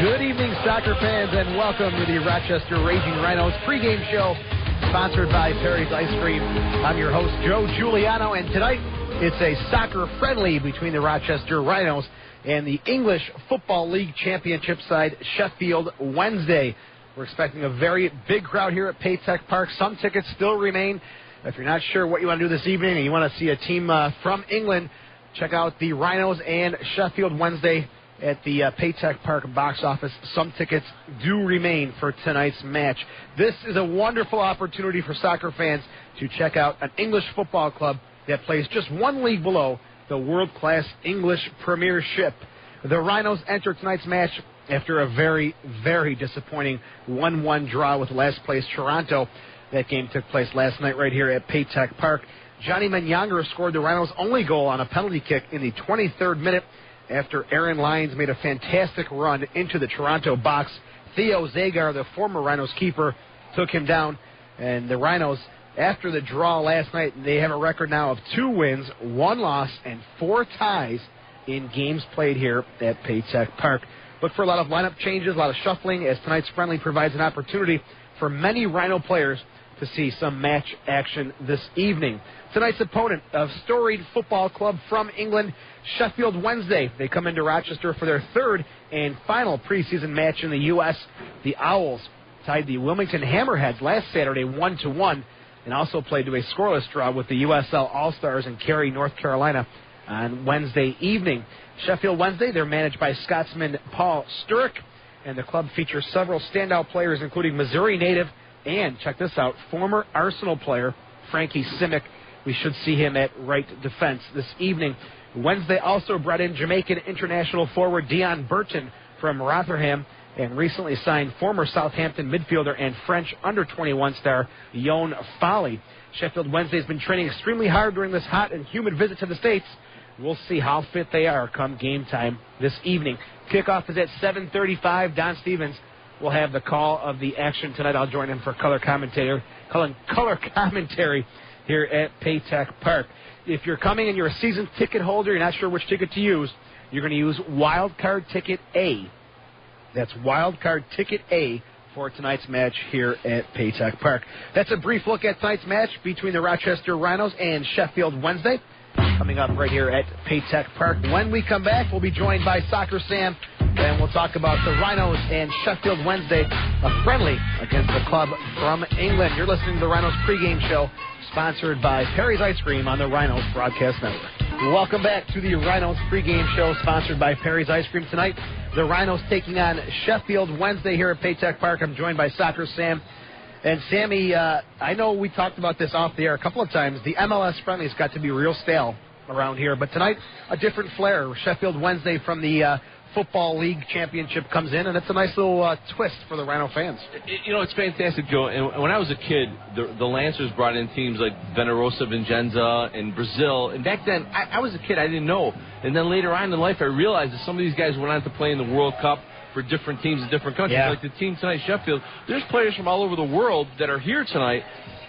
Good evening, soccer fans, and welcome to the Rochester Raging Rhinos pregame show, sponsored by Perry's Ice Cream. I'm your host, Joe Giuliano, and tonight it's a soccer friendly between the Rochester Rhinos and the English Football League Championship side, Sheffield Wednesday. We're expecting a very big crowd here at Paytech Park. Some tickets still remain. If you're not sure what you want to do this evening and you want to see a team from England, check out the Rhinos and Sheffield Wednesday at the Paytech Park box office. Some tickets do remain for tonight's match. This is a wonderful opportunity for soccer fans to check out an English football club that plays just one league below the world-class English Premiership. The Rhinos enter tonight's match after a very, very disappointing 1-1 draw with last-place Toronto. That game took place last night right here at Paytech Park. Johnny Menyanger scored the Rhinos' only goal on a penalty kick in the 23rd minute after Aaron Lyons made a fantastic run into the Toronto box. Theo Zagar, the former Rhinos keeper, took him down. And the Rhinos, after the draw last night, they have a record now of 2 wins, 1 loss, and 4 ties in games played here at Paytech Park. Look for a lot of lineup changes, a lot of shuffling, as tonight's friendly provides an opportunity for many Rhino players to see some match action this evening. Tonight's opponent, a storied football club from England, Sheffield Wednesday. They come into Rochester for their 3rd and final preseason match in the U.S. The Owls tied the Wilmington Hammerheads last Saturday 1-1 and also played to a scoreless draw with the USL All-Stars in Cary, North Carolina on Wednesday evening. Sheffield Wednesday, they're managed by Scotsman Paul Sturrock, and the club features several standout players, including Missouri native and, check this out, former Arsenal player Frankie Simic. We should see him at right defense this evening. Wednesday also brought in Jamaican international forward Dion Burton from Rotherham and recently signed former Southampton midfielder and French under-21 star Yoann Foley. Sheffield Wednesday has been training extremely hard during this hot and humid visit to the States. We'll see how fit they are come game time this evening. Kickoff is at 7:35. Don Stevens will have the call of the action tonight. I'll join him for color commentary here at Paytech Park. If you're coming and you're a season ticket holder, you're not sure which ticket to use, you're going to use Wildcard Ticket A. That's Wildcard Ticket A for tonight's match here at Paytech Park. That's a brief look at tonight's match between the Rochester Rhinos and Sheffield Wednesday, coming up right here at Paytech Park. When we come back, we'll be joined by Soccer Sam, and we'll talk about the Rhinos and Sheffield Wednesday, a friendly against the club from England. You're listening to the Rhinos pregame show, sponsored by Perry's Ice Cream on the Rhinos Broadcast Network. Welcome back to the Rhinos pregame show, sponsored by Perry's Ice Cream. Tonight, the Rhinos taking on Sheffield Wednesday here at Paytech Park. I'm joined by Soccer Sam. And Sammy, I know we talked about this off the air a couple of times. The MLS friendly's got to be real stale around here. But tonight, a different flair. Sheffield Wednesday from the Football League Championship comes in, and it's a nice little twist for the Rhino fans. It's fantastic, Joe. And when I was a kid, the Lancers brought in teams like Venerosa Vicenza and Brazil. And back then, I was a kid. I didn't know. And then later on in life, I realized that some of these guys went on to play in the World Cup for different teams in different countries. Yeah. Like the team tonight, Sheffield. There's players from all over the world that are here tonight.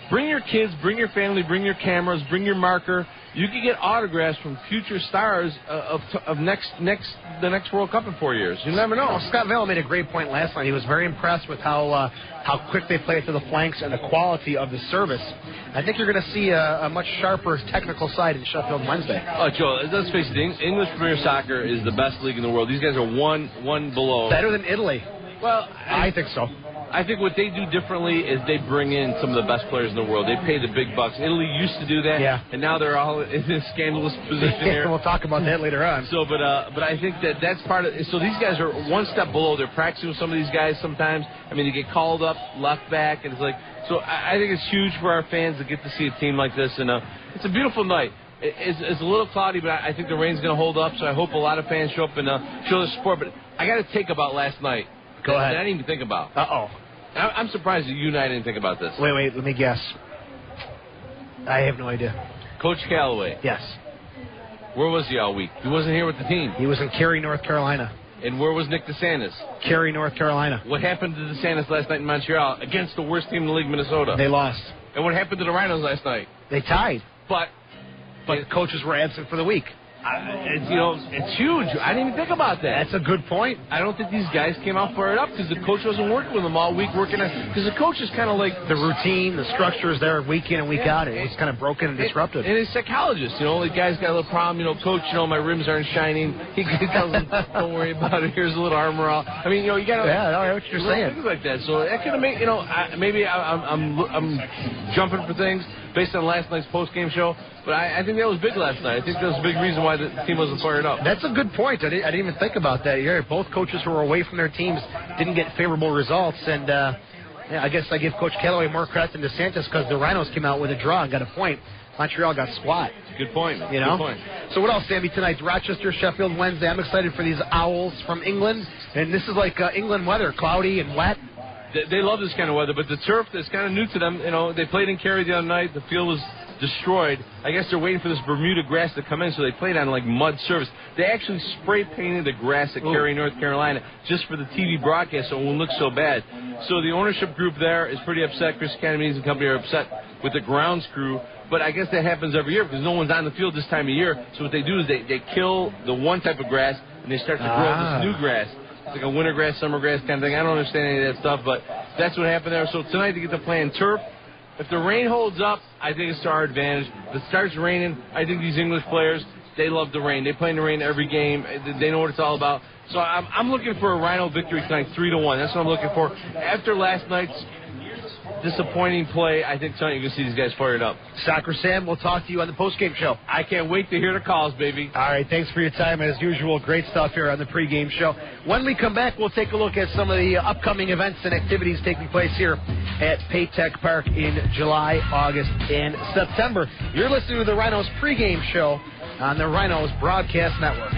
Bring your kids, bring your family, bring your cameras, bring your marker. You can get autographs from future stars of the next World Cup in 4 years. You never know. Scott Vale made a great point last night. He was very impressed with how quick they play to the flanks and the quality of the service. I think you're going to see a much sharper technical side in Sheffield Wednesday. Oh, Joe, let's face it, English Premier Soccer is the best league in the world. These guys are one below. Better than Italy. Well, I think so. I think what they do differently is they bring in some of the best players in the world. They pay the big bucks. Italy used to do that, yeah, and now they're all in this scandalous position here. We'll talk about that later on. So, but I think that's part of it. So these guys are one step below. They're practicing with some of these guys sometimes. I mean, they get called up left back, and it's like, so I think it's huge for our fans to get to see a team like this, and it's a beautiful night. It's a little cloudy, but I think the rain's going to hold up, so I hope a lot of fans show up and show their support. But I got to think about last night. Go ahead. I didn't even think about. Uh-oh. I'm surprised that you and I didn't think about this. Wait, let me guess. I have no idea. Coach Callaway. Yes. Where was he all week? He wasn't here with the team. He was in Cary, North Carolina. And where was Nick DeSantis? Cary, North Carolina. What happened to DeSantis last night in Montreal against the worst team in the league, Minnesota? They lost. And what happened to the Rhinos last night? They tied. But the coaches were absent for the week. It's huge. I didn't even think about that. That's a good point. I don't think these guys came out fired up because the coach wasn't working with them all week, because the coach is kind of like the routine, the structures there week in and week out. It was kind of broken and disrupted. And he's a psychologist, the guy's got a little problem. Coach, my rims aren't shining. He tells him, don't worry about it. Here's a little armor all. I mean, you got to. Yeah, I know what you're saying. Things like that. So that could have made, maybe I'm jumping for things based on last night's post-game show, but I think that was big last night. I think that was a big reason why the team wasn't fired up. That's a good point. I didn't even think about that. Both coaches who were away from their teams didn't get favorable results, and I guess I give Coach Callaway more credit than DeSantis because the Rhinos came out with a draw and got a point. Montreal got squat. Good point. Good point. So what else, Sammy, tonight? Rochester, Sheffield Wednesday. I'm excited for these Owls from England, and this is like England weather, cloudy and wet. They love this kind of weather, but the turf is kind of new to them. They played in Cary the other night. The field was destroyed. I guess they're waiting for this Bermuda grass to come in, so they played on like mud surface. They actually spray painted the grass at Cary, North Carolina, just for the TV broadcast, so it won't look so bad. So the ownership group there is pretty upset. Chris Canamese and company are upset with the grounds crew. But I guess that happens every year because no one's on the field this time of year. So what they do is they kill the one type of grass and they start to grow this new grass. It's like a winter grass, summer grass kind of thing. I don't understand any of that stuff, but that's what happened there. So tonight they get to play in turf. If the rain holds up, I think it's to our advantage. If it starts raining, I think these English players, they love the rain. They play in the rain every game. They know what it's all about. So I'm looking for a Rhino victory tonight, 3-1. That's what I'm looking for. After last night's disappointing play, I think tonight you can see these guys fired up. Soccer Sam, we'll talk to you on the postgame show. I can't wait to hear the calls, baby. All right, thanks for your time. As usual, great stuff here on the pregame show. When we come back, we'll take a look at some of the upcoming events and activities taking place here at Paytech Park in July, August, and September. You're listening to the Rhinos pregame show on the Rhinos Broadcast Network.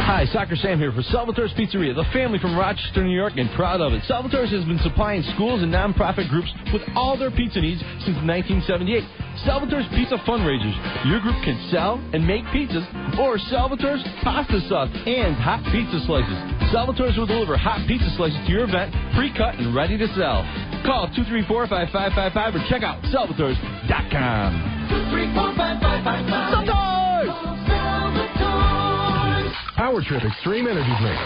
Hi, Soccer Sam here for Salvatore's Pizzeria, the family from Rochester, New York, and proud of it. Salvatore's has been supplying schools and nonprofit groups with all their pizza needs since 1978. Salvatore's Pizza Fundraisers. Your group can sell and make pizzas, or Salvatore's Pasta Sauce and hot pizza slices. Salvatore's will deliver hot pizza slices to your event, pre-cut and ready to sell. Call 234-5555 or check out salvatores.com. 234-5555. Salvatores! Power Trip Extreme Energy Drink.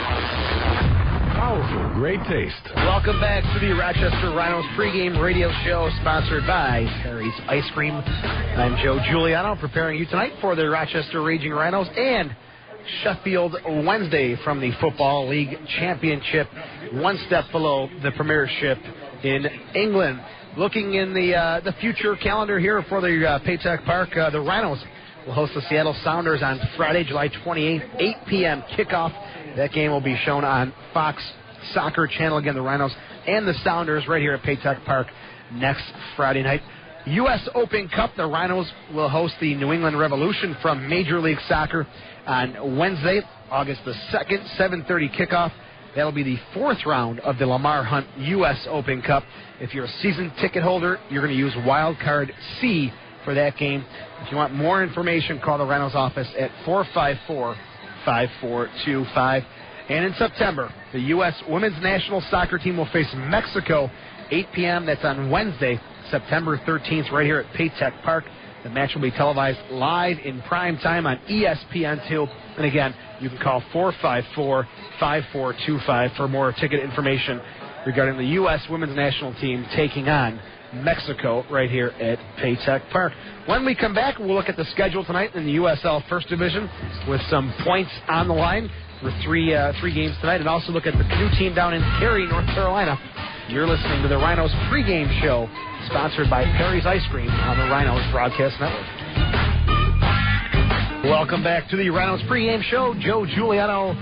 Powerful, great taste. Welcome back to the Rochester Rhinos pregame radio show sponsored by Perry's Ice Cream. I'm Joe Giuliano, preparing you tonight for the Rochester Raging Rhinos and Sheffield Wednesday from the Football League Championship, one step below the Premiership in England. Looking in the future calendar here for the Paytech Park, the Rhinos will host the Seattle Sounders on Friday, July 28th, 8 p.m. kickoff. That game will be shown on Fox Soccer Channel. Again, the Rhinos and the Sounders right here at Paytech Park next Friday night. U.S. Open Cup, the Rhinos will host the New England Revolution from Major League Soccer on Wednesday, August the 2nd, 7:30 kickoff. That'll be the fourth round of the Lamar Hunt U.S. Open Cup. If you're a season ticket holder, you're going to use Wild Card C for that game. If you want more information, call the Rhinos office at 454-5425. And in September, the U.S. Women's National Soccer Team will face Mexico, 8 p.m. That's on Wednesday, September 13th, right here at Paytech Park. The match will be televised live in prime time on ESPN2. And again, you can call 454-5425 for more ticket information regarding the U.S. Women's National Team taking on Mexico right here at Paytech Park. When we come back, we'll look at the schedule tonight in the USL First Division with some points on the line for three games tonight, and also look at the new team down in Cary, North Carolina. You're listening to the Rhinos pregame show, sponsored by Perry's Ice Cream on the Rhinos Broadcast Network. Welcome back to the Rhinos pregame show. Joe Giuliano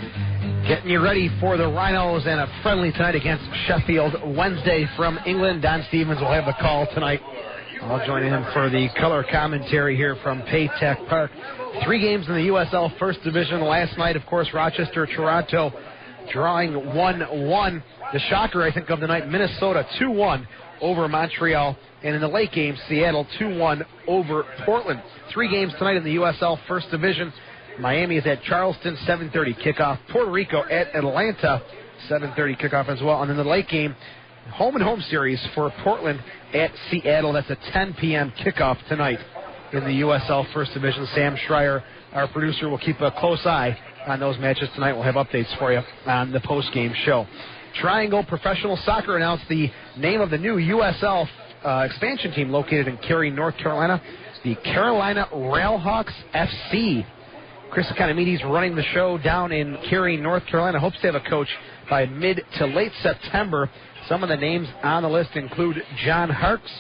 getting you ready for the Rhinos and a friendly tonight against Sheffield Wednesday from England. Don Stevens will have the call tonight. I'll join him for the color commentary here from Paytech Park. 3 games in the USL First Division last night. Of course, Rochester, Toronto drawing 1-1. The shocker, I think, of the night, Minnesota 2-1 over Montreal. And in the late game, Seattle 2-1 over Portland. 3 games tonight in the USL First Division. Miami is at Charleston, 7:30 kickoff. Puerto Rico at Atlanta, 7:30 kickoff as well. And in the late game, home and home series for Portland at Seattle. That's a 10 p.m. kickoff tonight in the USL First Division. Sam Schreier, our producer, will keep a close eye on those matches tonight. We'll have updates for you on the post-game show. Triangle Professional Soccer announced the name of the new USL expansion team located in Cary, North Carolina, the Carolina Railhawks FC. Chris Economides running the show down in Cary, North Carolina. Hopes to have a coach by mid to late September. Some of the names on the list include John Harks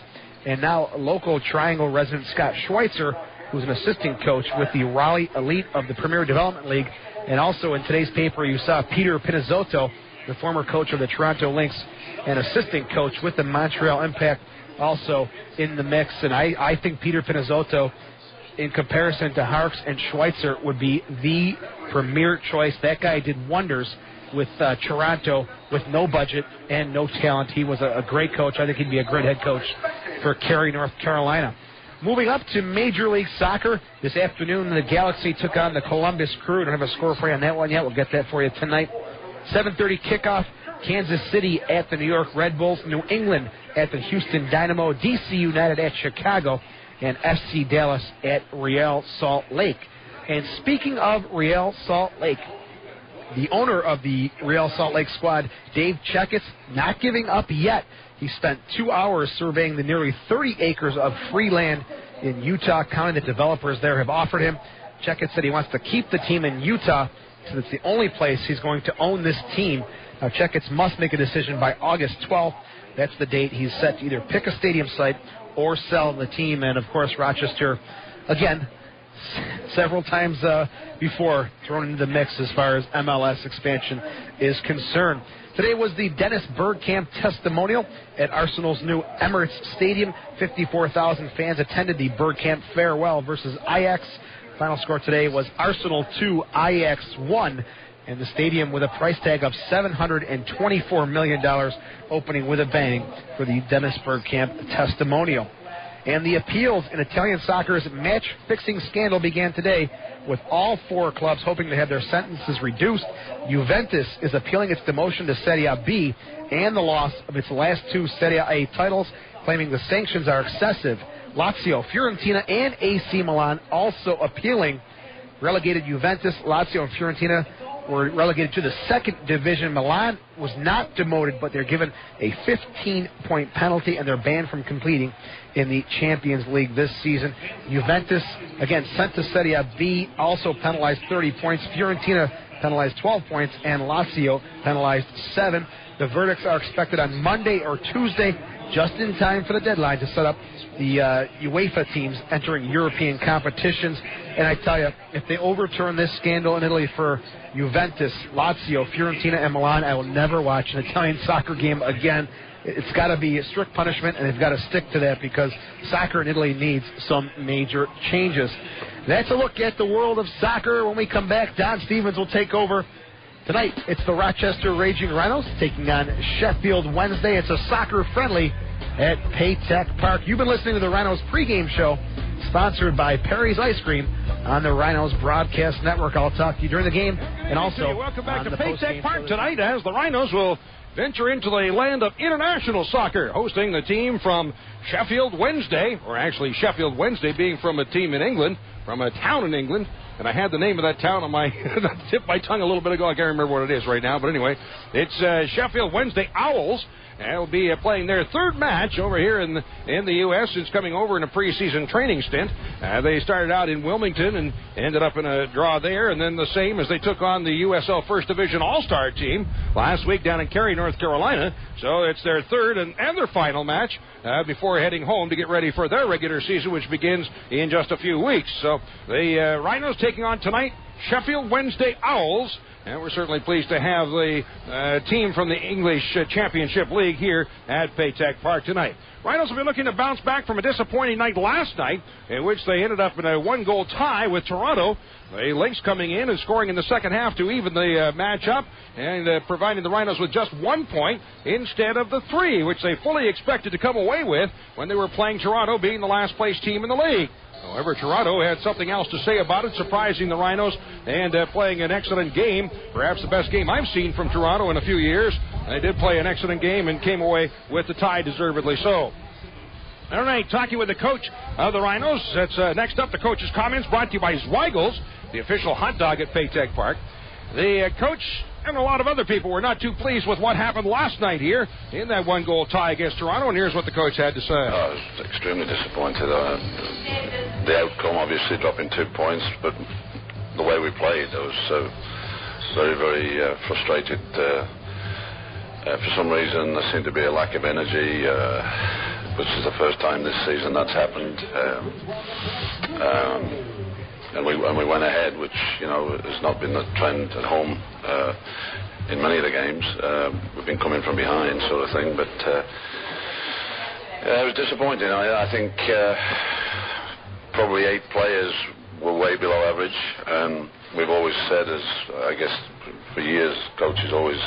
and now local Triangle resident Scott Schweitzer, who's an assistant coach with the Raleigh Elite of the Premier Development League. And also in today's paper, you saw Peter Pinizzotto, the former coach of the Toronto Lynx and assistant coach with the Montreal Impact, also in the mix. And I think Peter Pinizzotto, in comparison to Harks and Schweitzer, would be the premier choice. That guy did wonders with Toronto with no budget and no talent. He was a great coach. I think he'd be a great head coach for Cary, North Carolina. Moving up to Major League Soccer, this afternoon the Galaxy took on the Columbus Crew. I don't have a score for you on that one yet. We'll get that for you tonight. 7:30 kickoff, Kansas City at the New York Red Bulls, New England at the Houston Dynamo, DC United at Chicago, and FC Dallas at Real Salt Lake. And speaking of Real Salt Lake, the owner of the Real Salt Lake squad, Dave Checketts, not giving up yet. He spent 2 hours surveying the nearly 30 acres of free land in Utah County that developers there have offered him. Checketts said he wants to keep the team in Utah, so it's the only place he's going to own this team. Now, Checketts must make a decision by August 12th. That's the date he's set to either pick a stadium site or sell the team. And, of course, Rochester, again, several times before thrown into the mix as far as MLS expansion is concerned. Today was the Dennis Bergkamp testimonial at Arsenal's new Emirates Stadium. 54,000 fans attended the Bergkamp farewell versus Ajax. Final score today was Arsenal 2, Ajax 1. And the stadium with a price tag of $724 million opening with a bang for the Dennis Bergkamp testimonial. And the appeals in Italian soccer's match-fixing scandal began today, with all four clubs hoping to have their sentences reduced. Juventus is appealing its demotion to Serie B and the loss of its last two Serie A titles, claiming the sanctions are excessive. Lazio, Fiorentina, and AC Milan also appealing. Relegated Juventus, Lazio, and Fiorentina were relegated to the second division. Milan was not demoted, but they're given a 15-point penalty, and they're banned from competing in the Champions League this season. Juventus, again, sent to Serie B, also penalized 30 points. Fiorentina penalized 12 points, and Lazio penalized 7. The verdicts are expected on Monday or Tuesday, just in time for the deadline to set up the UEFA teams entering European competitions. And I tell you, if they overturn this scandal in Italy for Juventus, Lazio, Fiorentina, and Milan, I will never watch an Italian soccer game again. It's got to be a strict punishment, and they've got to stick to that because soccer in Italy needs some major changes. That's a look at the world of soccer. When we come back, Don Stevens will take over. Tonight, it's the Rochester Raging Rhinos taking on Sheffield Wednesday. It's a soccer-friendly at Paytech Park. You've been listening to the Rhinos pregame show, sponsored by Perry's Ice Cream on the Rhinos Broadcast Network. I'll talk to you during the game and also welcome back to Paytech Park tonight as the Rhinos will venture into the land of international soccer, hosting the team from Sheffield Wednesday, or actually Sheffield Wednesday being from a team in England, from a town in England. And I had the name of that town on my tip of my tongue a little bit ago. I can't remember what it is right now. But anyway, it's Sheffield Wednesday Owls. And will be playing their third match over here in the U.S. It's coming over in a preseason training stint. They started out in Wilmington and ended up in a draw there. And then the same as they took on the USL First Division All-Star team last week down in Cary, North Carolina. So it's their third and their final match before heading home to get ready for their regular season, which begins in just a few weeks. So the Rhinos taking on tonight Sheffield Wednesday Owls. And we're certainly pleased to have the team from the English Championship League here at Paytech Park tonight. Rhinos will be looking to bounce back from a disappointing night last night, in which they ended up in a one-goal tie with Toronto. The Lynx coming in and scoring in the second half to even the match up and providing the Rhinos with just 1 point instead of the 3, which they fully expected to come away with when they were playing Toronto, being the last-place team in the league. However, Toronto had something else to say about it, surprising the Rhinos and playing an excellent game, perhaps the best game I've seen from Toronto in a few years. They did play an excellent game and came away with the tie, deservedly so. All right, talking with the coach of the Rhinos. That's next up, the coach's comments brought to you by Zweigel's, the official hot dog at Paytech Park. The coach and a lot of other people were not too pleased with what happened last night here in that one-goal tie against Toronto, and here's what the coach had to say. I was extremely disappointed. The outcome, obviously, dropping 2 points, but the way we played, I was very, very frustrated. For some reason, there seemed to be a lack of energy, which is the first time this season that's happened. And we went ahead, which, has not been the trend at home in many of the games. We've been coming from behind, sort of thing, but it was disappointing. I think probably 8 players were way below average, and we've always said, as I guess for years, coaches always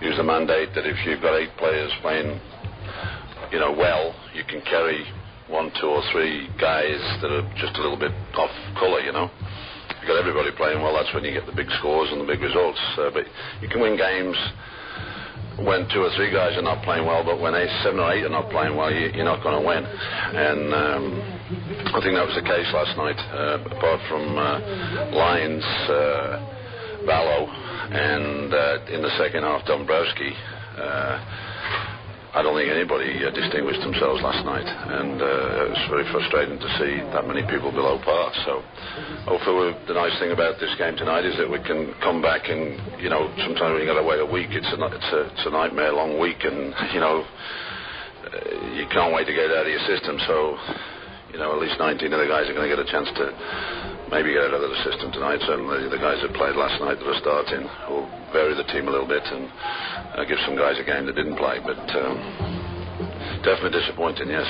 use the mandate that if you've got 8 players playing, well, you can carry 1, 2, or 3 guys that are just a little bit off colour, If you've got everybody playing well, that's when you get the big scores and the big results. But you can win games when 2 or 3 guys are not playing well, but when 7 or 8 are not playing well, you're not going to win. And I think that was the case last night, apart from Lyons, Vallow, and in the second half, Dombrowski. I don't think anybody distinguished themselves last night, and it was very frustrating to see that many people below par. So hopefully the nice thing about this game tonight is that we can come back and, sometimes when you've got to wait a week, it's a nightmare long week, and, you can't wait to get it out of your system. So, at least 19 of the guys are going to get a chance to maybe get out of the system tonight. Certainly the guys that played last night that are starting will vary the team a little bit and give some guys a game that didn't play. But definitely disappointing, yes.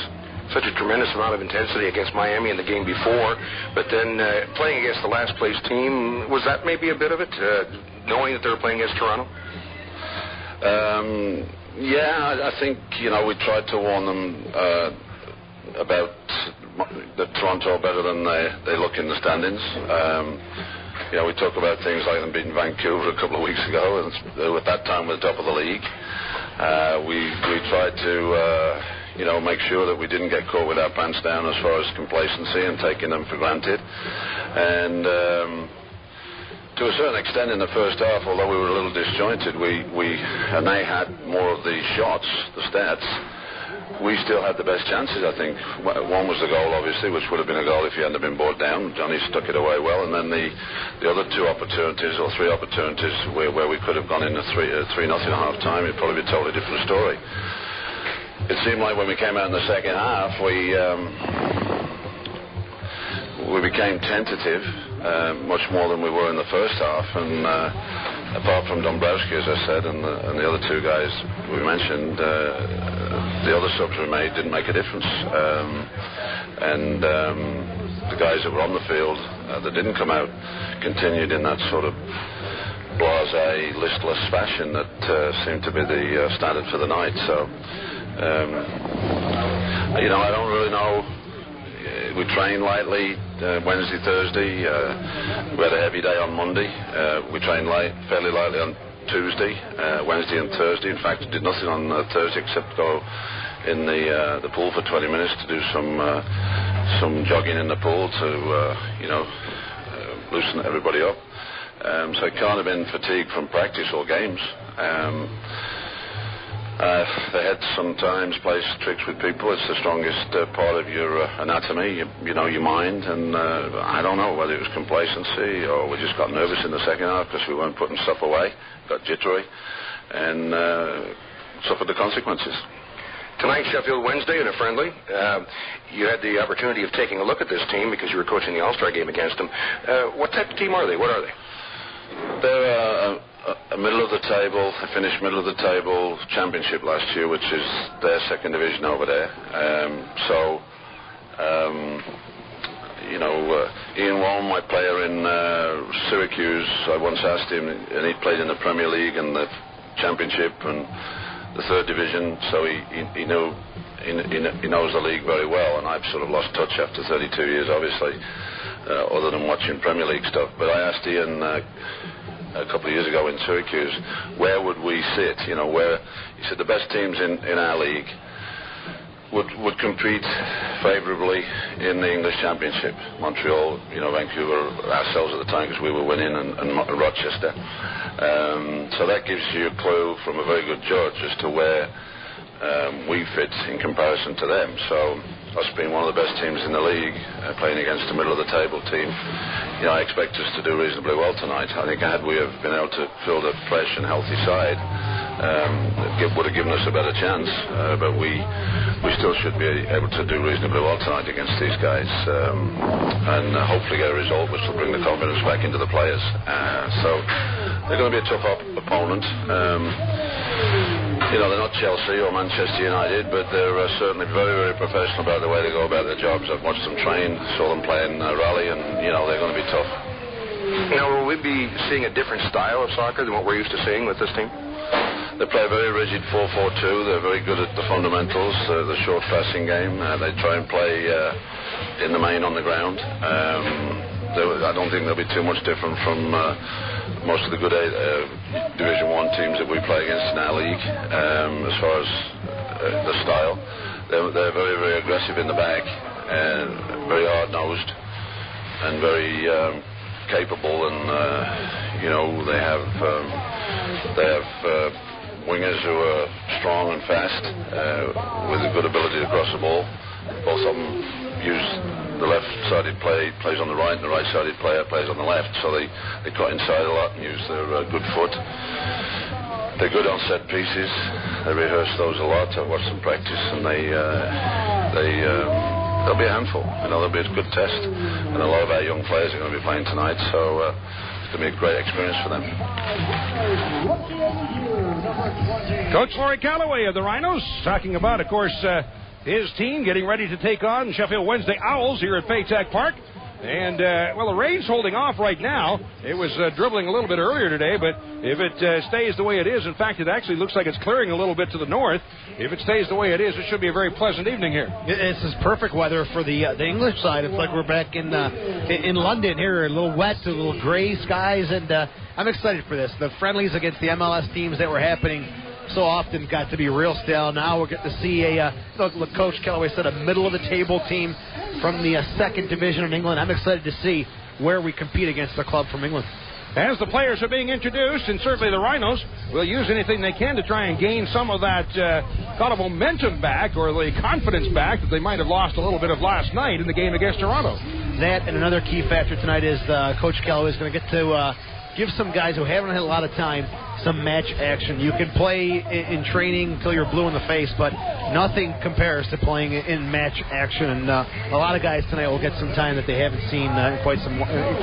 Such a tremendous amount of intensity against Miami in the game before, but then playing against the last place team, was that maybe a bit of it, knowing that they were playing against Toronto? Yeah, I think, we tried to warn them about that Toronto are better than they look in the standings. We talk about things like them beating Vancouver a couple of weeks ago, and at that time we're the top of the league. We tried to make sure that we didn't get caught with our pants down as far as complacency and taking them for granted. And to a certain extent in the first half, although we were a little disjointed, and they had more of the shots, the stats, we still had the best chances, I think. One was the goal, obviously, which would have been a goal if he hadn't been brought down. Johnny stuck it away well. And then the other 2 opportunities, or 3 opportunities, where we could have gone into 3-0 at half time, it'd probably be a totally different story. It seemed like when we came out in the second half, we became tentative, much more than we were in the first half. And apart from Dombrowski, as I said, and the other 2 guys we mentioned, the other subs we made didn't make a difference. And the guys that were on the field that didn't come out continued in that sort of blasé, listless fashion that seemed to be the standard for the night. So, I don't really know. We trained lightly Wednesday, Thursday. We had a heavy day on Monday. We trained fairly lightly on Tuesday, Wednesday and Thursday. In fact, did nothing on Thursday except go in the pool for 20 minutes to do some jogging in the pool to loosen everybody up. So it can't have been fatigue from practice or games. They had sometimes plays tricks with people. It's the strongest part of your anatomy, your mind. And I don't know whether it was complacency or we just got nervous in the second half because we weren't putting stuff away, got jittery, and suffered the consequences. Tonight, Sheffield Wednesday in a friendly. You had the opportunity of taking a look at this team because you were coaching the All-Star game against them. What type of team are they? What are they? They're a middle of the table. They finished middle of the table championship last year, which is their second division over there. Ian Wong, my player in Syracuse, I once asked him, and he played in the Premier League and the championship and the third division, so he knows the league very well, and I've sort of lost touch after 32 years, obviously, other than watching Premier League stuff. But I asked Ian a couple of years ago in Syracuse, where would we sit? He said the best teams in our league would compete favourably in the English Championship. Montreal, Vancouver, ourselves at the time because we were winning, and Rochester. So that gives you a clue from a very good judge as to where we fit in comparison to them. So us being one of the best teams in the league, playing against a middle-of-the-table team, I expect us to do reasonably well tonight. I think had we have been able to field a fresh and healthy side, it would have given us a better chance. But we still should be able to do reasonably well tonight against these guys, and hopefully get a result which will bring the confidence back into the players. So they're going to be a tough opponent. They're not Chelsea or Manchester United, but they're certainly very, very professional about the way they go about their jobs. I've watched them train, saw them play in rally, and, they're going to be tough. Now, will we be seeing a different style of soccer than what we're used to seeing with this team? They play a very rigid 4-4-2. They're very good at the fundamentals, the short passing game. They try and play in the main on the ground. I don't think they'll be too much different from most of the good Division 1 teams that we play against in our league as far as the style. They're very, very aggressive in the back, and very hard-nosed and very capable, and they have wingers who are strong and fast with a good ability to cross the ball. Both of them use the left-sided plays on the right, and the right-sided player plays on the left, so they cut inside a lot and use their good foot. They're good on set pieces. They rehearse those a lot. I watch them practice, and they'll be a handful. They'll be a good test, and a lot of our young players are going to be playing tonight, so it's going to be a great experience for them. Coach Laurie Calloway of the Rhinos talking about, of course, his team getting ready to take on Sheffield Wednesday Owls here at Paytech Park. And, the rain's holding off right now. It was dribbling a little bit earlier today, but if it stays the way it is, in fact, it actually looks like it's clearing a little bit to the north. If it stays the way it is, it should be a very pleasant evening here. This is perfect weather for the English side. It's like we're back in London here, a little wet, a little gray skies, and I'm excited for this. The friendlies against the MLS teams that were happening so often got to be real stale. Now we're getting to see Coach Calloway said, a middle-of-the-table team from the second division in England. I'm excited to see where we compete against a club from England. As the players are being introduced, and certainly the Rhinos will use anything they can to try and gain some of that kind of momentum back, or the confidence back that they might have lost a little bit of last night in the game against Toronto. That and another key factor tonight is Coach Calloway is going to get to give some guys who haven't had a lot of time some match action. You can play in training until you're blue in the face, but nothing compares to playing in match action. And a lot of guys tonight will get some time that they haven't seen in quite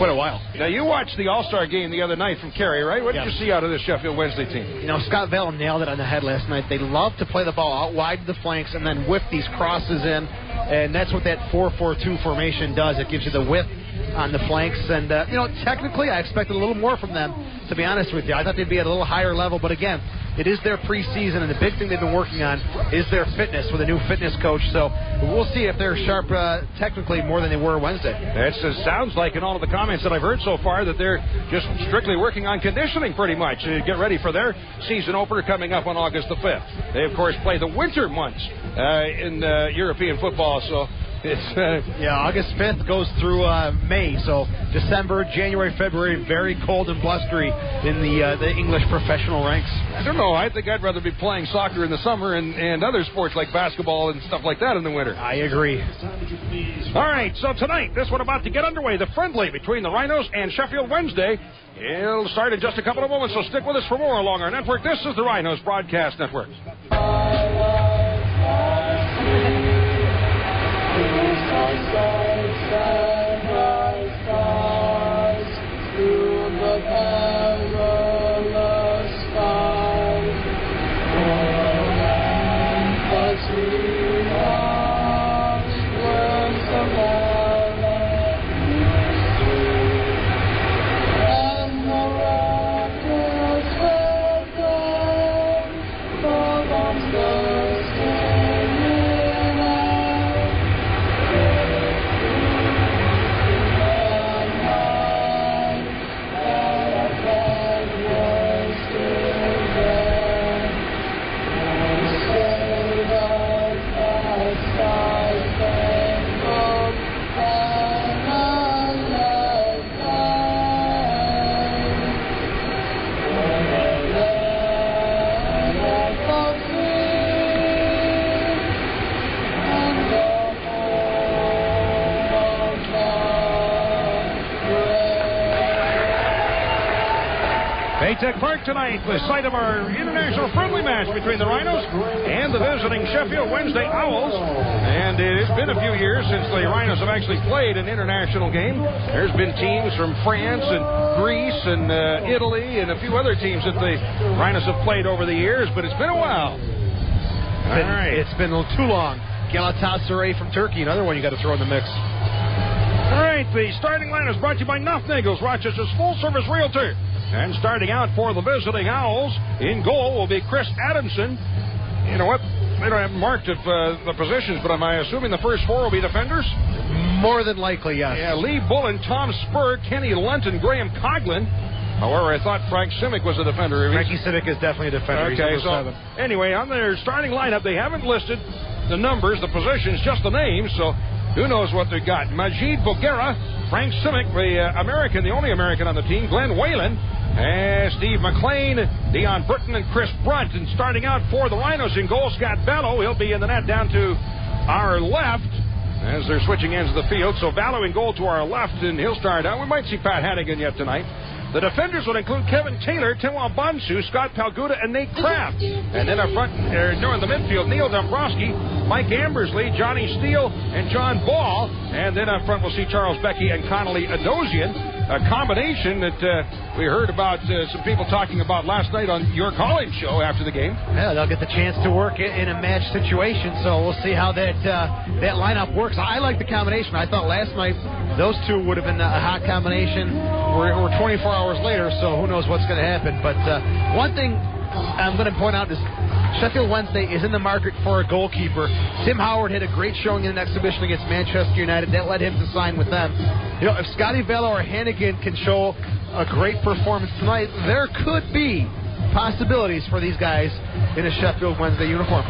a while. Now, you watched the All-Star game the other night from Kerry, right? What did you see out of this Sheffield Wednesday team? Scott Vale nailed it on the head last night. They love to play the ball out wide to the flanks and then whip these crosses in, and that's what that 4-4-2 formation does. It gives you the width on the flanks, and technically I expected a little more from them, to be honest with you. I thought they'd be at a little higher level, but again, it is their preseason, and the big thing they've been working on is their fitness with a new fitness coach, so we'll see if they're sharp technically more than they were Wednesday. It sounds like in all of the comments that I've heard so far that they're just strictly working on conditioning pretty much to get ready for their season opener coming up on August the 5th. They, of course, play the winter months in European football, so August 5th goes through May, so December, January, February, very cold and blustery in the English professional ranks. I don't know. I think I'd rather be playing soccer in the summer and other sports like basketball and stuff like that in the winter. I agree. All right, so tonight, this one about to get underway, the friendly between the Rhinos and Sheffield Wednesday. It'll start in just a couple of moments, so stick with us for more along our network. This is the Rhinos Broadcast Network. Clark tonight, the site of our international friendly match between the Rhinos and the visiting Sheffield Wednesday Owls. And it's been a few years since the Rhinos have actually played an international game. There's been teams from France and Greece and Italy and a few other teams that the Rhinos have played over the years, but it's been a while. It's been too long. Galatasaray from Turkey, another one you got to throw in the mix. All right, the starting line is brought to you by Nuffnagels, Rochester's full-service realtor. And starting out for the visiting Owls, in goal will be Chris Adamson. You know what? They don't have marked the positions, but am I assuming the first four will be defenders? More than likely, yes. Yeah, Lee Bullen, Tom Spur, Kenny Lunton, Graham Coughlin. However, I thought Frank Simic was a defender. Frankie Simic is definitely a defender. Okay, so anyway, on their starting lineup, they haven't listed the numbers, the positions, just the names, so who knows what they've got. Majid Boguera, Frank Simic, the only American on the team, Glenn Whalen, Steve McLean, Dion Burton, and Chris Brunt. And starting out for the Rhinos in goal, Scott Vallow. He'll be in the net down to our left as they're switching ends of the field. So Vallow in goal to our left, and he'll start out. We might see Pat Hannigan yet tonight. The defenders would include Kevin Taylor, Timwa Bonsu, Scott Palguda, and Nate Kraft. And then up front, in the midfield, Neil Dombrowski, Mike Ambersley, Johnny Steele, and John Ball. And then up front, we'll see Charles Becky and Connolly Adosian. A combination that we heard about some people talking about last night on your call-in show after the game. Yeah, they'll get the chance to work in a match situation, so we'll see how that lineup works. I like the combination. I thought last night those two would have been a hot combination. We're 24 hours later, so who knows what's going to happen. But one thing I'm going to point out is Sheffield Wednesday is in the market for a goalkeeper. Tim Howard had a great showing in an exhibition against Manchester United. That led him to sign with them. You know, if Scotty Vallow or Hannigan can show a great performance tonight, there could be possibilities for these guys in a Sheffield Wednesday uniform.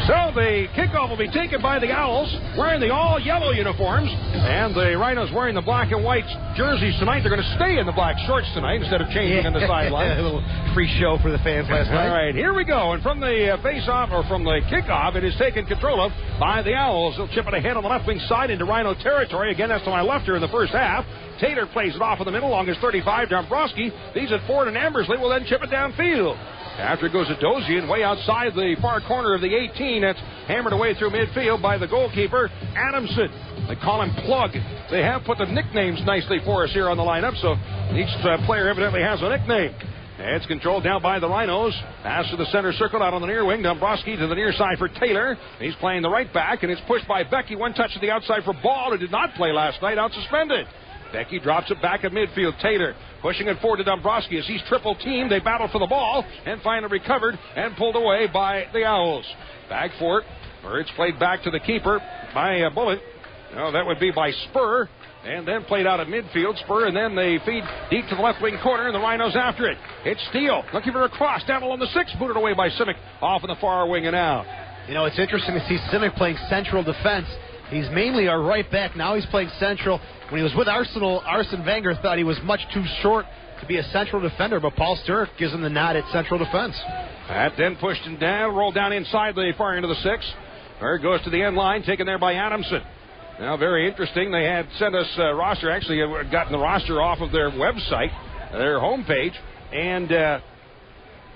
So the kickoff will be taken by the Owls wearing the all-yellow uniforms, and the Rhinos wearing the black and white jerseys tonight. They're going to stay in the black shorts tonight instead of changing on the sideline. A little free show for the fans last night. All right, here we go. And from the face-off, or from the kickoff, it is taken control of by the Owls. They'll chip it ahead on the left wing side into Rhino territory. Again, that's to my left here in the first half. Taylor plays it off in the middle, along his 35. Dombrowski leads it forward, and Ambersley will then chip it downfield. After it goes to Dozian, way outside the far corner of the 18. That's hammered away through midfield by the goalkeeper, Adamson. They call him Plug. They have put the nicknames nicely for us here on the lineup, so each player evidently has a nickname. It's controlled now by the Rhinos. Pass to the center circle out on the near wing. Dombrowski to the near side for Taylor. He's playing the right back, and it's pushed by Becky. One touch to the outside for Ball, who did not play last night, out suspended. Becky drops it back at midfield. Taylor pushing it forward to Dombrowski. As he's triple teamed, they battle for the ball and finally recovered and pulled away by the Owls. Back for it, or it's played back to the keeper by Bullet. No, that would be by Spur. And then played out at midfield. Spur, and then they feed deep to the left wing corner, and the Rhinos after it. It's Steele looking for a cross down along the 6, booted away by Simic off in the far wing and out. You know, it's interesting to see Simic playing central defense. He's mainly a right back. Now he's playing central. When he was with Arsenal, Arsene Wenger thought he was much too short to be a central defender, but Paul Sturrock gives him the nod at central defense. That then pushed him down, rolled down inside the far end of the 6. There it goes to the end line, taken there by Adamson. Now, very interesting. They had sent us a roster, actually gotten the roster off of their website, their homepage, and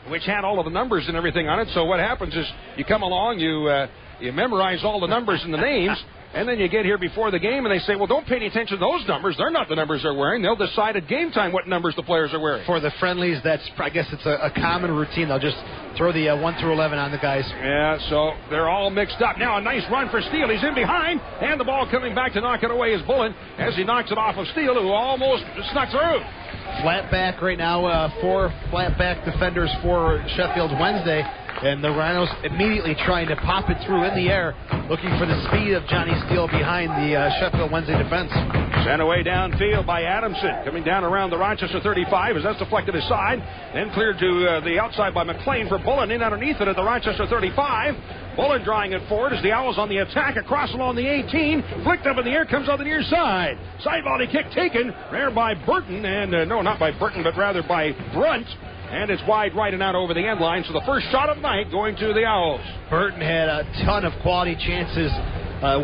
which had all of the numbers and everything on it. So what happens is you come along, you memorize all the numbers and the names, and then you get here before the game, and they say, well, don't pay any attention to those numbers. They're not the numbers they're wearing. They'll decide at game time what numbers the players are wearing. For the friendlies, I guess it's a common routine. They'll just throw the 1 through 11 on the guys. Yeah, so they're all mixed up. Now a nice run for Steele. He's in behind, and the ball coming back to knock it away is Bullen as he knocks it off of Steele, who almost snuck through. Flat back right now, 4 flat back defenders for Sheffield Wednesday. And the Rhinos immediately trying to pop it through in the air, looking for the speed of Johnny Steele behind the Sheffield Wednesday defense. Sent away downfield by Adamson, coming down around the Rochester 35 as that's deflected aside. Then cleared to the outside by McLean for Bullen, in underneath it at the Rochester 35. Bullen drawing it forward as the Owls on the attack, across along the 18. Flicked up in the air, comes on the near side. Side volley kick taken there by Burton, and no, not by Burton, but rather by Brunt. And it's wide right and out over the end line. So the first shot of the night going to the Owls. Burton had a ton of quality chances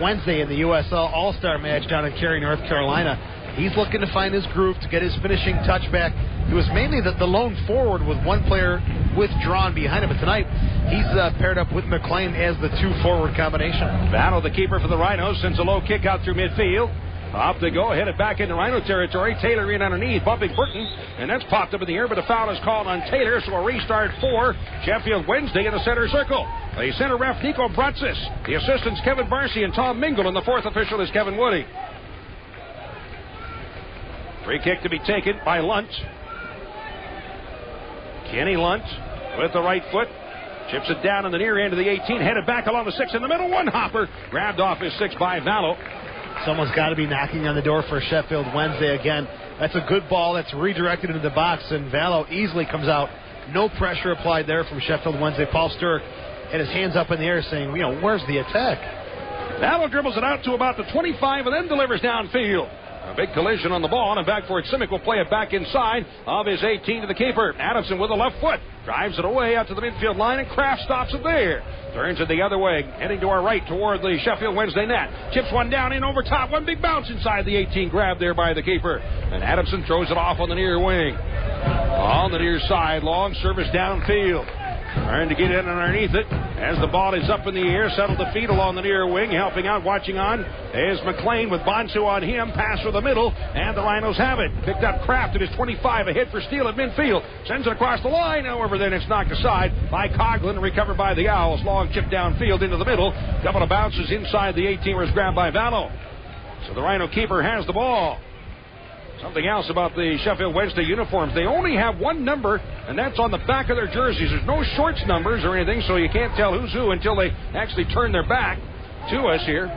Wednesday in the USL All-Star match down in Cary, North Carolina. He's looking to find his groove to get his finishing touch back. He was mainly the lone forward with one player withdrawn behind him. But tonight, he's paired up with McLean as the 2-forward combination. Battle the keeper for the Rhinos. Sends a low kick out through midfield. Off they go, headed back into Rhino territory. Taylor in underneath, bumping Burton, and that's popped up in the air, but a foul is called on Taylor, so a restart for Sheffield Wednesday in the center circle. The center ref, Nico Bratzis. The assistants, Kevin Barcy and Tom Mingle, and the fourth official is Kevin Woody. Free kick to be taken by Lunt. Kenny Lunt with the right foot. Chips it down in the near end of the 18, headed back along the 6 in the middle. One hopper, grabbed off his 6 by Vallow. Someone's got to be knocking on the door for Sheffield Wednesday again. That's a good ball that's redirected into the box, and Vallow easily comes out. No pressure applied there from Sheffield Wednesday. Paul Sturrock had his hands up in the air saying, where's the attack? Vallow dribbles it out to about the 25 and then delivers downfield. A big collision on the ball, and back for it. Simic will play it back inside of his 18 to the keeper. Adamson with the left foot drives it away out to the midfield line, and Kraft stops it there. Turns it the other way, heading to our right toward the Sheffield Wednesday net. Chips one down in over top. One big bounce inside the 18, grabbed there by the keeper. And Adamson throws it off on the near wing. On the near side, long service downfield. Trying to get in underneath it as the ball is up in the air. Settled the feet along the near wing. Helping out, watching on is McLean with Bonsu on him. Pass for the middle, and the Rhinos have it. Picked up Kraft at his 25. Ahead for Steele at midfield. Sends it across the line. However, then it's knocked aside by Coughlin. Recovered by the Owls. Long chip downfield into the middle. Couple of bounces inside the 18 was grabbed by Vallow. So the Rhino keeper has the ball. Something else about the Sheffield Wednesday uniforms. They only have one number, and that's on the back of their jerseys. There's no shorts numbers or anything, so you can't tell who's who until they actually turn their back to us here.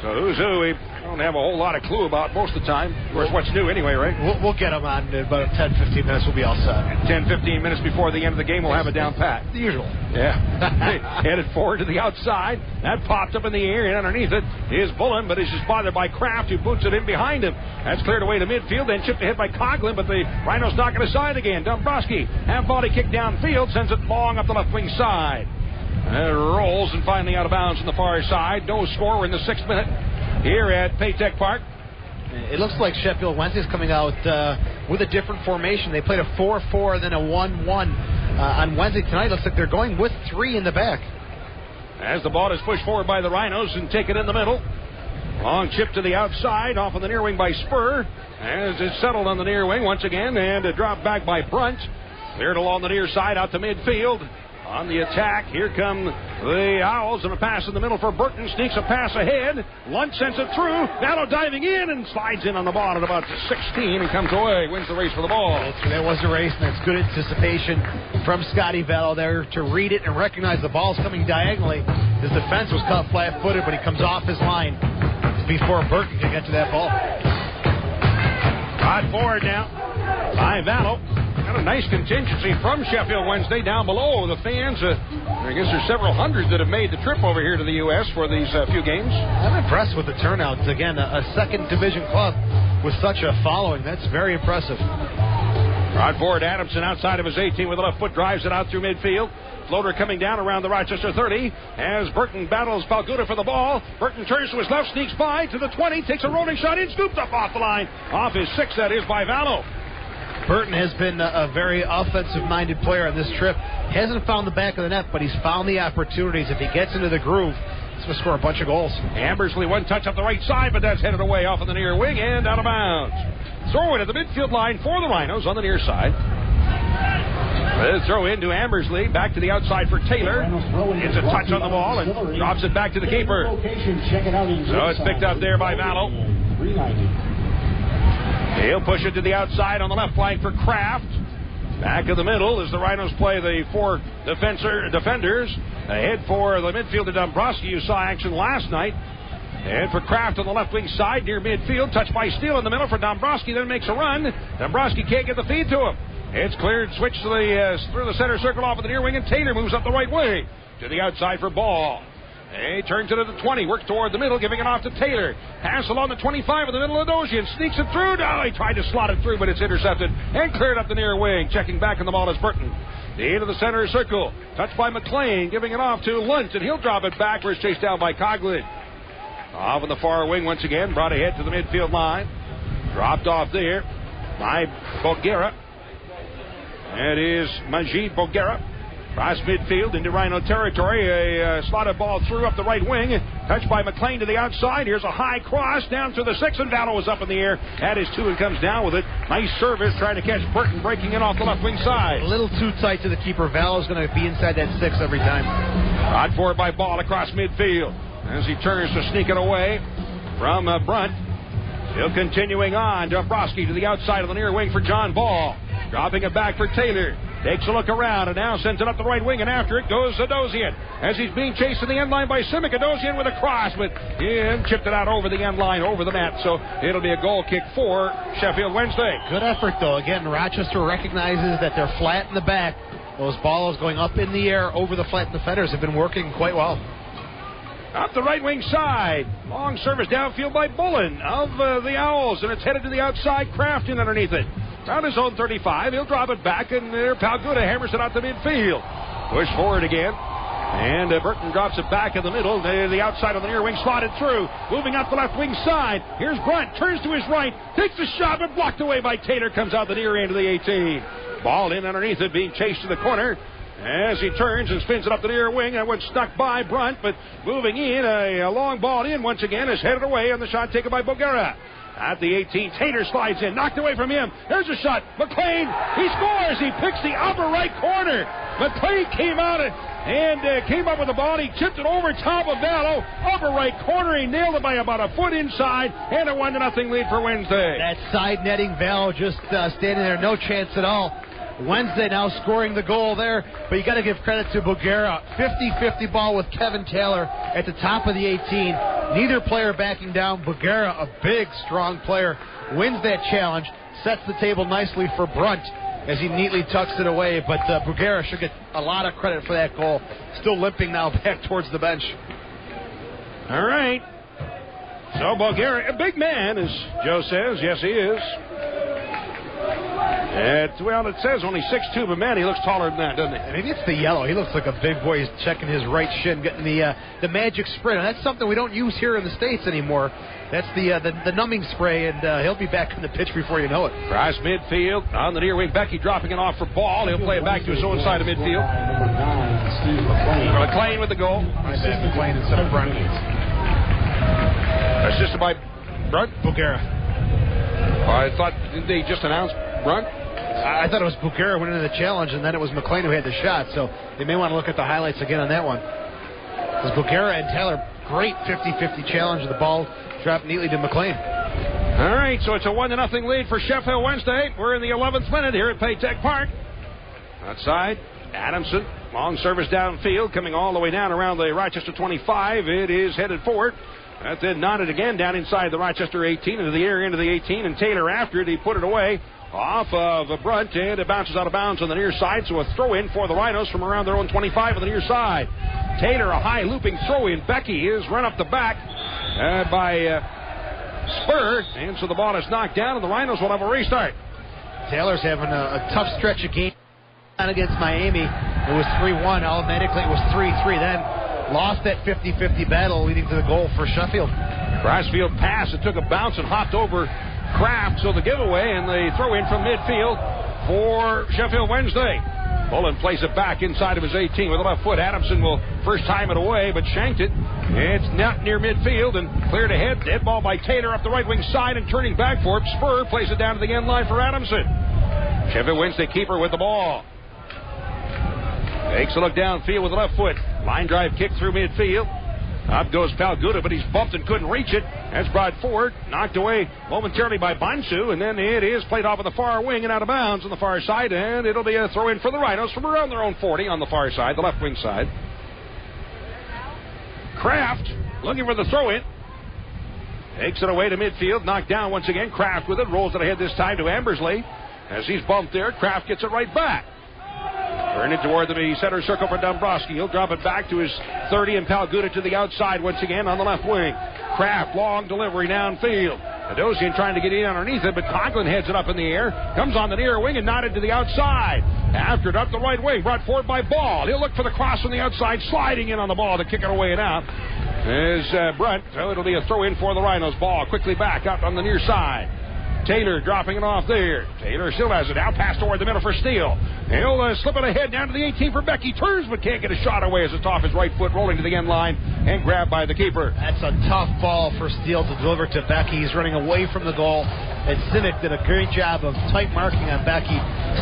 So who's who, we don't have a whole lot of clue about most of the time. Of course, what's new anyway, right? We'll get them on in about 10-15 minutes. We'll be all set. 10-15 minutes before the end of the game, we'll have it down pat. The usual. Yeah. Headed forward to the outside. That popped up in the air, and underneath it is Bullen, but he's just bothered by Kraft, who boots it in behind him. That's cleared away to midfield, then chipped ahead by Coughlin, but the Rhinos knocking aside again. Dombrowski, half body kick downfield, sends it long up the left wing side. And it rolls and finally out of bounds on the far side. No score. We're in the 6th minute here at Paytech Park. It looks like Sheffield Wednesday's coming out with a different formation. They played a 4-4 then a 1-1 on Wednesday. Tonight looks like they're going with 3 in the back. As the ball is pushed forward by the Rhinos and taken in the middle. Long chip to the outside, off on the near wing by Spur. As it's settled on the near wing once again, and a drop back by Brunt. Cleared along the near side out to midfield. On the attack, here come the Owls, and a pass in the middle for Burton. Sneaks a pass ahead. Lunt sends it through. Vallow diving in and slides in on the ball at about 16 and comes away. Wins the race for the ball. That was the race, and that's good anticipation from Scotty Vallow there to read it and recognize the ball's coming diagonally. His defense was caught flat-footed, but he comes off his line before Burton can get to that ball. Rod forward now by Vallow. Got a nice contingency from Sheffield Wednesday down below. The fans, I guess there's several hundred that have made the trip over here to the U.S. for these few games. I'm impressed with the turnouts. Again, a second division club with such a following. That's very impressive. Rod forward, Adamson outside of his 18 with the left foot, drives it out through midfield. Floater coming down around the Rochester 30 as Burton battles Palguda for the ball. Burton turns to his left, sneaks by to the 20, takes a rolling shot in, scooped up off the line. Off his 6, that is, by Vallow. Burton has been a very offensive-minded player on this trip. Hasn't found the back of the net, but he's found the opportunities. If he gets into the groove, he's going to score a bunch of goals. Ambersley, one touch up the right side, but that's headed away off on the near wing and out of bounds. Throw in at the midfield line for the Rhinos on the near side. Throw in to Ambersley, back to the outside for Taylor. Gets a touch on the ball and drops it back to the keeper. So it's picked up there by Vallow. He'll push it to the outside on the left flank for Kraft. Back in the middle as the Rhinos play the 4 defenders. Ahead for the midfielder Dombrowski, you saw action last night. And for Kraft on the left wing side near midfield. Touched by Steele in the middle for Dombrowski, then makes a run. Dombrowski can't get the feed to him. It's cleared, switched to through the center circle off of the near wing, and Taylor moves up the right way to the outside for Ball. He turns it to the 20, works toward the middle, giving it off to Taylor. Pass along the 25 in the middle of Dosian, sneaks it through. No, he tried to slot it through, but it's intercepted and cleared up the near wing. Checking back on the ball is Burton. Into the center circle, touched by McLean, giving it off to Lunt, and he'll drop it back where it's chased down by Coughlin. Off on the far wing once again, brought ahead to the midfield line. Dropped off there by Boguera. That is Majid Boguera. Cross midfield into Rhino territory. A slotted ball through up the right wing. Touched by McLean to the outside. Here's a high cross down to the 6, and Vallow is up in the air. That is 2 and comes down with it. Nice service trying to catch Burton breaking in off the left wing side. A little too tight to the keeper. Vallow's going to be inside that 6 every time. Rod forward by Ball across midfield as he turns to sneak it away from Brunt. Still continuing on. Dombrowski to the outside of the near wing for John Ball. Dropping it back for Taylor. Takes a look around and now sends it up the right wing, and after it goes Zadosian as he's being chased to the end line by Simic. Zadosian with a cross, but chipped it out over the end line, over the net. So it'll be a goal kick for Sheffield Wednesday. Good effort, though. Again, Rochester recognizes that they're flat in the back. Those balls going up in the air over the flat defenders have been working quite well. Up the right wing side. Long service downfield by Bullen of the Owls, and it's headed to the outside. Kraft in underneath it. Around his own 35. He'll drop it back, and there Palguda hammers it out to midfield. Push forward again. And Burton drops it back in the middle. The outside of the near wing slotted through. Moving up the left wing side. Here's Brunt. Turns to his right. Takes the shot, but blocked away by Taylor. Comes out the near end of the 18. Ball in underneath it, being chased to the corner. As he turns and spins it up the near wing. That one stuck by Brunt, but moving in. A long ball in once again is headed away, and the shot taken by Boguera. At the 18, Taylor slides in, knocked away from him. There's a shot. McLean, he scores. He picks the upper right corner. McLean came out and came up with the ball. He chipped it over top of Vallow. Upper right corner. He nailed it by about a foot inside, and a 1-0 lead for Wednesday. That side netting, Vallow just standing there, no chance at all. Wednesday now scoring the goal there, but you got to give credit to Boguera. 50-50 ball with Kevin Taylor at the top of the 18. Neither player backing down. Boguera, a big, strong player, wins that challenge, sets the table nicely for Brunt as he neatly tucks it away, but Boguera should get a lot of credit for that goal. Still limping now back towards the bench. All right. So Boguera, a big man, as Joe says. Yes, he is. Well, it says only 6'2", but man, he looks taller than that, doesn't he? Maybe it's the yellow. He looks like a big boy. He's checking his right shin, getting the magic spray. And that's something we don't use here in the States anymore. That's the numbing spray, and he'll be back in the pitch before you know it. Cross midfield on the near wing. Becky dropping it off for Ball. He'll play it back to his own side of midfield. McLean with the goal. McLean instead of Brunt. Assisted by Brunt. Boguera. I thought, didn't they just announce Brunt? I thought it was Boguera winning the challenge, and then it was McLean who had the shot, so they may want to look at the highlights again on that one. Because Boguera and Taylor, great 50-50 challenge. The ball dropped neatly to McLean. All right, so it's a 1-0 lead for Sheffield Wednesday. We're in the 11th minute here at Paytech Park. Outside, Adamson, long service downfield, coming all the way down around the Rochester 25. It is headed forward. That then nodded again down inside the Rochester 18 into the area into the 18, and Taylor after it. He put it away off of Brunt, and it bounces out of bounds on the near side, so a throw-in for the Rhinos from around their own 25 on the near side. Taylor, a high looping throw-in. Becky is run up the back by Spur, and so the ball is knocked down, and the Rhinos will have a restart. Taylor's having a tough stretch of game against Miami. It was 3-1. Automatically it was 3-3 then. Lost that 50-50 battle, leading to the goal for Sheffield. Crossfield pass. It took a bounce and hopped over Kraft, so the giveaway and the throw-in from midfield for Sheffield Wednesday. Bullen plays it back inside of his 18 with the left foot. Adamson will first time it away, but shanked it. It's not near midfield and cleared ahead. Dead ball by Taylor up the right wing side and turning back for it. Spur plays it down to the end line for Adamson. Sheffield Wednesday keeper with the ball. Takes a look downfield with the left foot. Line drive kick through midfield. Up goes Palguda, but he's bumped and couldn't reach it. That's brought forward, knocked away momentarily by Bansu, and then it is played off on the far wing and out of bounds on the far side, and it'll be a throw-in for the Rhinos from around their own 40 on the far side, the left wing side. Kraft looking for the throw-in. Takes it away to midfield, knocked down once again. Kraft with it, rolls it ahead this time to Ambersley. As he's bumped there, Kraft gets it right back. Turn it toward the center circle for Dombrowski. He'll drop it back to his 30 and Palguda to the outside once again on the left wing. Kraft, long delivery downfield. Adosian trying to get in underneath it, but Conklin heads it up in the air. Comes on the near wing and nodded to the outside. After it up the right wing, brought forward by Ball. He'll look for the cross from the outside, sliding in on the ball to kick it away and out. Is Brunt. So it'll be a throw in for the Rhinos. Ball quickly back out on the near side. Taylor dropping it off there. Taylor still has it. Now pass toward the middle for Steele. He'll slip it ahead down to the 18 for Becky. Turns but can't get a shot away as it's off his right foot, rolling to the end line and grabbed by the keeper. That's a tough ball for Steele to deliver to Becky. He's running away from the goal. And Simic did a great job of tight marking on Becky.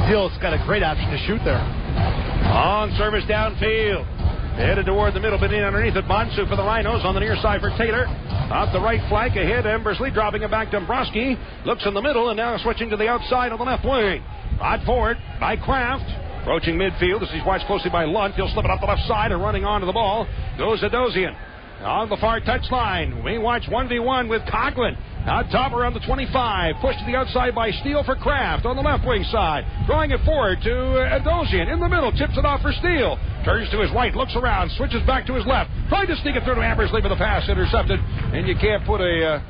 Steele's got a great option to shoot there. On service downfield. Headed toward the middle, but in underneath it. Bonsu for the Rhinos on the near side for Taylor. Off the right flank ahead. Embersley dropping it back to Dombrowski. Looks in the middle and now switching to the outside on the left wing. Brought forward by Kraft. Approaching midfield. This is watched closely by Lunt. He'll slip it up the left side and running onto the ball goes Adosian. On the far touchline. We watch 1v1 with Conklin. On top around the 25. Pushed to the outside by Steele for Kraft on the left wing side. Drawing it forward to Adosian in the middle. Tips it off for Steele. Turns to his right. Looks around. Switches back to his left. Tried to sneak it through to Ambersley, but the pass intercepted. And you can't put a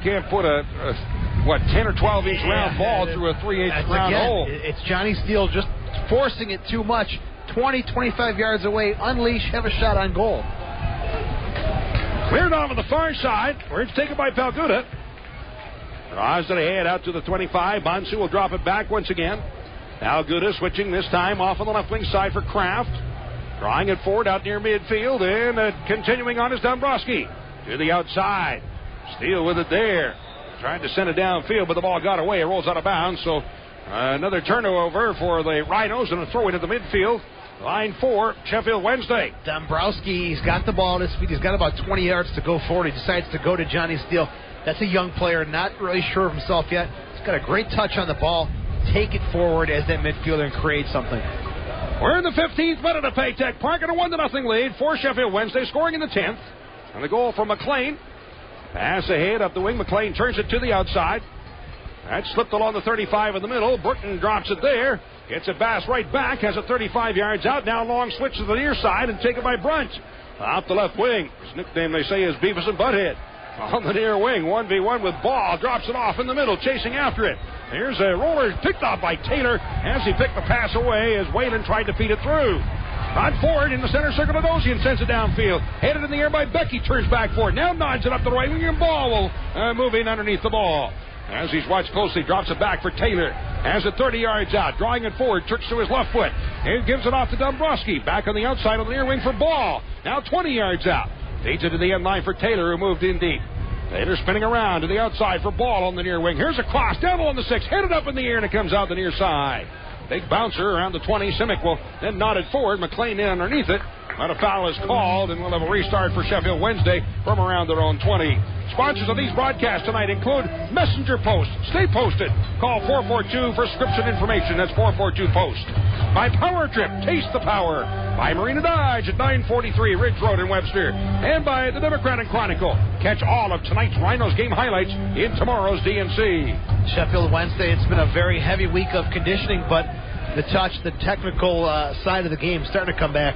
10 or 12 inch round ball through a 3/8 round hole. It's Johnny Steele just forcing it too much. 20, 25 yards away. Unleash. Have a shot on goal. Cleared off on the far side. Where it's taken by Palguda. Draws it ahead out to the 25. Bonsu will drop it back once again. Palguda switching this time off on the left wing side for Kraft. Drawing it forward out near midfield and continuing on is Dombrowski. To the outside. Steele with it there. Trying to send it downfield, but the ball got away. It rolls out of bounds. So another turnover for the Rhinos and a throw into the midfield. Line 4, Sheffield Wednesday. Dombrowski, he's got the ball at his feet. He's got about 20 yards to go forward. He decides to go to Johnny Steele. That's a young player, not really sure of himself yet. He's got a great touch on the ball. Take it forward as that midfielder and create something. We're in the 15th minute of Paytech Park and a 1-0 lead for Sheffield Wednesday, scoring in the 10th. And the goal from McLean. Pass ahead up the wing. McLean turns it to the outside. That slipped along the 35 in the middle. Burton drops it there. Gets it Bass right back. Has it 35 yards out. Now long switch to the near side and taken by Brunt. Out the left wing. His nickname, they say, is Beavis and Butthead. On the near wing. 1v1 with Ball. Drops it off in the middle. Chasing after it. Here's a roller picked off by Taylor. As he picked the pass away as Whalen tried to feed it through. On forward in the center circle. Adosian sends it downfield. Headed in the air by Becky. Turns back for it. Now nods it up the right wing. And Ball will move in underneath the ball. As he's watched closely, drops it back for Taylor. Has it 30 yards out. Drawing it forward. Turns to his left foot. And gives it off to Dombrowski. Back on the outside of the near wing for Ball. Now 20 yards out. Feeds it to the end line for Taylor, who moved in deep. Taylor spinning around to the outside for Ball on the near wing. Here's a cross. Down along the 6. Headed up in the air, and it comes out the near side. Big bouncer around the 20. Simic will then nod it forward. McLean in underneath it. But a foul is called, and we'll have a restart for Sheffield Wednesday from around their own 20. Sponsors of these broadcasts tonight include Messenger Post. Stay posted. Call 442 for subscription information. That's 442-POST. By Power Trip. Taste the power. By Marina Dodge at 943 Ridge Road in Webster. And by the Democrat and Chronicle. Catch all of tonight's Rhinos game highlights in tomorrow's DNC. Sheffield Wednesday, it's been a very heavy week of conditioning, but the touch, the technical side of the game starting to come back.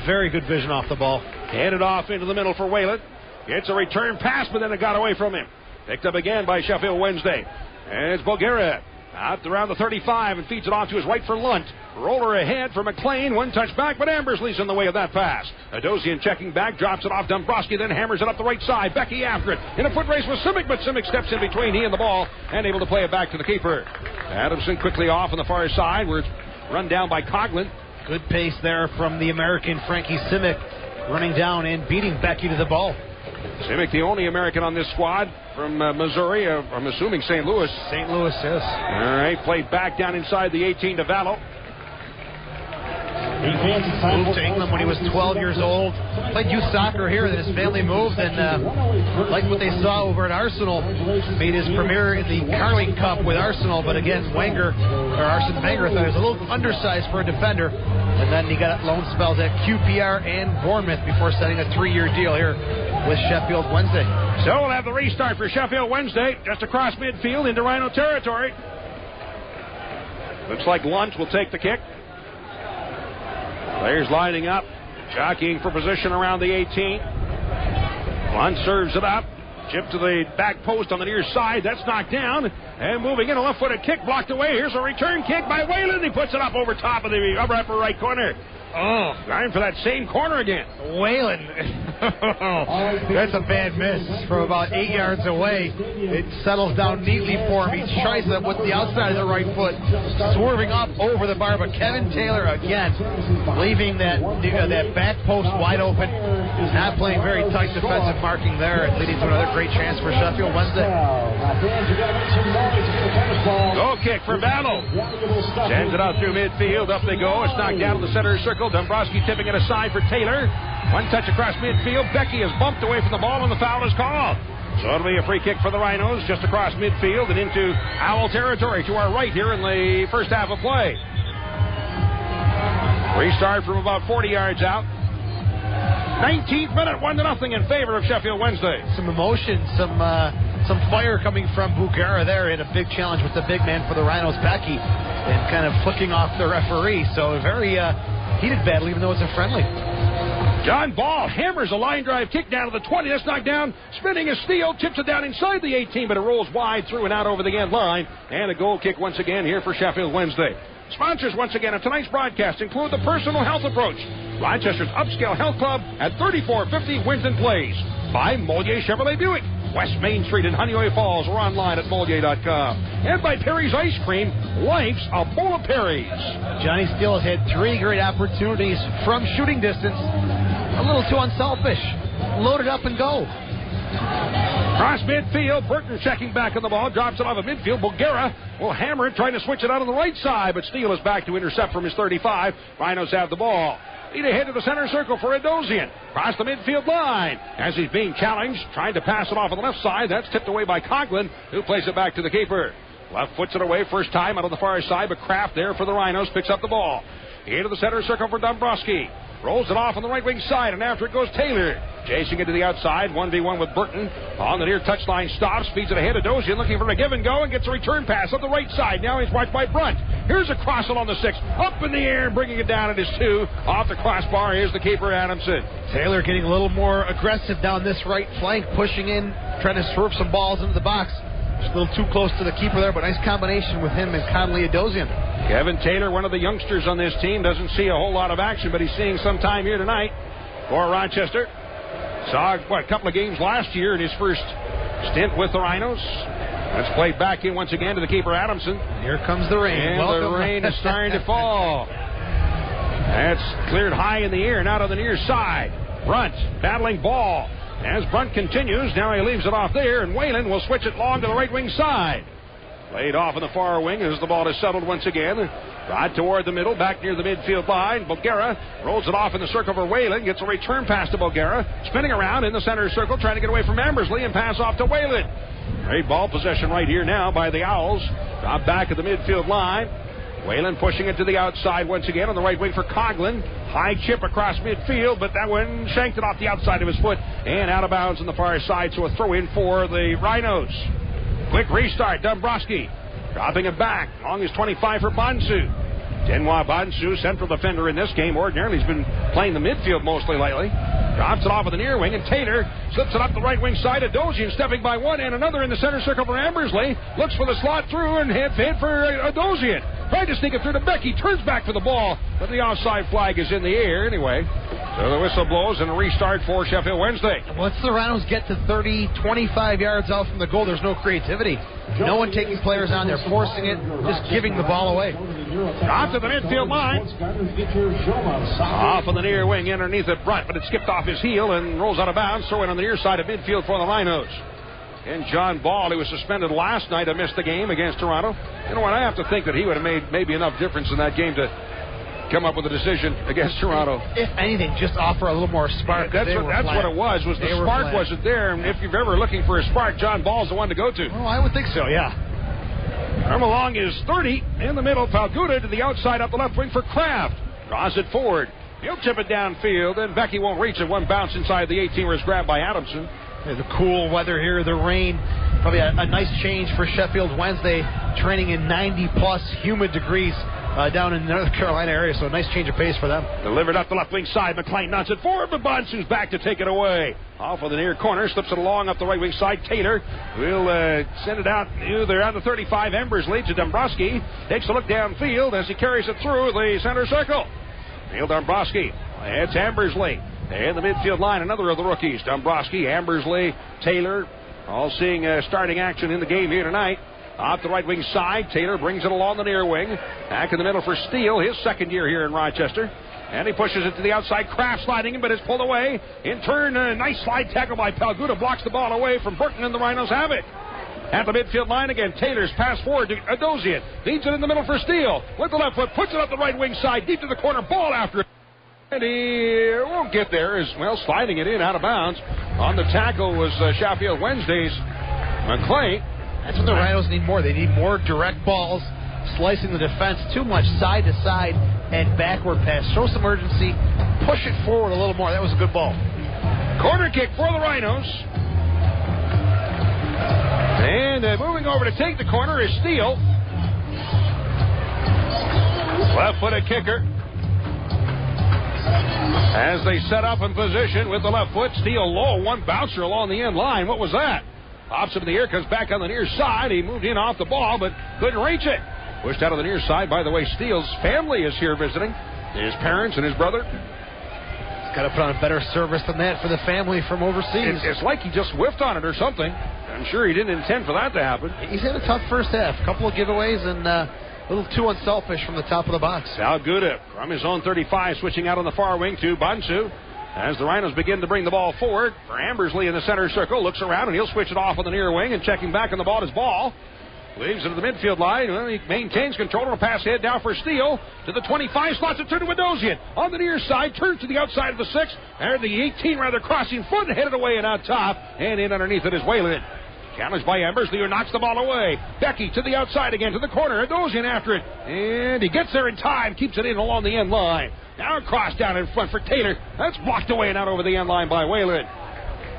Very good vision off the ball. Handed off into the middle for Whalen. It's a return pass, but then it got away from him. Picked up again by Sheffield Wednesday. And it's Bulgaria out around the 35 and feeds it off to his right for Lunt. Roller ahead for McLean. One touch back, but Ambersley's in the way of that pass. Adosian checking back, drops it off Dombrowski, then hammers it up the right side. Becky after it. In a foot race with Simic, but Simic steps in between he and the ball and able to play it back to the keeper. Adamson quickly off on the far side where it's run down by Coughlin. Good pace there from the American Frankie Simic, running down and beating Becky to the ball. Simic, the only American on this squad from Missouri. I'm assuming St. Louis. St. Louis, yes. All right, played back down inside the 18 to Vallow. Moved to England when he was 12 years old. Played youth soccer here. Then his family moved, and like what they saw over at Arsenal, made his premiere in the Carling Cup with Arsenal. But again, Arsene Wenger thought he was a little undersized for a defender, and then he got loan spells at QPR and Bournemouth before signing a 3-year deal here with Sheffield Wednesday. So we'll have the restart for Sheffield Wednesday just across midfield into Rhino territory. Looks like Lunt will take the kick. Players lining up, jockeying for position around the 18. Lunt serves it up. Chip to the back post on the near side. That's knocked down. And moving in, a left-footed kick blocked away. Here's a return kick by Whalen. He puts it up over top of the upper right corner. Going for that same corner again. Whalen. That's a bad miss from about 8 yards away. It settles down neatly for him. He tries it with the outside of the right foot, swerving up over the bar. But Kevin Taylor again, leaving that back post wide open. Not playing very tight defensive marking there, and leading to another great chance for Sheffield Wednesday. Goal kick for Battle. Sends it out through midfield. Up they go. It's knocked down to the center circle. Dombrowski tipping it aside for Taylor. One touch across midfield. Becky is bumped away from the ball, and the foul is called. So it'll be a free kick for the Rhinos just across midfield and into Owl territory to our right here in the first half of play. Restart from about 40 yards out. 19th minute, 1-0 in favor of Sheffield Wednesday. Some emotion, some fire coming from Bugara there. He had a big challenge with the big man for the Rhinos, Becky, and kind of flicking off the referee. So a very heated battle, even though it's a friendly. John Ball hammers a line drive kick down to the 20. That's knocked down. Spinning a steal. Tips it down inside the 18, but it rolls wide through and out over the end line. And a goal kick once again here for Sheffield Wednesday. Sponsors once again of tonight's broadcast include the Personal Health Approach, Rochester's upscale health club at 3450 Winton Place, by Moliere Chevrolet Buick, West Main Street in Honeoye Falls, or online at Moliere.com. And by Perry's Ice Cream, life's a bowl of Perry's. Johnny Steele has had 3 great opportunities from shooting distance. A little too unselfish. Load it up and go. Cross midfield, Burton checking back on the ball, drops it off of midfield. Bulgara will hammer it, trying to switch it out on the right side, but Steele is back to intercept from his 35. Rhinos have the ball. Lead ahead to the center circle for Adosian. Cross the midfield line as he's being challenged, trying to pass it off on the left side. That's tipped away by Coughlin, who plays it back to the keeper. Left foots it away, first time out on the far side, but Kraft there for the Rhinos picks up the ball. Into the center circle for Dombrowski. Rolls it off on the right wing side, and after it goes Taylor. Chasing it to the outside, 1v1 with Burton. On the near touchline, stops, feeds it ahead of Dosian, looking for a give and go, and gets a return pass up the right side. Now he's watched by Brunt. Here's a cross along the 6, up in the air, bringing it down at his 2. Off the crossbar, here's the keeper, Adamson. Taylor getting a little more aggressive down this right flank, pushing in, trying to swerve some balls into the box. Just a little too close to the keeper there, but nice combination with him and Conley Adosian. Kevin Taylor, one of the youngsters on this team, doesn't see a whole lot of action, but he's seeing some time here tonight for Rochester. Saw a couple of games last year in his first stint with the Rhinos. Let's play back in once again to the keeper, Adamson. Here comes the rain. And the rain is starting to fall. That's cleared high in the air, not on the near side. Brunt battling ball. As Brunt continues, now he leaves it off there, and Whalen will switch it long to the right wing side. Laid off in the far wing as the ball is settled once again. Right toward the middle, back near the midfield line. Bulgara rolls it off in the circle for Whalen. Gets a return pass to Bulgara. Spinning around in the center circle, trying to get away from Embersley and pass off to Whalen. Great ball possession right here now by the Owls. Drop back at the midfield line. Whalen pushing it to the outside once again on the right wing for Coughlin. High chip across midfield, but that one shanked it off the outside of his foot and out of bounds on the far side, so a throw in for the Rhinos. Quick restart, Dombrowski dropping it back along his 25 for Bonsu. Denwa Bonsu, central defender in this game. Ordinarily he's been playing the midfield mostly lately. Drops it off with the near wing, and Taylor slips it up the right wing side. Adosian stepping by one, and another in the center circle for Embersley. Looks for the slot through and hit for Adosian. Tried to sneak it through to Becky. Turns back for the ball, but the offside flag is in the air anyway. So the whistle blows and a restart for Sheffield Wednesday. Once the Rhinos get to 30, 25 yards out from the goal, there's no creativity. No one taking players on. They're forcing it, just giving the ball away. Off to the midfield line. Off on the near wing underneath it, Brunt, but it skipped off his heel and rolls out of bounds. Throw in on the near side of midfield for the Rhinos. And John Ball, who was suspended last night, missed the game against Toronto. You know what? I have to think that he would have made maybe enough difference in that game to come up with a decision against Toronto. If anything, just offer a little more spark. That's what it was. The spark wasn't there. And if you're ever looking for a spark, John Ball's the one to go to. Oh, I would think so, yeah. From along is 30 in the middle. Falguda to the outside up the left wing for Kraft. Draws it forward. He'll chip it downfield, and Becky won't reach it. One bounce inside the 18 was grabbed by Adamson. The cool weather here, the rain, probably a nice change for Sheffield Wednesday, training in 90-plus humid degrees down in the North Carolina area, so a nice change of pace for them. Delivered up the left wing side. McLean knocks it forward, but Bonsu's back to take it away. Off of the near corner, slips it along up the right wing side. Taylor will send it out. They're on the 35. Embers leads to Dombrowski. Takes a look downfield as he carries it through the center circle. Neil Dombrowski. It's Ambersley. In the midfield line, another of the rookies. Dombrowski, Ambersley, Taylor, all seeing starting action in the game here tonight. Off the right wing side, Taylor brings it along the near wing. Back in the middle for Steele, his second year here in Rochester. And he pushes it to the outside. Kraft sliding in, but it's pulled away. In turn, a nice slide tackle by Palguda blocks the ball away from Burton, and the Rhinos have it. At the midfield line again, Taylor's pass forward to Adozian. Leads it in the middle for Steele. With the left foot, puts it up the right wing side, deep to the corner, ball after it. And he won't get there as well, sliding it in out of bounds. On the tackle was Sheffield Wednesday's McClain. That's what the Rhinos need more. They need more direct balls, slicing the defense. Too much side to side and backward pass. Show some urgency. Push it forward a little more. That was a good ball. Corner kick for the Rhinos. And moving over to take the corner is Steele. Left-footed kicker. As they set up in position with the left foot, Steele low, one bouncer along the end line. What was that? Pops him in the air, comes back on the near side. He moved in off the ball, but couldn't reach it. Pushed out of the near side. By the way, Steele's family is here visiting. His parents and his brother. He's got to put on a better service than that for the family from overseas. It's like he just whiffed on it or something. I'm sure he didn't intend for that to happen. He's had a tough first half. A couple of giveaways and a little too unselfish from the top of the box. Palguda from his own 35, switching out on the far wing to Bansu. As the Rhinos begin to bring the ball forward, for Ambersley in the center circle, looks around and he'll switch it off on the near wing, and checking back on the ball is Ball. Leaves it to the midfield line. Well, he maintains control. A pass head down for Steele to the 25, slots it, turn to Adozian. On the near side, turns to the outside of the 6, or the 18 rather, crossing foot, headed away and out top, and in underneath it is Whalen. Challenged by Ambersley, who knocks the ball away. Becky to the outside again, to the corner. Adozian after it. And he gets there in time, keeps it in along the end line. Now a cross down in front for Taylor. That's blocked away and out over the end line by Whalen.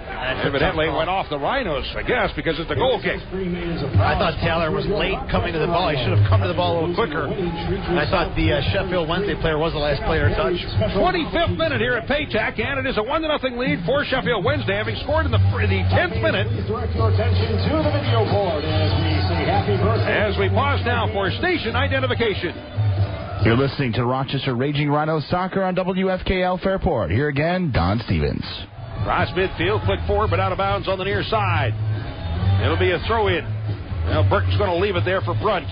Evidently went off the Rhinos, I guess, because it's a goal kick. I thought Taylor was late coming to the ball. He should have come to the ball a little quicker. And I thought the Sheffield Wednesday player was the last player to touch. 25th minute here at Paytack, and it is a 1-0 lead for Sheffield Wednesday, having scored in the 10th minute. Direct your attention to the video board as we say happy birthday. As we pause now for station identification. You're listening to Rochester Raging Rhinos Soccer on WFKL Fairport. Here again, Don Stevens. Cross midfield, flick forward, but out of bounds on the near side. It'll be a throw-in. Now Burton's going to leave it there for Brunt.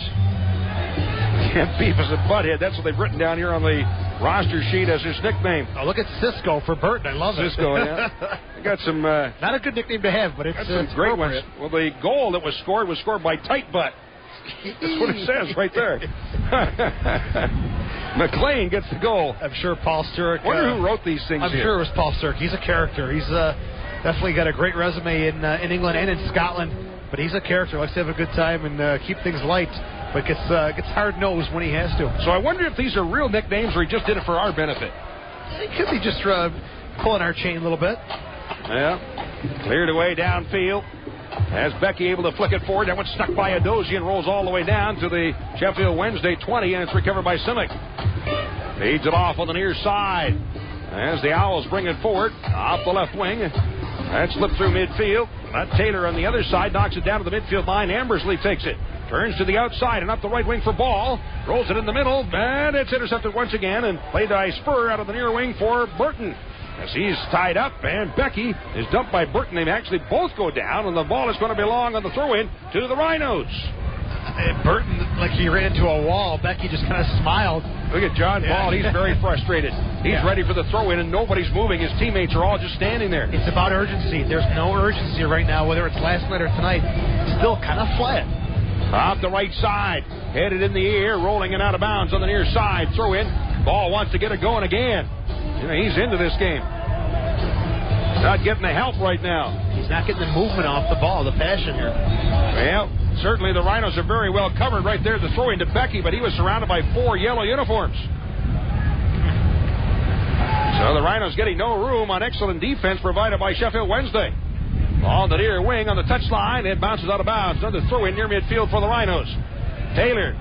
Beavis and Butthead, that's what they've written down here on the roster sheet as his nickname. Oh, look at Cisco for Burton. I love it. Cisco, yeah. I got some... not a good nickname to have, but it's some great ones. Well, the goal that was scored by Tight Butt. That's what it says right there. McClain gets the goal. I'm sure Paul Sturrock... I wonder who wrote these things I'm here. sure it was Paul Sturrock. He's a character. He's definitely got a great resume in England and in Scotland. But he's a character. Likes to have a good time and keep things light. But gets hard-nosed when he has to. So I wonder if these are real nicknames or he just did it for our benefit. He could be just pulling our chain a little bit. Yeah. Cleared away downfield. As Becky able to flick it forward. That one stuck by Adozian, rolls all the way down to the Sheffield Wednesday 20, and it's recovered by Simic. Feeds it off on the near side. As the Owls bring it forward, off the left wing. That slipped through midfield. That Taylor on the other side knocks it down to the midfield line. Ambersley takes it. Turns to the outside and up the right wing for Ball. Rolls it in the middle, and it's intercepted once again and played by Spur out of the near wing for Burton. As he's tied up, and Becky is dumped by Burton. They actually both go down, and the ball is going to belong on the throw-in to the Rhinos. Burton, like he ran into a wall. Becky just kind of smiled. Look at John Ball. He's very frustrated. He's ready for the throw-in, and nobody's moving. His teammates are all just standing there. It's about urgency. There's no urgency right now, whether it's last night or tonight. Still kind of flat. Off the right side, headed in the air, rolling and out of bounds on the near side. Throw-in. Ball wants to get it going again. You know, he's into this game. Not getting the help right now. He's not getting the movement off the ball, the passion here. Well, certainly the Rhinos are very well covered right there. The throw into Becky, but he was surrounded by 4 yellow uniforms. So the Rhinos getting no room on excellent defense provided by Sheffield Wednesday. On the near wing on the touchline, it bounces out of bounds. Another throw in near midfield for the Rhinos. Taylor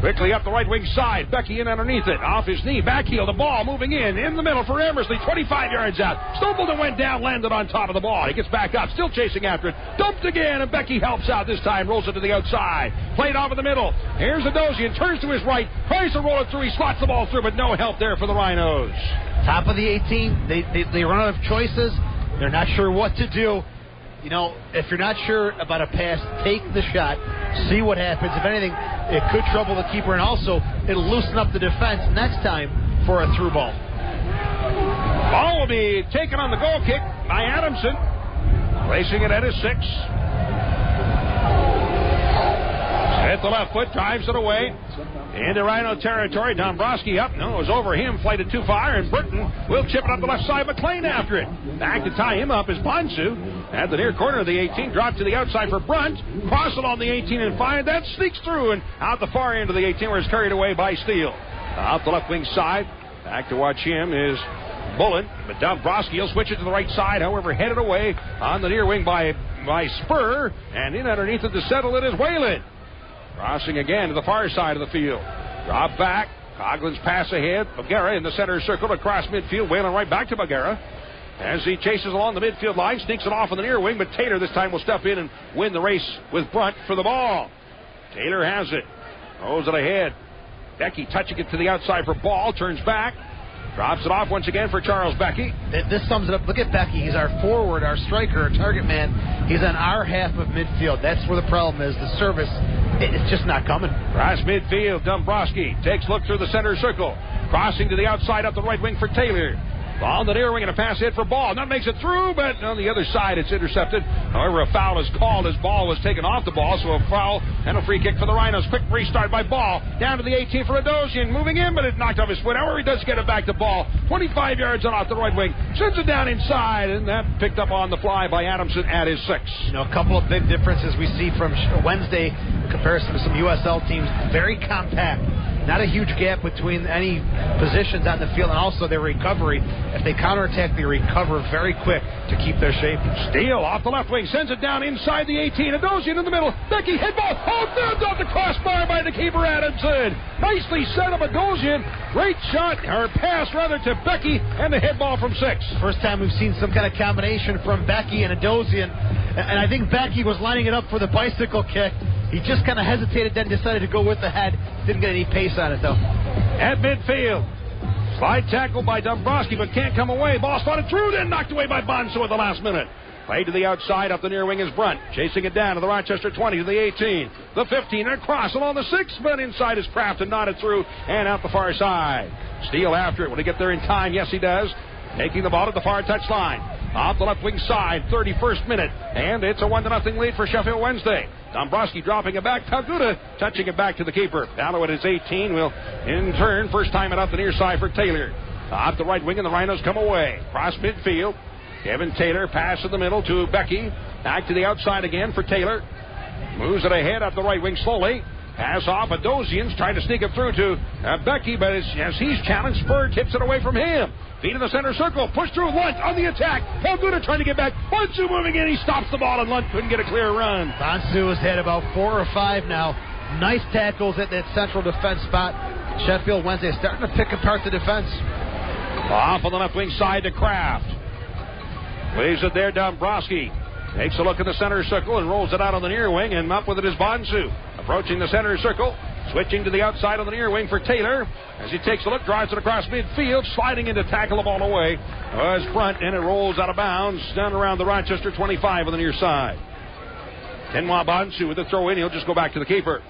Quickly up the right wing side. Becky in underneath it. Off his knee. Backheel. The ball moving in the middle for Emersley. 25 yards out. Stumbled and went down. Landed on top of the ball. He gets back up. Still chasing after it. Dumped again. And Becky helps out this time. Rolls it to the outside. Played off in the middle. Here's Adosian. Turns to his right. Tries to roll it through. He slots the ball through, but no help there for the Rhinos. Top of the 18. They run out of choices. They're not sure what to do. You know, if you're not sure about a pass, take the shot, see what happens. If anything, it could trouble the keeper, and also it'll loosen up the defense next time for a through ball. Ball will be taken on the goal kick by Adamson, placing it at his 6. Hit the left foot, drives it away into Rhino territory. Dombrowski up. No, it was over him. Flighted too far, and Burton will chip it up the left side. McLean after it. Back to tie him up is Bonsu. At the near corner of the 18. Dropped to the outside for Brunt. Cross it on the 18 and 5. That sneaks through and out the far end of the 18 where it's carried away by Steele. Out the left wing side. Back to watch him is Bullen. But Dombrowski will switch it to the right side. However, headed away on the near wing by Spur. And in underneath it to settle it is Whalen. Crossing again to the far side of the field. Drop back. Coughlin's pass ahead. Bagera in the center circle across midfield. Whalen right back to Bagera. As he chases along the midfield line, sneaks it off on the near wing, but Taylor this time will step in and win the race with Brunt for the ball. Taylor has it. Throws it ahead. Becky touching it to the outside for Ball. Turns back. Drops it off once again for Charles Becky. This sums it up. Look at Becky. He's our forward, our striker, our target man. He's on our half of midfield. That's where the problem is. The service, it's just not coming. Cross midfield. Dombrowski takes a look through the center circle. Crossing to the outside up the right wing for Taylor. Ball on the near wing and a pass hit for Ball. That makes it through, but on the other side it's intercepted. However, a foul is called as Ball was taken off the ball, so a foul and a free kick for the Rhinos. Quick restart by Ball. Down to the 18 for Adosian. Moving in, but it knocked off his foot. However, he does get it back to Ball. 25 yards on off the right wing. Sends it down inside, and that picked up on the fly by Adamson at his 6. You know, a couple of big differences we see from Wednesday in comparison to some USL teams. Very compact. Not a huge gap between any positions on the field, and also their recovery. If they counterattack, they recover very quick to keep their shape. Steele off the left wing, sends it down inside the 18. Adosian in the middle. Becky head ball. Oh, dubbed off the crossbar by the keeper Adamson. Nicely set up Adosian. Great shot, or pass rather, to Becky, and the head ball from 6. First time we've seen some kind of combination from Becky and Adosian. And I think Becky was lining it up for the bicycle kick. He just kind of hesitated, then decided to go with the head. Didn't get any pace on it, though. At midfield. Slide tackle by Dombrowski, but can't come away. Ball slotted through, then knocked away by Bonsu at the last minute. Played to the outside, up the near wing is Brunt. Chasing it down to the Rochester 20, to the 18. The 15, and across along the 6, but inside is Kraft and nodded through and out the far side. Steele after it. Will he get there in time? Yes, he does. Taking the ball to the far touchline. Off the left wing side, 31st minute. And it's a 1-0 lead for Sheffield Wednesday. Dombrowski dropping it back. Talguda touching it back to the keeper. Ballo at his 18 will, in turn, first time it up the near side for Taylor. Off the right wing, and the Rhinos come away. Cross midfield. Kevin Taylor, pass in the middle to Becky. Back to the outside again for Taylor. Moves it ahead up the right wing slowly. Pass off. Adosian's trying to sneak it through to Becky, but as he's challenged, Spur tips it away from him. Feet in the center circle. Push through. Lunt on the attack. Talguda trying to get back. Bonsu moving in. He stops the ball, and Lunt couldn't get a clear run. Bonsu has had about 4 or 5 now. Nice tackles at that central defense spot. Sheffield Wednesday starting to pick apart the defense. Off on the left wing side to Kraft. Leaves it there. Dombrowski takes a look in the center circle and rolls it out on the near wing, and up with it is Bonsu. Approaching the center circle. Switching to the outside on the near wing for Taylor. As he takes a look, drives it across midfield, sliding in to tackle the ball away. Was Brunt, and it rolls out of bounds down around the Rochester 25 on the near side. Kenwa Bonsu with the throw in. He'll just go back to the keeper.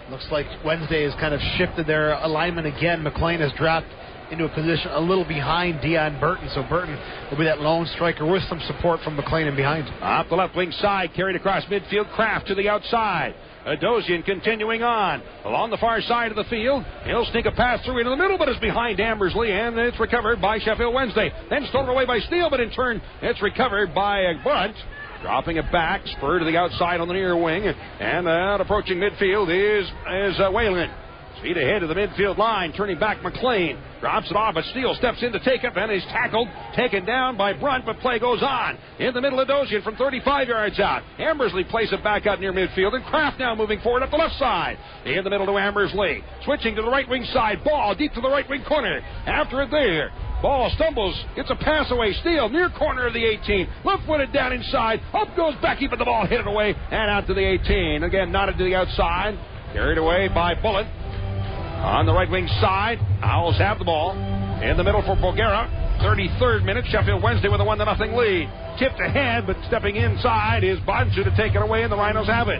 Looks like Wednesday has kind of shifted their alignment again. McLean has dropped into a position a little behind Dion Burton, so Burton will be that lone striker with some support from McLean in behind. Off the left wing side, carried across midfield. Kraft to the outside. Adosian continuing on along the far side of the field. He'll sneak a pass through into the middle, but it's behind Ambersley, and it's recovered by Sheffield Wednesday. Then stolen away by Steele, but in turn it's recovered by Brunt. Dropping it back, Spur to the outside on the near wing, and approaching midfield is Whalen. Speed ahead to the midfield line. Turning back, McLean drops it off, but Steele steps in to take it, and is tackled. Taken down by Brunt, but play goes on. In the middle of Dosian from 35 yards out. Ambersley plays it back out near midfield, and Kraft now moving forward up the left side. In the middle to Ambersley. Switching to the right wing side. Ball deep to the right wing corner. After it there. Ball stumbles, gets a pass away. Steele near corner of the 18. Left-footed down inside. Up goes Becky, but the ball hit it away and out to the 18. Again, knotted to the outside. Carried away by Bullitt. On the right wing side, Owls have the ball. In the middle for Bulgara. 33rd minute, Sheffield Wednesday with a 1-0 lead. Tipped ahead, but stepping inside is Bonsu to take it away, and the Rhinos have it.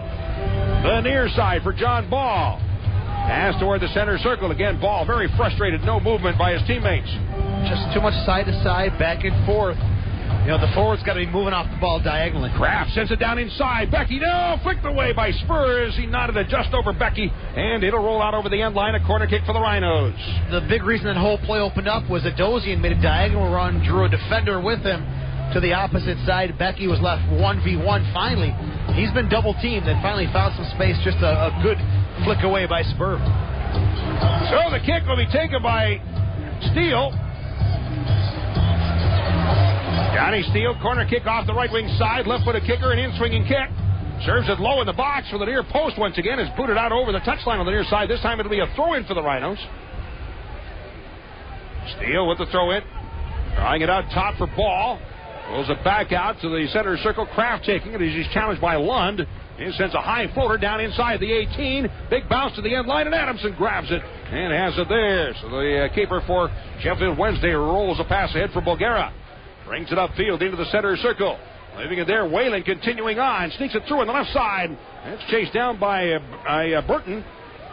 The near side for John Ball. Pass toward the center circle. Again, Ball very frustrated. No movement by his teammates. Just too much side to side, back and forth. You know, the forward's got to be moving off the ball diagonally. Kraft sends it down inside. Becky, no, flicked away by Spurs. He nodded it just over Becky, and it'll roll out over the end line. A corner kick for the Rhinos. The big reason that whole play opened up was that Dosian made a diagonal run, drew a defender with him to the opposite side. Becky was left 1v1 finally. He's been double teamed and finally found some space. Just a good flick away by Spur. So the kick will be taken by Steele. Johnny Steele, corner kick off the right wing side, left-footed kicker, an in-swinging kick. Serves it low in the box for the near post once again. Is booted out over the touchline on the near side. This time it'll be a throw-in for the Rhinos. Steele with the throw-in. Drawing it out top for Ball. Pulls it back out to the center circle. Kraft taking it as he's challenged by Lund. He sends a high floater down inside the 18. Big bounce to the end line, and Adamson grabs it and has it there. So the keeper for Sheffield Wednesday rolls a pass ahead for Bulgara. Brings it upfield into the center circle. Leaving it there, Whalen continuing on. Sneaks it through on the left side. That's chased down by Burton.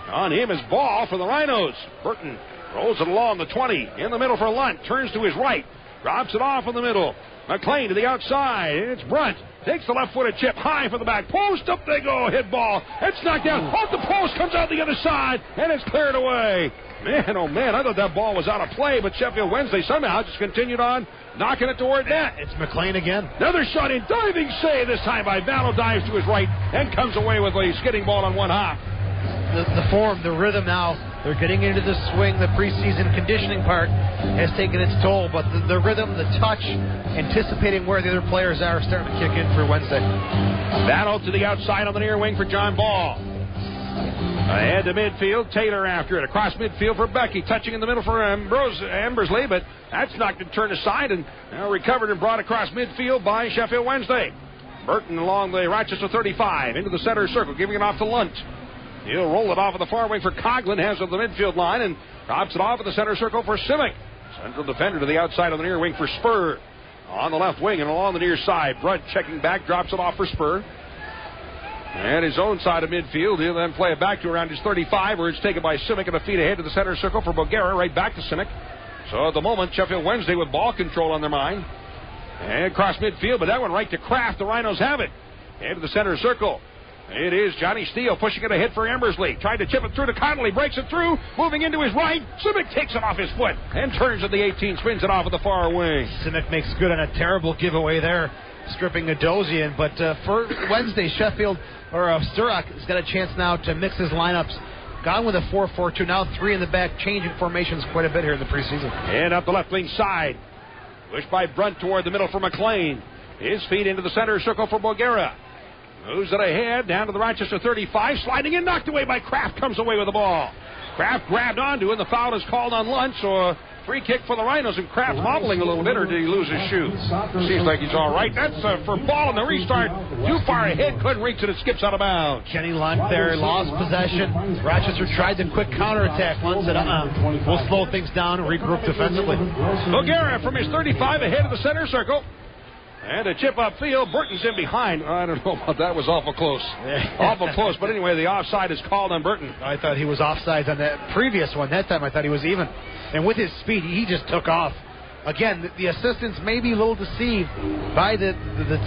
On him is Ball for the Rhinos. Burton rolls it along the 20. In the middle for Lunt. Turns to his right. Drops it off in the middle. McLean to the outside. And it's Brunt. Takes the left-footed chip high for the back post. Up they go. Hit ball. It's knocked down. Off the post. Comes out the other side. And it's cleared away. Man, oh man, I thought that ball was out of play, but Sheffield Wednesday somehow just continued on, knocking it toward net. It's McLean again. Another shot in, diving save this time by Vallow, dives to his right, and comes away with a skidding ball on one hop. The form, the rhythm now, they're getting into the swing. The preseason conditioning part has taken its toll, but the rhythm, the touch, anticipating where the other players are starting to kick in for Wednesday. Vallow to the outside on the near wing for John Ball. Ahead to midfield, Taylor after it. Across midfield for Becky, touching in the middle for Ambersley, but that's knocked and turned aside and now recovered and brought across midfield by Sheffield Wednesday. Burton along the Rochester 35 into the center circle, giving it off to Lunt. He'll roll it off of the far wing for Coughlin, has it on the midfield line, and drops it off at the center circle for Simic. Central defender to the outside on the near wing for Spur. On the left wing and along the near side. Brunt checking back, drops it off for Spur. And his own side of midfield, he'll then play it back to around his 35, where it's taken by Simic and a feed ahead to the center circle for Bulgara, right back to Simic. So at the moment, Sheffield Wednesday with ball control on their mind. And across midfield, but that one right to Kraft. The Rhinos have it. Head to the center circle. It is Johnny Steele pushing it ahead for Embersley. Tried to chip it through to Connolly. Breaks it through. Moving into his right. Simic takes it off his foot and turns at the 18. Spins it off at the far wing. Simic makes good on a terrible giveaway there, stripping Nadosian. But for Wednesday, Sheffield, or Sturrock has got a chance now to mix his lineups. Gone with a 4-4-2. Now 3 in the back, changing formations quite a bit here in the preseason. And up the left wing side. Pushed by Brunt toward the middle for McLean. His feet into the center circle for Bulgara. Moves it ahead, down to the Rochester 35, sliding in, knocked away by Kraft, comes away with the ball. Kraft grabbed onto it, and the foul is called on Lunt, so a free kick for the Rhinos, and Kraft wobbling a little bit, or did he lose his shoe? Seems like he's all right. That's for ball in the restart. Too far ahead, couldn't reach it, it skips out of bounds. Kenny Lunt there, lost possession. Rochester tried the quick counterattack. Lunt said, we'll slow things down and regroup defensively. Bulgara from his 35 ahead of the center circle. And a chip upfield. Burton's in behind. I don't know about that. Was awful close. Awful close. But anyway, the offside is called on Burton. I thought he was offside on that previous one. That time I thought he was even. And with his speed, he just took off. Again, the assistants may be a little deceived by the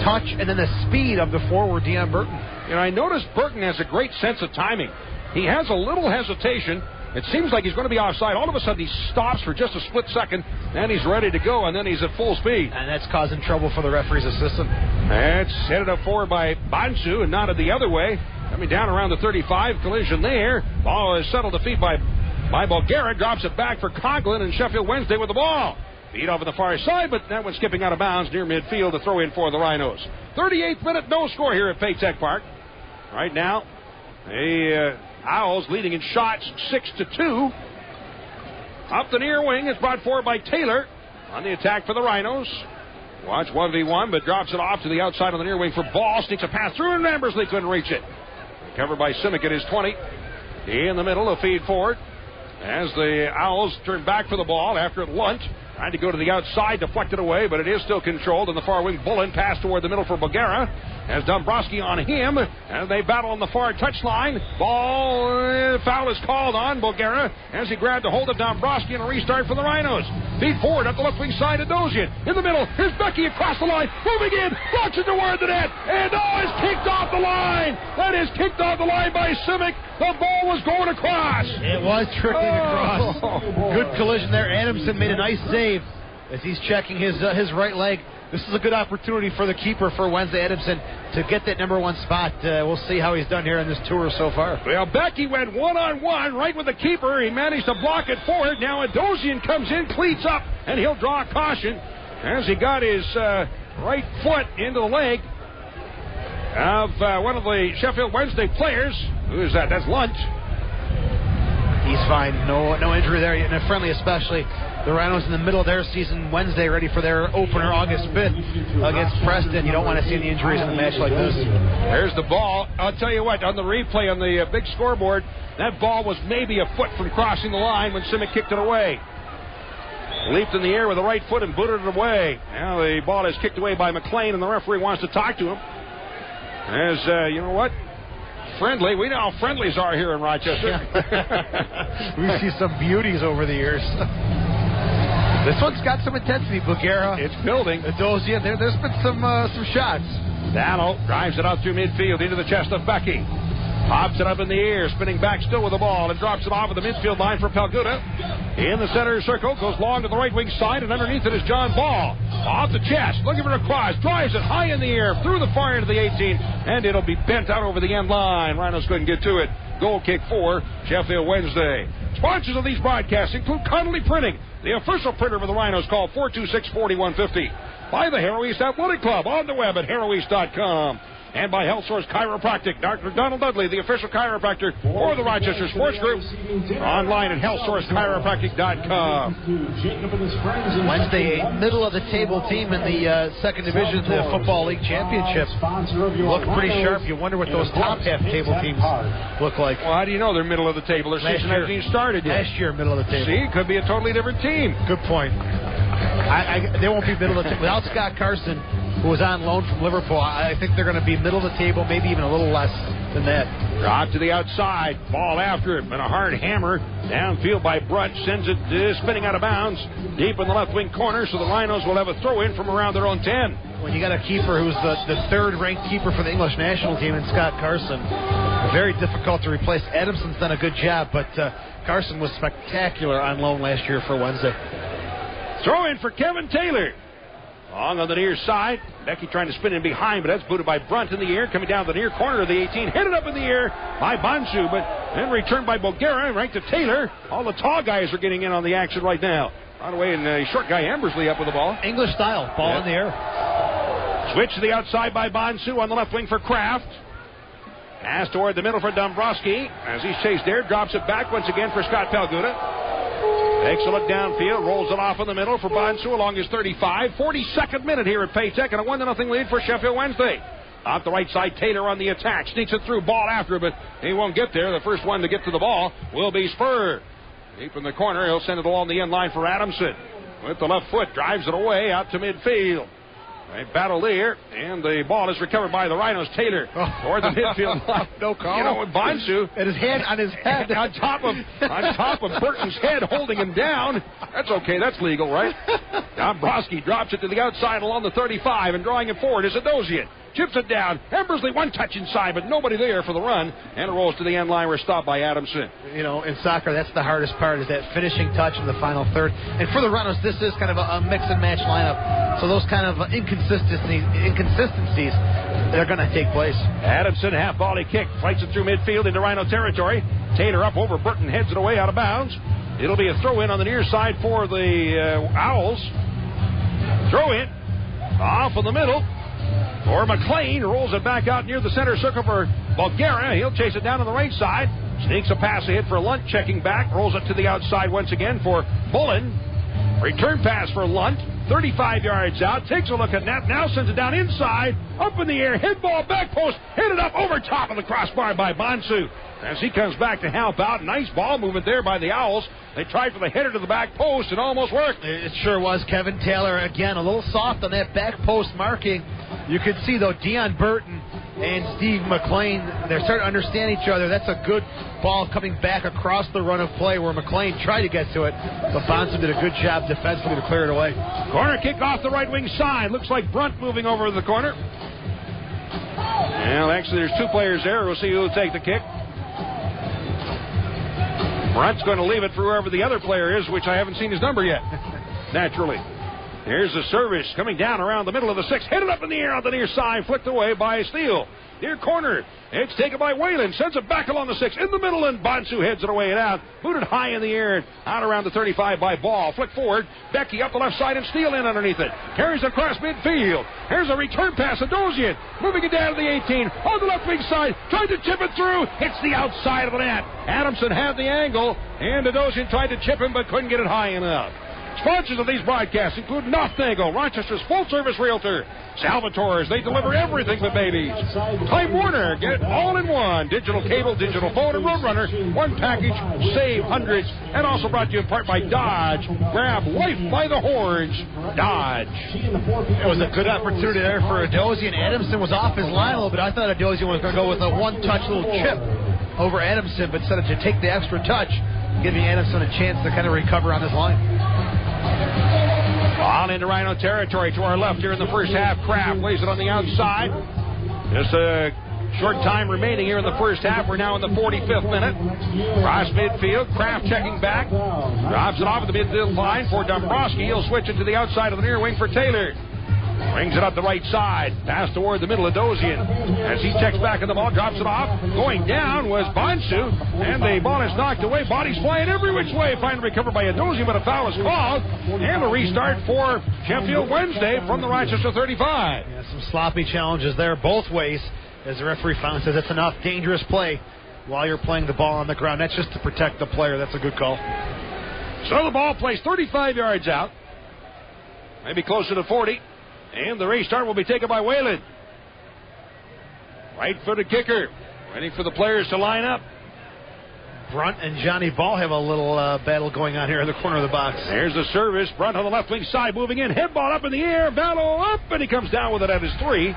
touch and then the speed of the forward, Deon Burton. And I noticed Burton has a great sense of timing. He has a little hesitation. It seems like he's going to be offside. All of a sudden, he stops for just a split second, and he's ready to go, and then he's at full speed. And that's causing trouble for the referee's assistant. That's headed up forward by Bonsu and nodded the other way. Coming down around the 35, collision there. Ball is settled to feet by Bulgaria. Drops it back for Coughlin, and Sheffield Wednesday with the ball. Feed off on the far side, but that one's skipping out of bounds near midfield to throw in for the Rhinos. 38th minute, no score here at Paytech Park. Right now, the Owls leading in shots 6-2. Up the near wing, it's brought forward by Taylor on the attack for the Rhinos. Watch 1v1, but drops it off to the outside on the near wing for Ball. Sneaks a pass through, and Ambersley couldn't reach it. Covered by Simic at his 20. In the middle, a feed forward. As the Owls turn back for the ball after it lunt. Trying to go to the outside, deflected away, but it is still controlled. In the far wing, Bullen pass toward the middle for Bulgaria. As Dombrowski on him, as they battle on the far touchline. Ball, foul is called on Bulgaria as he grabbed a hold of Dombrowski, and a restart for the Rhinos. Feed forward up the left wing side of Dozian. In the middle, here's Becky across the line, moving in, launches toward the net, and it's kicked off the line. That is kicked off the line by Simic. The ball was going across. It was trickling across. Good collision there. Adamson made a nice save as he's checking his right leg. This is a good opportunity for the keeper for Wednesday, Adamson, to get that number one spot. We'll see how he's done here on this tour so far. Well, Becky went one-on-one right with the keeper. He managed to block it forward. Now Adosian comes in, cleats up, and he'll draw a caution as he got his right foot into the leg of one of the Sheffield Wednesday players. Who is that? That's Lunt. He's fine. No injury there, and a friendly especially. The Rhinos in the middle of their season Wednesday, ready for their opener August 5th against Preston. You don't want to see any injuries in a match like this. There's the ball. I'll tell you what, on the replay on the big scoreboard, that ball was maybe a foot from crossing the line when Simic kicked it away. Leaped in the air with the right foot and booted it away. Now the ball is kicked away by McLean, and the referee wants to talk to him. As, you know what? Friendly. We know how friendlies are here in Rochester. We see some beauties over the years. This one's got some intensity, Bulgaria. It's building. Adosian, there's been some shots. Dano drives it out through midfield into the chest of Becky. Pops it up in the air, spinning back still with the ball, and drops it off at the midfield line for Pelguda. In the center circle, goes long to the right wing side, and underneath it is John Ball. Off the chest, looking for a cross, drives it high in the air, through the far end of the 18, and it'll be bent out over the end line. Rhinos couldn't get to it. Goal kick for Sheffield Wednesday. Sponsors of these broadcasts include Connolly Printing, the official printer for the Rhinos. Call 426-4150. By the Harrow East Athletic Club on the web at harroweast.com. And by Health Source Chiropractic, Dr. Donald Dudley, the official chiropractor for the Rochester Sports Group. Online at healthsourcechiropractic.com. Wednesday, a middle-of-the-table team in the second division of the Football League Championship. Look pretty sharp. You wonder what those top half-table teams look like. Well, how do you know they're middle of the table? Their season hasn't even started yet. Last year, middle of the table. See, it could be a totally different team. Good point. They won't be middle of the table. Without Scott Carson, who was on loan from Liverpool, I think they're going to be middle of the table, maybe even a little less than that. Drop to the outside, ball after it, and a hard hammer downfield by Brunt, sends it spinning out of bounds deep in the left wing corner, so the Rhinos will have a throw in from around their own 10. When you got a keeper who's the third-ranked keeper for the English national team in Scott Carson, very difficult to replace. Adamson's done a good job, but Carson was spectacular on loan last year for Wednesday. Throw in for Kevin Taylor. Long on the near side. Becky trying to spin in behind, but that's booted by Brunt in the air. Coming down the near corner of the 18. Headed up in the air by Bonsu, but then returned by Bulgaria. Right to Taylor. All the tall guys are getting in on the action right now. On the way, and short guy Ambersley up with the ball. English style. Ball in the air. Switch to the outside by Bonsu on the left wing for Kraft. Pass toward the middle for Dombrowski. As he's chased there, drops it back once again for Scott Pelguda. Takes a look downfield, rolls it off in the middle for Bonsu along his 35. 42nd minute here at Paytech, and a 1-0 lead for Sheffield Wednesday. Off the right side, Taylor on the attack. Sneaks it through, ball after, but he won't get there. The first one to get to the ball will be Spur. Deep in the corner, he'll send it along the end line for Adamson. With the left foot, drives it away out to midfield. They battle there, and the ball is recovered by the Rhinos. Taylor toward the midfield line. No call. You know, with Bonsu. And his hand on his head. on top of Burton's head, holding him down. That's okay. That's legal, right? Dombrowski drops it to the outside along the 35, and drawing it forward is Adosian. chips it down. Embersley, one touch inside, but nobody there for the run. And it rolls to the end line. We're stopped by Adamson. You know, in soccer, that's the hardest part, is that finishing touch in the final third. And for the Rhinos, this is kind of a mix and match lineup. So those kind of inconsistencies, they're going to take place. Adamson, half volley kick, fights it through midfield into Rhino territory. Taylor up over Burton, heads it away out of bounds. It'll be a throw-in on the near side for the Owls. Throw-in off in the middle for McLean. Rolls it back out near the center circle for Bulgaria. He'll chase it down on the right side. Sneaks a pass ahead for Lunt, checking back. Rolls it to the outside once again for Bullen. Return pass for Lunt. 35 yards out. Takes a look at net. Now sends it down inside. Up in the air. Hit ball back post. Hit it up over top of the crossbar by Bonsu. As he comes back to help out. Nice ball movement there by the Owls. They tried for the header to the back post. It almost worked. It sure was. Kevin Taylor, again, a little soft on that back post marking. You could see, though, Dion Burton and Steve McLean, they're starting to understand each other. That's a good ball coming back across the run of play where McLean tried to get to it. But Bonsu did a good job defensively to clear it away. Corner kick off the right wing side. Looks like Brunt moving over to the corner. Well, actually, there's two players there. We'll see who will take the kick. Brunt's going to leave it for whoever the other player is, which I haven't seen his number yet. Naturally. Here's the service coming down around the middle of the 6. Hit it up in the air on the near side. Flicked away by Steele. Near corner. It's taken by Whalen. Sends it back along the 6. In the middle, and Bonsu heads it away and out. Booted high in the air. Out around the 35 by Ball. Flick forward. Becky up the left side and Steele in underneath it. Carries across midfield. Here's a return pass. Adosian moving it down to the 18. On the left wing side. Tried to chip it through. Hits the outside of the net. Adamson had the angle. And Adosian tried to chip him but couldn't get it high enough. Sponsors of these broadcasts include Nothnagel, Rochester's full-service realtor. Salvatore's, they deliver everything for babies. Time Warner, get it all in one. Digital cable, digital phone, and Roadrunner. One package, save hundreds. And also brought to you in part by Dodge. Grab life by the horns. Dodge. It was a good opportunity there for Adosian. Adamson was off his line a little bit. I thought Adosian was going to go with a one-touch little chip over Adamson, but instead of to take the extra touch, giving Adamson a chance to kind of recover on his line. On into Rhino territory to our left here in the first half. Kraft lays it on the outside. Just a short time remaining here in the first half. We're now in the 45th minute. Cross midfield. Kraft checking back. Drops it off at the midfield line for Dombrowski. He'll switch it to the outside of the near wing for Taylor. Brings it up the right side. Pass toward the middle of Dosian. As he checks back on the ball, drops it off. Going down was Bonsu. And the ball is knocked away. Bodies flying every which way. Finally recovered by Dosian, but a foul is called. And a restart for Sheffield Wednesday from the Rochester 35. Yeah, some sloppy challenges there both ways. As the referee finally says it's enough dangerous play while you're playing the ball on the ground. That's just to protect the player. That's a good call. So the ball plays 35 yards out. Maybe closer to 40. And the restart will be taken by Whalen. Right-footed kicker. Waiting for the players to line up. Brunt and Johnny Ball have a little battle going on here in the corner of the box. There's the service. Brunt on the left wing side moving in. Head ball up in the air. Battle up, and he comes down with it at his 3.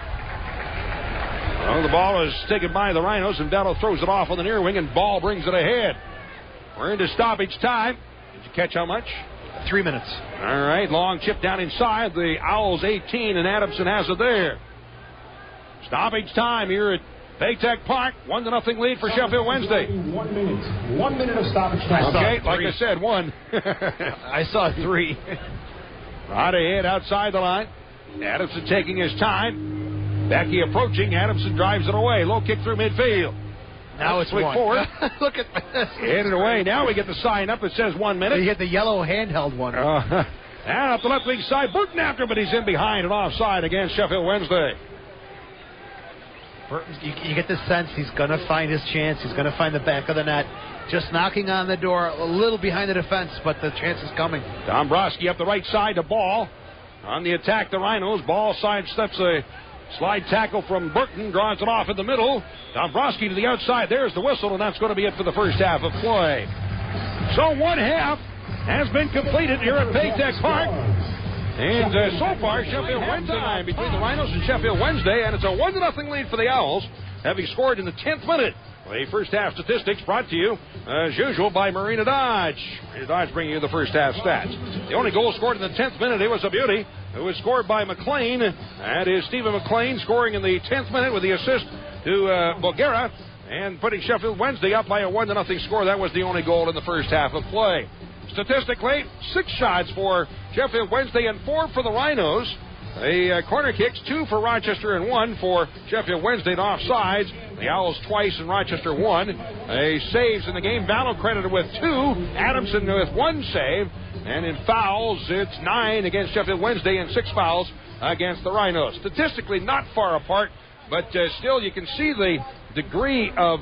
Well, the ball is taken by the Rhinos, and Battle throws it off on the near wing, and Ball brings it ahead. We're into stoppage time. Did you catch how much? 3 minutes. All right, long chip down inside. The Owls 18, and Adamson has it there. Stoppage time here at Baytech Park. 1-0 lead for Sheffield Wednesday. 1 minute. 1 minute of stoppage time. Okay, like I said, 1. I saw 3. Right ahead outside the line. Adamson taking his time. Becky approaching. Adamson drives it away. Low kick through midfield. Now it's 1. Forward. Look at this. Headed away. Now we get the sign up that says 1 minute. You get the yellow handheld one. And up the left wing side. Burton after, but he's in behind and offside against Sheffield Wednesday. Burton, you get the sense he's going to find his chance. He's going to find the back of the net. Just knocking on the door, a little behind the defense, but the chance is coming. Dombrowski up the right side to Ball. On the attack, the Rhinos. Ball sidesteps a slide tackle from Burton. Draws it off in the middle. Dombrowski to the outside. There's the whistle, and that's going to be it for the first half of play. So 1 half has been completed here at Baytech Park. And so far, Sheffield Wednesday time between the Rhinos and Sheffield Wednesday, and it's a 1-0 lead for the Owls, having scored in the 10th minute. The first half statistics brought to you, as usual, by Marina Dodge. Marina Dodge bringing you the first half stats. The only goal scored in the 10th minute, it was a beauty. It was scored by McLean. That is Stephen McLean scoring in the 10th minute with the assist to Bulgara and putting Sheffield Wednesday up by a 1-0 score. That was the only goal in the first half of play. Statistically, 6 shots for Sheffield Wednesday and 4 for the Rhinos. Corner kicks, 2 for Rochester and 1 for Sheffield Wednesday and offsides. The Owls twice and Rochester 1. Saves in the game. Vallow credited with 2. Adamson with 1 save. And in fouls, it's 9 against Sheffield Wednesday and 6 fouls against the Rhinos. Statistically, not far apart, but still you can see the degree of,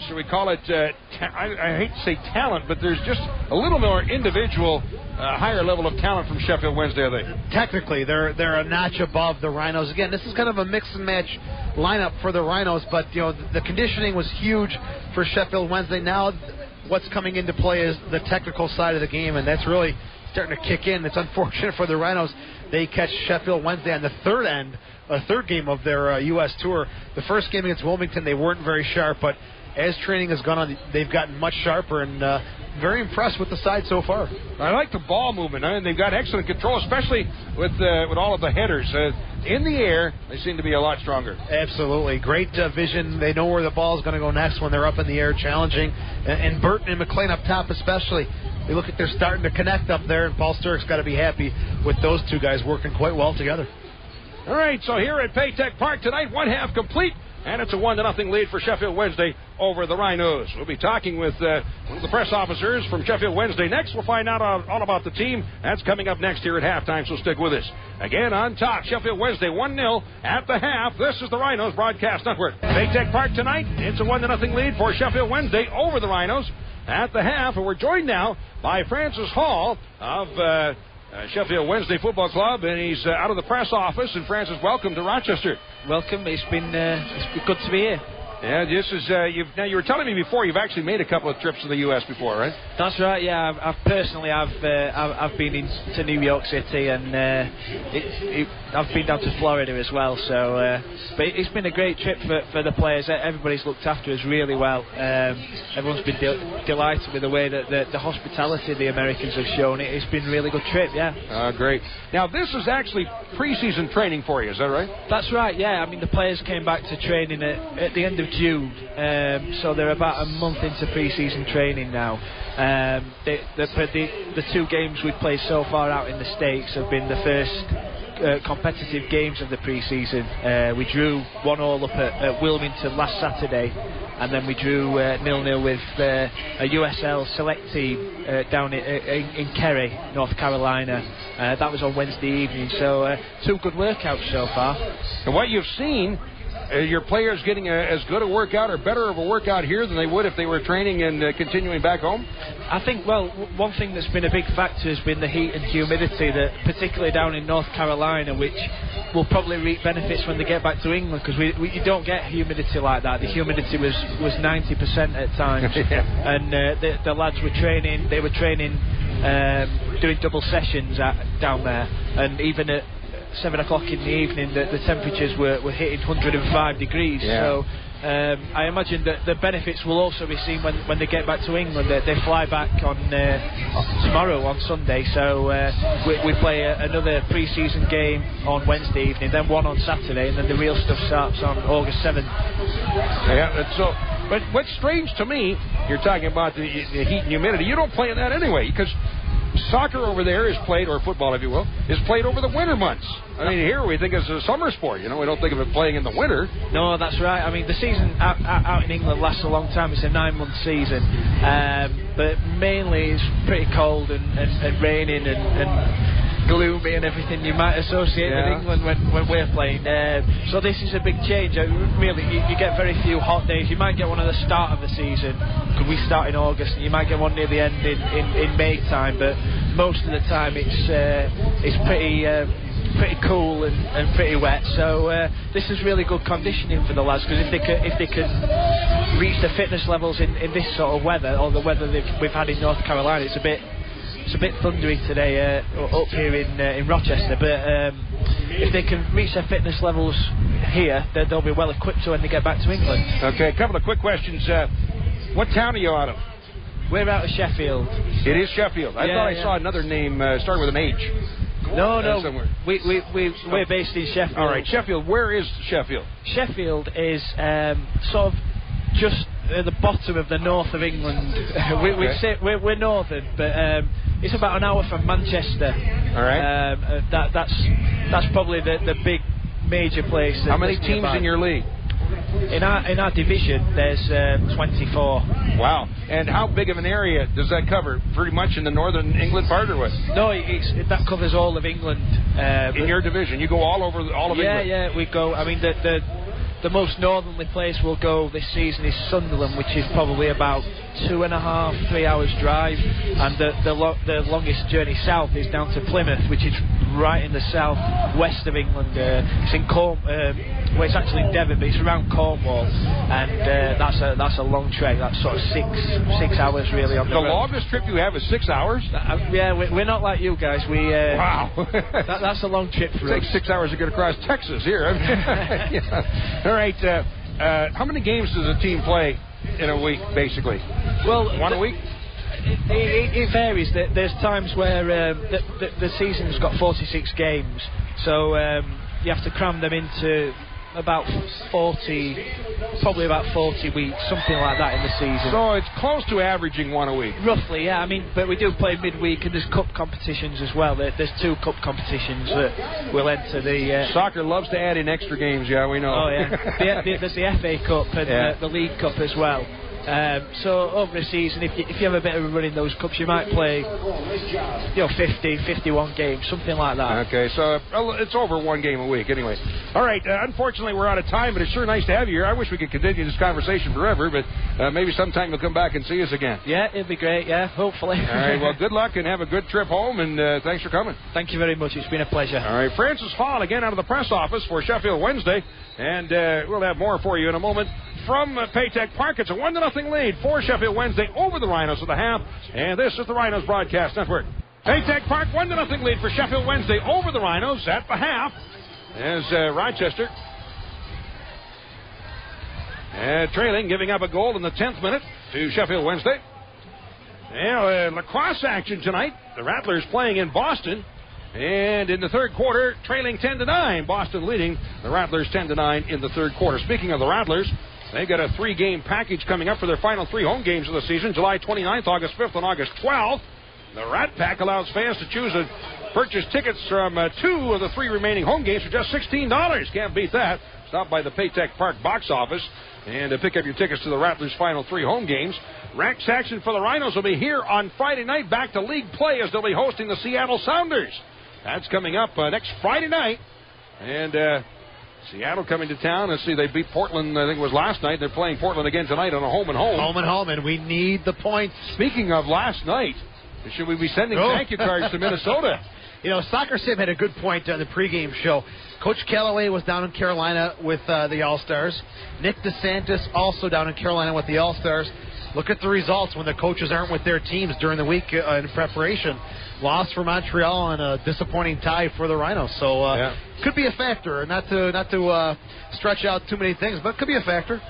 should we call it, I hate to say talent, but there's just a little more individual, higher level of talent from Sheffield Wednesday, I think. Technically, they're a notch above the Rhinos. Again, this is kind of a mix and match lineup for the Rhinos, but the conditioning was huge for Sheffield Wednesday. Now what's coming into play is the technical side of the game, and that's really starting to kick in. It's unfortunate for the Rhinos. They catch Sheffield Wednesday on the third game of their U.S. tour. The first game against Wilmington, they weren't very sharp, but as training has gone on, they've gotten much sharper, and very impressed with the side so far. I like the ball movement, and they've got excellent control, especially with all of the headers. In the air, they seem to be a lot stronger. Absolutely. Great vision. They know where the ball is going to go next when they're up in the air, challenging. And Burton and McLean up top especially. They look like they're starting to connect up there, and Paul Sturrock's got to be happy with those two guys working quite well together. All right, so here at Paytech Park tonight, 1 half complete. And it's a 1-0 lead for Sheffield Wednesday over the Rhinos. We'll be talking with one of the press officers from Sheffield Wednesday next. We'll find out all about the team. That's coming up next here at halftime, so stick with us. Again, on top, Sheffield Wednesday 1-0 at the half. This is the Rhinos Broadcast Network. Paytech Park tonight, it's a 1-0 lead for Sheffield Wednesday over the Rhinos at the half. And we're joined now by Francis Hall of Sheffield Wednesday Football Club, and he's out of the press office. And Francis, welcome to Rochester. Welcome. It's been good to be here. Yeah, this is now you were telling me before you've actually made a couple of trips to the U.S. before, right? That's right. Yeah, I've been into New York City, and I've been down to Florida as well. So, but it's been a great trip for the players. Everybody's looked after us really well. Everyone's been delighted with the way that the hospitality the Americans have shown. It's been a really good trip. Yeah. Great. Now this is actually preseason training for you. Is that right? That's right. Yeah. I mean, the players came back to training at the end of June, so they're about a month into pre-season training now. The 2 games we've played so far out in the States have been the first competitive games of the pre-season. We drew 1-1 up at Wilmington last Saturday, and then we drew 0-0 with a USL select team down in Kerry, North Carolina. That was on Wednesday evening, so 2 good workouts so far. And what you've seen, your players getting as good a workout or better of a workout here than they would if they were training and continuing back home? I think, one thing that's been a big factor has been the heat and humidity, that particularly down in North Carolina, which will probably reap benefits when they get back to England, because you don't get humidity like that. The humidity was 90% at times. Yeah. And the lads were training, doing double sessions down there, and even at 7 o'clock in the evening the temperatures were hitting 105 degrees. Yeah. So I imagine that the benefits will also be seen when they get back to England. They fly back on tomorrow on Sunday, so we play another pre-season game on Wednesday evening, then one on Saturday, and then the real stuff starts on August 7th. Yeah, so but what's strange to me, you're talking about the heat and humidity. You don't play in that anyway, because soccer over there is played, or football if you will, is played over the winter months. I mean, here we think it's a summer sport, we don't think of it playing in the winter. No, that's right. I mean, the season out in England lasts a long time. It's a 9-month season, but mainly it's pretty cold and raining and gloomy and everything you might associate with England when we're playing. So this is a big change. Really, you get very few hot days. You might get one at the start of the season, because we start in August, and you might get one near the end in May time, but most of the time it's pretty cool and pretty wet. So this is really good conditioning for the lads, because if they can reach the fitness levels in this sort of weather, or the weather we've had in North Carolina, it's a bit thundery today up here in Rochester, but if they can reach their fitness levels here, they'll be well equipped to when they get back to England. Okay, a couple of quick questions. What town are you out of? We're out of Sheffield. It is Sheffield. I thought I saw another name starting with an H. No. Somewhere. We're based in Sheffield. All right, Sheffield. Where is Sheffield? Sheffield is sort of just at the bottom of the north of England. We're northern, but it's about an hour from Manchester. All right. That's probably the big major place. How many teams in your league? In our division, there's 24. Wow. And how big of an area does that cover? Pretty much in the northern England part, or what? No, that covers all of England. In your division, you go all over all of England. Yeah, we go. I mean, the most northerly place we'll go this season is Sunderland, which is probably about 2.5, 3 hours drive, and the longest journey south is down to Plymouth, which is right in the south west of England. It's in well, it's actually in Devon, but it's around Cornwall, and that's a long trek. That's sort of six hours really on the road. The longest trip you have is 6 hours? Yeah, we're not like you guys. Wow. That's a long trip for us. It takes 6 hours to get across Texas here. Yeah. All right. How many games does a team play in a week, basically? Well, one a week? It varies. There's times where the season's got 46 games, so you have to cram them into about 40 weeks, something like that in the season. So it's close to averaging one a week. Roughly, yeah. I mean, but we do play midweek, and there's cup competitions as well. There's 2 cup competitions that will enter the... Soccer loves to add in extra games, yeah, we know. Oh, yeah. There's the FA Cup and the League Cup as well. So over a season, if you have a bit of a run in those cups, you might play 50, 51 games, something like that. Okay, so it's over 1 game a week anyway. All right, unfortunately we're out of time, but it's sure nice to have you here. I wish we could continue this conversation forever, but maybe sometime you'll come back and see us again. Yeah, it'd be great, yeah, hopefully. All right, well, good luck and have a good trip home, and thanks for coming. Thank you very much, it's been a pleasure. All right, Francis Hall again out of the press office for Sheffield Wednesday, and we'll have more for you in a moment. From Paytech Park, it's a 1-0 lead for Sheffield Wednesday over the Rhinos at the half, and this is the Rhinos Broadcast Network. Paytech Park, 1-0 lead for Sheffield Wednesday over the Rhinos at the half, as Rochester trailing, giving up a goal in the 10th minute to Sheffield Wednesday. Now, lacrosse action tonight. The Rattlers playing in Boston. And in the third quarter, trailing 10-9. Boston leading the Rattlers 10-9 in the third quarter. Speaking of the Rattlers, they've got a 3-game package coming up for their final 3 home games of the season, July 29th, August 5th, and August 12th. The Rat Pack allows fans to choose and purchase tickets from 2 of the 3 remaining home games for just $16. Can't beat that. Stop by the Paytech Park box office and pick up your tickets to the Rattlers' final 3 home games. Ranks action for the Rhinos will be here on Friday night, back to league play as they'll be hosting the Seattle Sounders. That's coming up next Friday night. And Seattle coming to town. Let's see, they beat Portland, I think it was last night. They're playing Portland again tonight on a home and home. Home and home, and we need the points. Speaking of last night, should we be sending thank you cards to Minnesota? Soccer Sim had a good point on the pregame show. Coach Callaway was down in Carolina with the All-Stars. Nick DeSantis also down in Carolina with the All-Stars. Look at the results when the coaches aren't with their teams during the week in preparation. Loss for Montreal and a disappointing tie for the Rhinos. So could be a factor. Not to stretch out too many things, but could be a factor.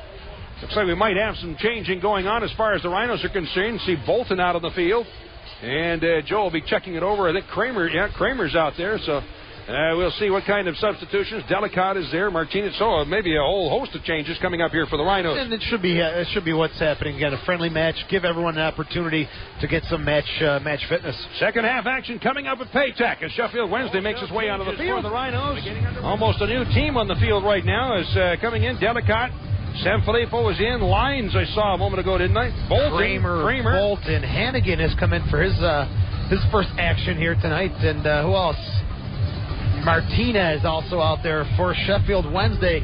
Looks like we might have some changing going on as far as the Rhinos are concerned. See Bolton out on the field. And Joe will be checking it over. I think Kramer's out there. So we'll see what kind of substitutions. Delicate is there. Martinez. So maybe a whole host of changes coming up here for the Rhinos. And it should be what's happening again. A friendly match. Give everyone an opportunity to get some match fitness. Second half action coming up at Paytech as Sheffield Wednesday makes its way onto the field. The Rhinos. Almost a new team on the field right now is coming in. Delicate. Sanfilippo was in. Lyons I saw a moment ago, didn't I? Kramer. Bolton. Hannigan has come in for his first action here tonight. And who else? Martinez also out there for Sheffield Wednesday.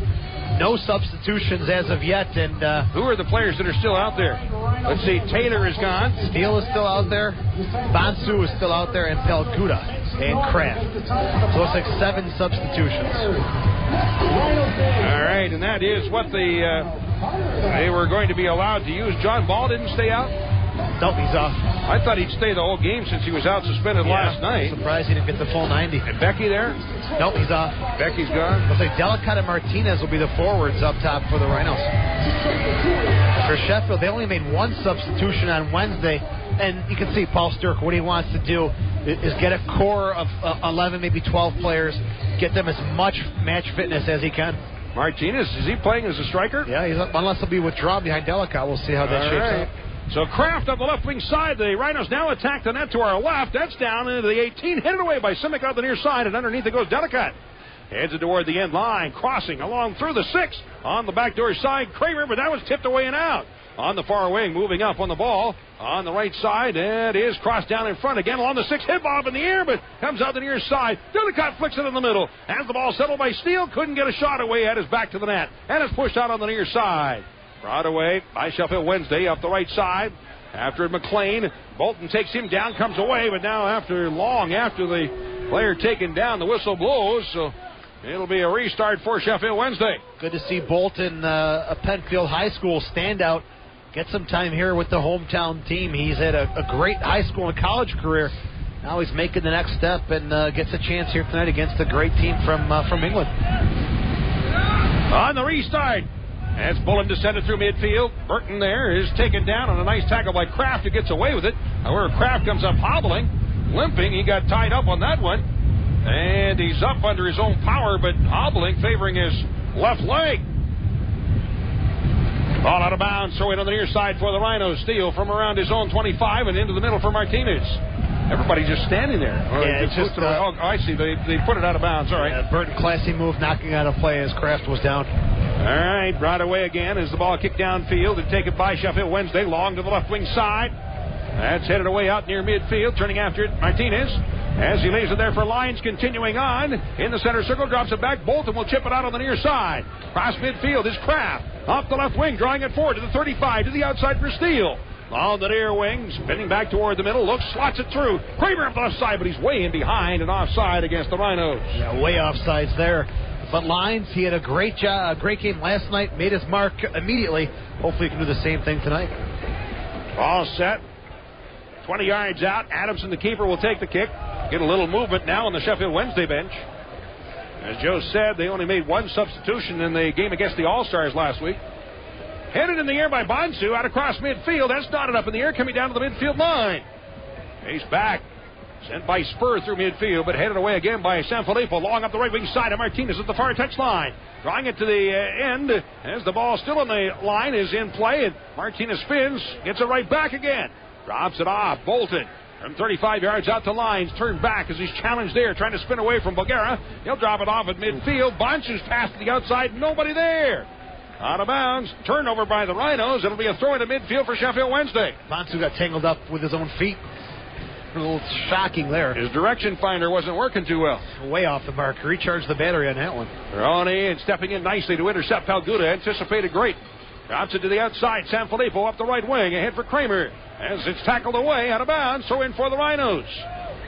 No substitutions as of yet. And who are the players that are still out there? Let's see. Taylor is gone. Steele is still out there. Bonsu is still out there. And Pelguda and Kraft. So it's like 7 substitutions. All right, and that is what they were going to be allowed to use. John Ball didn't stay out? Nope, he's off. I thought he'd stay the whole game since he was out suspended last night. I'm surprised he didn't get the full 90. And Becky there? Nope, he's off. Becky's gone. Looks like Delicate and Martinez will be the forwards up top for the Rhinos. For Sheffield, they only made 1 substitution on Wednesday. And you can see Paul Sturck, what he wants to do is get a core of 11, maybe 12 players, get them as much match fitness as he can. Martinez, is he playing as a striker? Yeah, unless he'll be withdrawn behind Delicott. We'll see how that shapes up. So Kraft on the left wing side. The Rhinos now attack the net to our left. That's down into the 18. Headed away by Simic on the near side, and underneath it goes Delicott. Heads it toward the end line, crossing along through the 6 on the backdoor side. Kramer, but that was tipped away and out. On the far wing, moving up on the ball. On the right side, it is crossed down in front again along the 6. Hit ball up in the air, but comes out the near side. Delicott flicks it in the middle. As the ball settled by Steele, couldn't get a shot away at his back to the net. And it's pushed out on the near side. Brought away by Sheffield Wednesday up the right side. After McLean, Bolton takes him down, comes away, but now after the player taken down, the whistle blows, so it'll be a restart for Sheffield Wednesday. Good to see Bolton, a Penfield High School standout, get some time here with the hometown team. He's had a great high school and college career. Now he's making the next step and gets a chance here tonight against a great team from England. On the restart, as Bullen descended through midfield, Burton there is taken down on a nice tackle by Kraft, who gets away with it. However, Kraft comes up hobbling, limping. He got tied up on that one, and he's up under his own power, but hobbling, favoring his left leg. Ball out of bounds, throw it on the near side for the Rhinos. Steele from around his own 25 and into the middle for Martinez. Everybody just standing there. Yeah, it's just... I see. They put it out of bounds. All right. Burton, classy move, knocking out a play as Kraft was down. All right, brought away again as the ball kicked downfield and taken by Sheffield Wednesday. Long to the left wing side. That's headed away out near midfield. Turning after it, Martinez. As he leaves it there for Lyons, continuing on. In the center circle, drops it back. Bolton will chip it out on the near side. Cross midfield is Kraft. Off the left wing, drawing it forward to the 35, to the outside for Steele. On the near wing, spinning back toward the middle, looks, slots it through. Kramer on the left side, but he's way in behind and offside against the Rhinos. Yeah, way offsides there. But Lyons, he had a great game last night, made his mark immediately. Hopefully he can do the same thing tonight. All set. 20 yards out. Adamson, the keeper, will take the kick. Get a little movement now on the Sheffield Wednesday bench. As Joe said, they only made one substitution in the game against the All-Stars last week. Headed in the air by Bonsu, out across midfield. That's knotted up in the air, coming down to the midfield line. He's back. Sent by Spur through midfield, but headed away again by Sanfilippo. Long up the right wing side of Martinez at the far touchline. Drawing it to the end as the ball still on the line is in play. And Martinez spins, gets it right back again. Drops it off. Bolton from 35 yards out to Lyons. Turned back as he's challenged there, trying to spin away from Bulgara. He'll drop it off at midfield. Bonsu's passed to the outside. Nobody there. Out of bounds. Turnover by the Rhinos. It'll be a throw into midfield for Sheffield Wednesday. Bonsu got tangled up with his own feet. A little shocking there. His direction finder wasn't working too well. Way off the mark. Recharged the battery on that one. Ronnie and stepping in nicely to intercept Palguda. Anticipated great. Drops it to the outside. Sanfilippo up the right wing. Ahead for Kramer. As it's tackled away, out of bounds. So in for the Rhinos.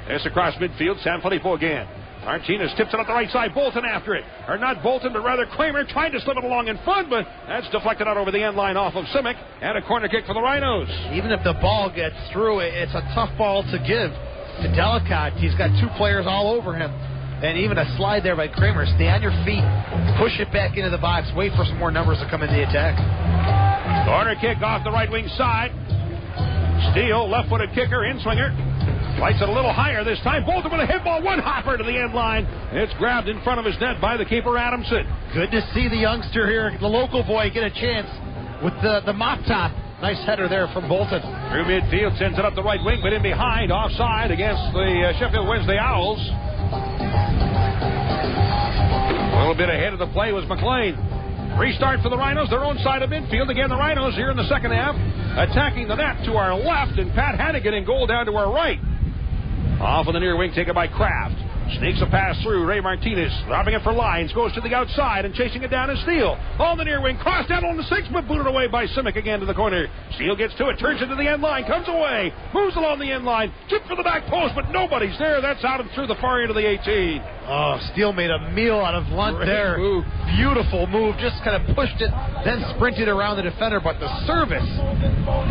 It's across midfield. Sanfilippo again. Martinez tips it up the right side. Bolton after it. Or not Bolton, but rather Kramer trying to slip it along in front, but that's deflected out over the end line off of Simic. And a corner kick for the Rhinos. Even if the ball gets through, it's a tough ball to give to Delicott. He's got two players all over him. And even a slide there by Kramer. Stay on your feet. Push it back into the box. Wait for some more numbers to come in the attack. Corner kick off the right wing side. Steele, left-footed kicker, in-swinger. Lights it a little higher this time. Bolton with a hit ball. One hopper to the end line. It's grabbed in front of his net by the keeper, Adamson. Good to see the youngster here, the local boy, get a chance with the mop top. Nice header there from Bolton. Through midfield, sends it up the right wing, but in behind, offside against the Sheffield Wednesday Owls. A little bit ahead of the play was McLean. Restart for the Rhinos, their own side of midfield. Again, the Rhinos here in the second half, attacking the net to our left, and Pat Hannigan in goal down to our right. Off on the near wing, taken by Kraft. Sneaks a pass through. Ray Martinez dropping it for Lyons. Goes to the outside and chasing it down is Steele. On the near wing. Cross down on the 6, but booted away by Simic again to the corner. Steele gets to it. Turns into the end line. Comes away. Moves along the end line. Chip for the back post, but nobody's there. That's out and through the far end of the 18. Oh, Steele made a meal out of Lunt there. Move. Beautiful move. Just kind of pushed it, then sprinted around the defender. But the service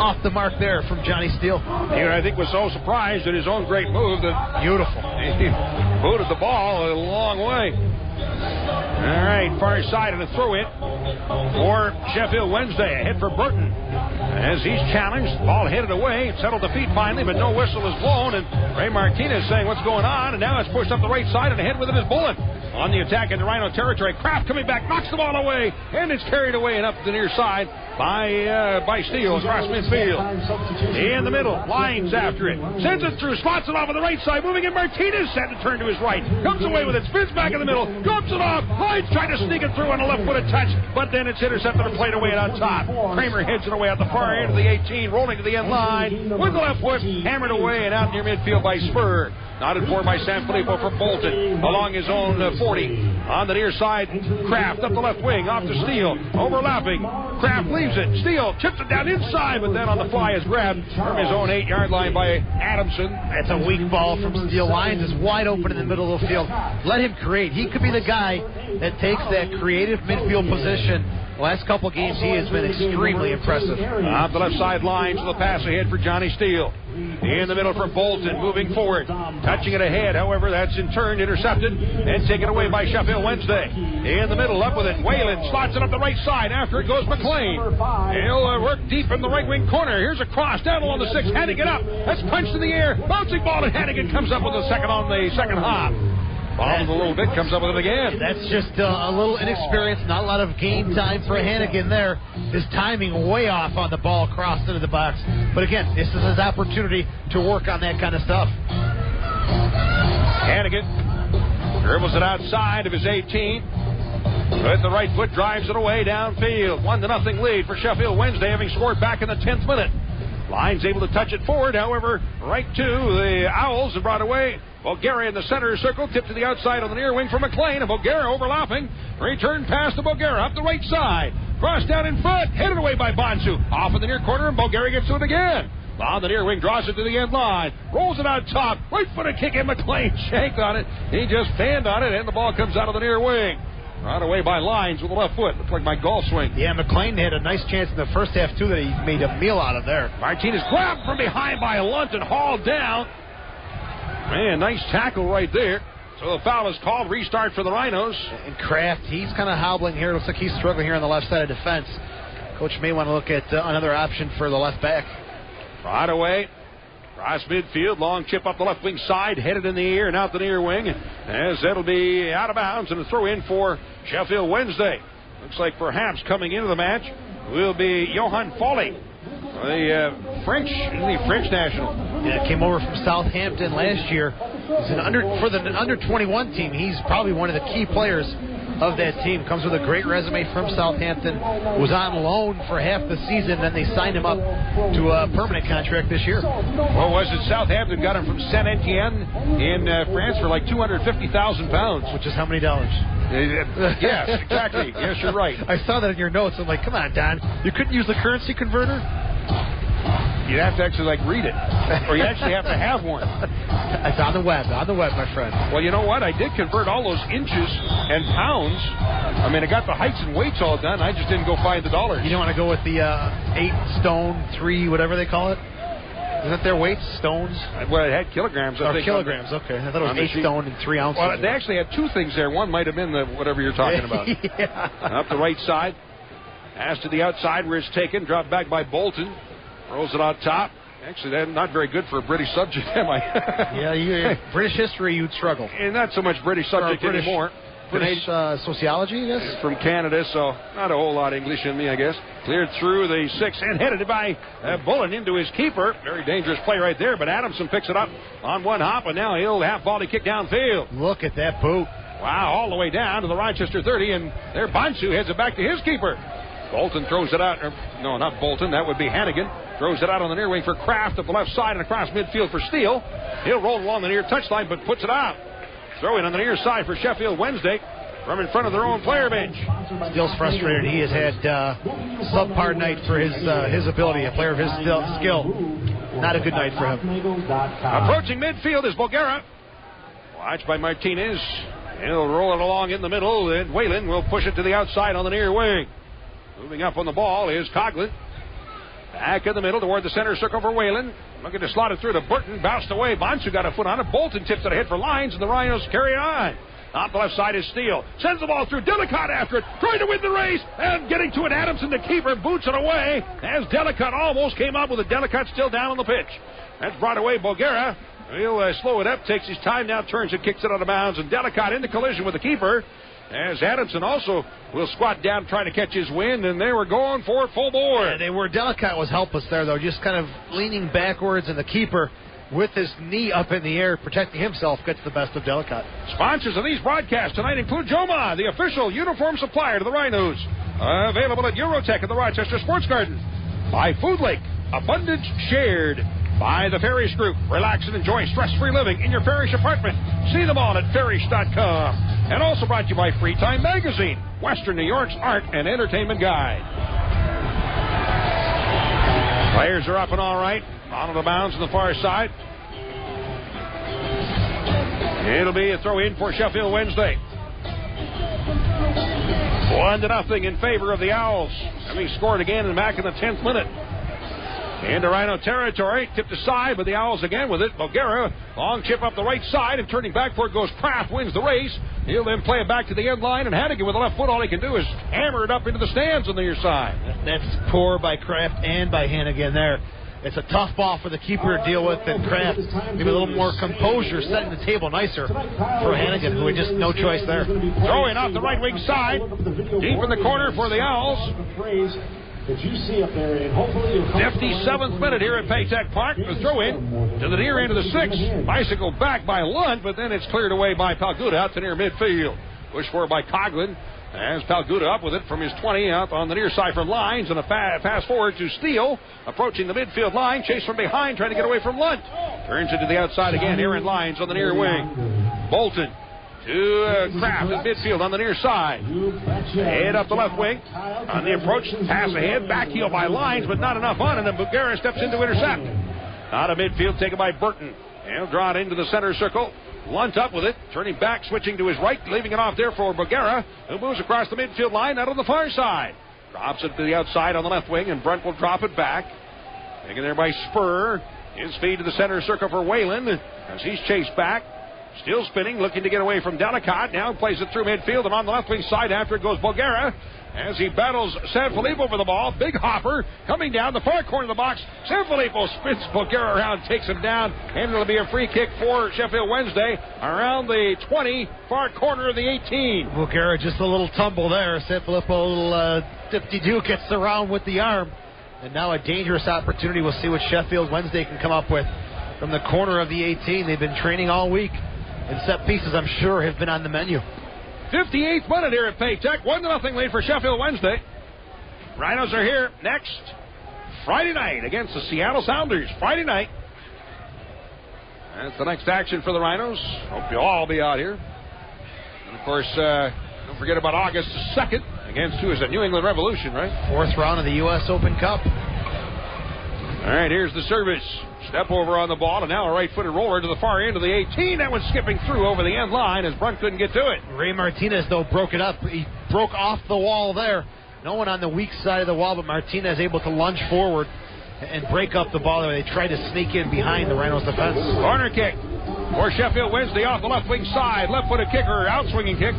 off the mark there from Johnny Steele. Here, I think, was so surprised at his own great move that beautiful. He booted the ball a long way. All right, far side of the throw it for Sheffield Wednesday. A hit for Burton. as he's challenged. Ball headed away. Settled the feet finally, but no whistle is blown. And Ray Martinez saying what's going on. And now it's pushed up the right side, and ahead with it is Bullen. On the attack in the Rhino territory. Kraft coming back, knocks the ball away, and it's carried away and up the near side by Steele across midfield. In the middle, Lines after it. Sends it through, slots it off on the right side, moving in. Martinez set to turn to his right. Comes away with it, spins back in the middle, drops it off. Lines trying to sneak it through on a left-footed touch, but then it's intercepted and played away and on top. Kramer heads it away at the far end of the 18, rolling to the end line with the left foot, hammered away and out near midfield by Spur. Nodded for by Sanfilippo for Bolton along his own 40. On the near side, Kraft up the left wing, off to Steele. Overlapping. Kraft leaves it. Steele chips it down inside, but then on the fly is grabbed from his own 8-yard line by Adamson. That's a weak ball from Steele. Lyons is wide open in the middle of the field. Let him create. He could be the guy that takes that creative midfield position. The last couple games, he has been extremely impressive. Off the left side lines with a pass ahead for Johnny Steele. In the middle for Bolton, moving forward. Touching it ahead, however, that's in turn intercepted and taken away by Sheffield Wednesday. In the middle, up with it. Whalen slots it up the right side. After it goes McLean. He'll work deep in the right wing corner. Here's a cross down along the 6. Hannigan up. That's punched in the air. Bouncing ball, and Hannigan comes up with a second on the second hop. Bobbles a little bit, comes up with it again. That's just a little inexperience, not a lot of game time for Hannigan there. His timing way off on the ball crossed into the box. But again, this is his opportunity to work on that kind of stuff. Hannigan dribbles it outside of his 18. With the right foot, drives it away downfield. 1-0 lead for Sheffield Wednesday, having scored back in the 10th minute. Line's able to touch it forward, however, right to the Owls and brought away. Bulgaria in the center circle, tipped to the outside on the near wing for McLean, and Bulgaria overlapping. Return pass to Bulgaria up the right side. Cross down in front, headed away by Bonsu. Off in the near corner, and Bulgaria gets to it again. On the near wing, draws it to the end line. Rolls it out top. Right foot a kick, and McLean shanked on it. He just fanned on it, and the ball comes out of the near wing. Right away by Lines with the left foot. Looks like my golf swing. Yeah, McLean had a nice chance in the first half, too, that he made a meal out of there. Martinez grabbed from behind by Lunt and hauled down. Man, nice tackle right there. So the foul is called. Restart for the Rhinos. And Kraft, he's kind of hobbling here. Looks like he's struggling here on the left side of defense. Coach may want to look at another option for the left back. Right away. Cross midfield, long chip up the left wing side, headed in the air and out the near wing, as that'll be out of bounds and a throw in for Sheffield Wednesday. Looks like perhaps coming into the match will be Johan Foley, the French national. Yeah, came over from Southampton last year. He's for the under 21 team. He's probably one of the key players of that team. Comes with a great resume from Southampton. Was on loan for half the season, then they signed him up to a permanent contract this year. Well, was it Southampton got him from Saint Etienne in France for like £250,000, which is how many dollars? Yes, exactly. Yes, you're right. I saw that in your notes. I'm like, come on, Don. You couldn't use the currency converter? You'd have to actually read it, or you actually have to have one. It's on the web, my friend. Well, you know what? I did convert all those inches and pounds. I mean, I got the heights and weights all done. I just didn't go find the dollars. You don't want to go with the 8 stone, 3, whatever they call it? Isn't that their weights? Stones? Well, it had kilograms. I think, kilograms, okay. I thought it was 8 stone and 3 ounces. Well, they actually had 2 things there. One might have been the whatever you're talking about. Yeah. Up the right side. Pass to the outside where it's taken. Dropped back by Bolton. Rolls it out top. Actually, that's not very good for a British subject, am I? Yeah, British history, you'd struggle. And not so much British subject anymore. British sociology, I guess? From Canada, so not a whole lot of English in me, I guess. Cleared through the 6 and headed by Bullen into his keeper. Very dangerous play right there, but Adamson picks it up on one hop, and now he'll have ball to kick downfield. Look at that boot. Wow, all the way down to the Rochester 30, and there Bonsu heads it back to his keeper. Bolton throws it out. No, not Bolton. That would be Hannigan. Throws it out on the near wing for Kraft up the left side and across midfield for Steele. He'll roll along the near touchline, but puts it out. Throw in on the near side for Sheffield Wednesday from in front of their own player bench. Steele's frustrated. He has had subpar night for his ability. A player of his skill. Not a good night for him. Approaching midfield is Bulgaria. Watched by Martinez. He'll roll it along in the middle, and Whalen will push it to the outside on the near wing. Moving up on the ball is Coughlin. Back in the middle toward the center circle for Whalen. Looking to slot it through to Burton. Bounced away. Bonsu got a foot on it. Bolton tips it ahead for Lines, and the Rhinos carry on. Off the left side is Steele. Sends the ball through. Delicott after it. Trying to win the race. And getting to it. Adamson, the keeper, boots it away. As Delicott almost came up with it. Delicott still down on the pitch. That's brought away Bulgara. He'll slow it up. Takes his time now. Turns and kicks it out of bounds. And Delicott into collision with the keeper. As Adamson also will squat down trying to catch his wind. And they were going for it full bore. Yeah, they were. Delicott was helpless there, though. Just kind of leaning backwards. And the keeper, with his knee up in the air, protecting himself, gets the best of Delicott. Sponsors of these broadcasts tonight include Joma, the official uniform supplier to the Rhinos. Available at Eurotech at the Rochester Sports Garden. By Food Lake, abundance shared. By the Farish Group, relax and enjoy stress-free living in your Farish apartment. See them all at farish.com. And also brought to you by Free Time Magazine, Western New York's art and entertainment guide. Players are up and all right. On the bounds on the far side. It'll be a throw in for Sheffield Wednesday. 1-0 in favor of the Owls. Having scored again back in the 10th minute. Into Rhino territory. Tipped aside, but the Owls again with it. Bulgara, long chip up the right side, and turning back for it goes Kraft, wins the race. He'll then play it back to the end line, and Hannigan with the left foot, all he can do is hammer it up into the stands on the near side. That's poor by Kraft and by Hannigan there. It's a tough ball for the keeper to deal with, and Kraft maybe a little more composure, setting the table nicer for Hannigan, who had just no choice there. Throwing off the right wing side, deep in the corner for the Owls. 57th minute here at Paytech Park. The throw in to the near end of the 6. Bicycle back by Lund, but then it's cleared away by Palguda out to near midfield. Pushed forward by Coughlin. As Palguda up with it from his 20 out on the near side from Lines, and a pass forward to Steele, approaching the midfield line, chased from behind, trying to get away from Lunt. Turns it to the outside again. Aaron Lines on the near wing. Bolton to Kraft in midfield on the near side. Head up the left wing. On the approach, pass ahead, back heel by Lines, but not enough on it, and Bulgara steps in to intercept. Out of midfield, taken by Burton. He'll draw it into the center circle. Lunt up with it, turning back, switching to his right, leaving it off there for Bulgara, who moves across the midfield line out on the far side. Drops it to the outside on the left wing, and Brunt will drop it back. Taken there by Spur. His feed to the center circle for Whalen as he's chased back. Still spinning, looking to get away from Delicott. Now plays it through midfield, and on the left wing side after it goes Bulgara. As he battles Sanfilippo for the ball. Big hopper coming down the far corner of the box. Sanfilippo spins Bulgara around, takes him down, and it'll be a free kick for Sheffield Wednesday around the 20, far corner of the 18. Bulgara just a little tumble there. Sanfilippo, a little dip-de-doo, gets around with the arm. And now a dangerous opportunity. We'll see what Sheffield Wednesday can come up with from the corner of the 18. They've been training all week, and set pieces, I'm sure, have been on the menu. 58th minute here at Paytech. 1-0 lead for Sheffield Wednesday. Rhinos are here next Friday night against the Seattle Sounders. Friday night. That's the next action for the Rhinos. Hope you'll all be out here. And, of course, don't forget about August 2nd against, who is it, New England Revolution, right? 4th round of the U.S. Open Cup. All right, here's the service. Step over on the ball, and now a right-footed roller to the far end of the 18. That one's skipping through over the end line as Brunt couldn't get to it. Ray Martinez, though, broke it up. He broke off the wall there. No one on the weak side of the wall, but Martinez able to lunge forward and break up the ball there. They tried to sneak in behind the Rhinos' defense. Corner kick for Sheffield Wednesday off the left wing side. Left-footed kicker, out-swinging kick.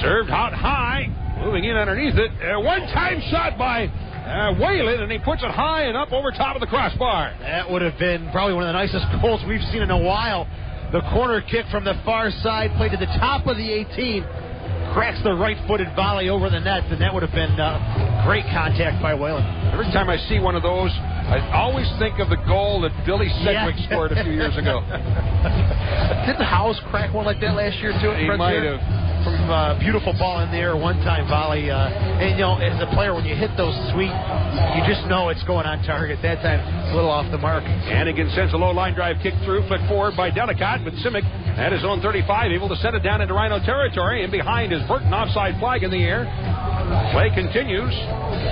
Served out high, moving in underneath it. One-time shot by Whalen, and he puts it high and up over top of the crossbar. That would have been probably one of the nicest goals we've seen in a while. The corner kick from the far side, played to the top of the 18, cracks the right-footed volley over the net, and that would have been great contact by Whalen. Every time I see one of those, I always think of the goal that Billy Sedgwick scored a few years ago. Didn't Howes crack one like that last year, too? He might have. From beautiful ball in the air, one-time volley. And, you know, as a player, when you hit those sweet, you just know it's going on target. That time, it's a little off the mark. Hannigan sends a low line drive kick through, flick forward by Delicott, but Simic at his own 35, able to send it down into Rhino territory, and behind is Burton, offside flag in the air. Play continues.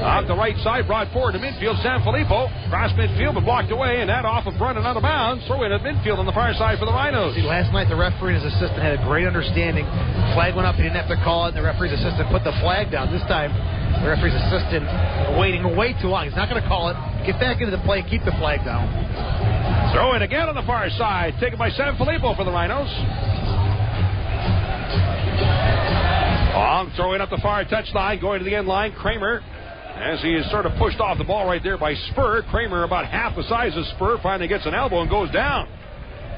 Off the right side, brought forward to midfield. Sanfilippo, cross midfield, but blocked away, and that off of Brunt and out of bounds. Throw in at midfield on the far side for the Rhinos. See, last night the referee and his assistant had a great understanding. Flag went up, he didn't have to call it, and the referee's assistant put the flag down. This time, the referee's assistant waiting way too long. He's not going to call it. Get back into the play, keep the flag down. Throw in again on the far side, taken by Sanfilippo for the Rhinos. Throw in up the far touchline, going to the end line. Kramer, as he is sort of pushed off the ball right there by Spur. Kramer, about half the size of Spur, finally gets an elbow and goes down.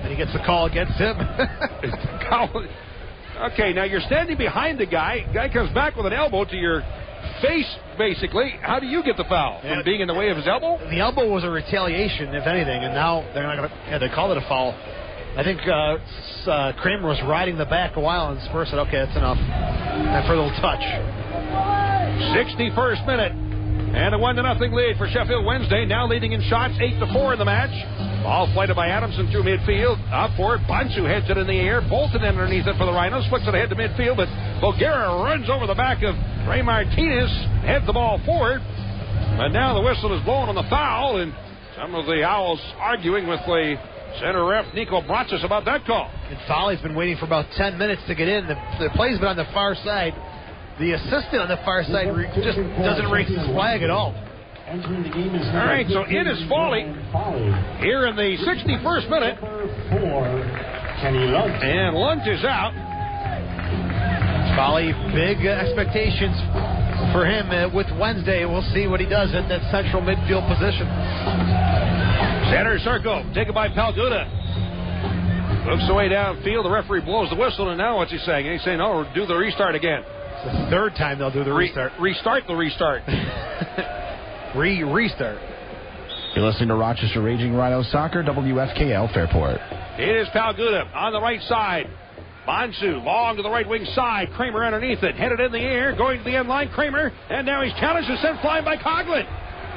And he gets the call against him. Okay, now you're standing behind the guy. Guy comes back with an elbow to your face, basically. How do you get the foul? From being in the way of his elbow? The elbow was a retaliation, if anything, and now they're not going to. They call it a foul. I think Kramer was riding the back a while, and Spurs said, "Okay, that's enough." And for a little touch. 61st minute, and a 1-0 lead for Sheffield Wednesday. Now leading in shots, 8-4 in the match. Ball flighted by Adamson through midfield. Up for it. Bansu heads it in the air. Bolton underneath it for the Rhinos. Flicks it ahead to midfield, but Bulgaria runs over the back of Ray Martinez. Heads the ball forward. And now the whistle is blown on the foul, and some of the Owls arguing with the center ref, Nico Bratsis, about that call. And Foley's been waiting for about 10 minutes to get in. The play's been on the far side. The assistant on the far side just doesn't raise his flag at all. All right, so it is Foley here in the 61st minute. And Lunt is out. Foley, big expectations for him with Wednesday. We'll see what he does at that central midfield position. Center circle, taken by Palguda. Looks away downfield. The referee blows the whistle, and now what's he saying? He's saying, "Oh, do the restart again." It's the third time they'll do the restart. Restart the restart. Restart. You're listening to Rochester Raging Rhinos Soccer, WFKL Fairport. It is Palguda on the right side. Bansu long to the right wing side. Kramer underneath it. Headed in the air. Going to the end line. Kramer. And now he's challenged and sent flying by Coughlin.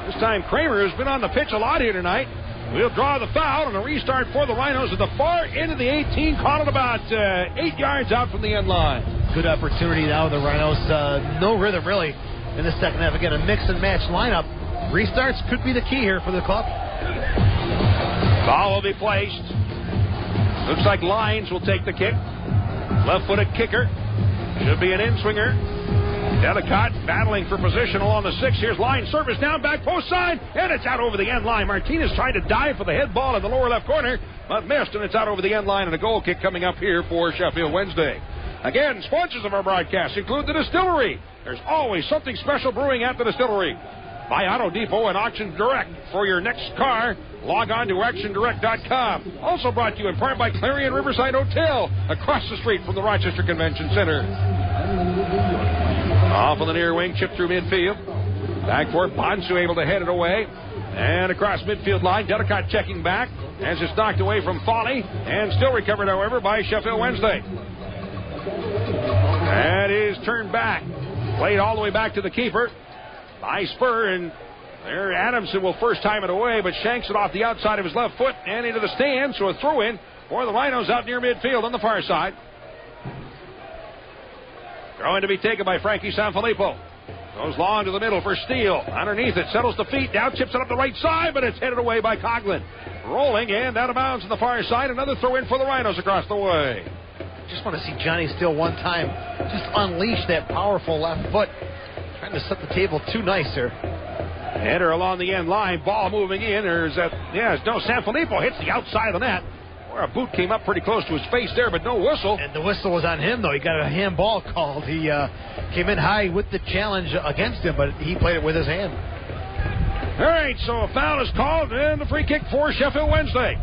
This time Kramer has been on the pitch a lot here tonight. We'll draw the foul and a restart for the Rhinos at the far end of the 18. Caught it about 8 yards out from the end line. Good opportunity now. The Rhinos, no rhythm really in the second half. Again, a mix and match lineup. Restarts could be the key here for the club. Ball will be placed. Looks like Lyons will take the kick. Left-footed kicker. Should be an in-swinger. Delicott battling for position along the 6. Here's Lyons. Service down, back post side, and it's out over the end line. Martinez tried to dive for the head ball in the lower left corner, but missed, and it's out over the end line, and a goal kick coming up here for Sheffield Wednesday. Again, sponsors of our broadcast include the Distillery. There's always something special brewing at the Distillery. Buy Auto Depot and Auction Direct for your next car. Log on to ActionDirect.com. Also brought to you in part by Clarion Riverside Hotel, across the street from the Rochester Convention Center. Off on the near wing, chip through midfield. Back for it, Bansu able to head it away. And across midfield line, Delicott checking back as it's knocked away from Foley. And still recovered, however, by Sheffield Wednesday. That is turned back. Played all the way back to the keeper by Spur, and there Adamson will first time it away, but shanks it off the outside of his left foot and into the stand, so a throw-in for the Rhinos out near midfield on the far side. Throw-in to be taken by Frankie Sanfilippo. Goes long to the middle for Steele. Underneath it, settles the feet, now chips it up the right side, but it's headed away by Coughlin. Rolling and out of bounds on the far side. Another throw-in for the Rhinos across the way. Just want to see Johnny Steele one time just unleash that powerful left foot. Trying to set the table too nice there. Header along the end line. Ball moving in. Sanfilippo hits the outside of the net. Where a boot came up pretty close to his face there, but no whistle. And the whistle was on him, though. He got a handball called. He came in high with the challenge against him, but he played it with his hand. All right, so a foul is called, and the free kick for Sheffield Wednesday.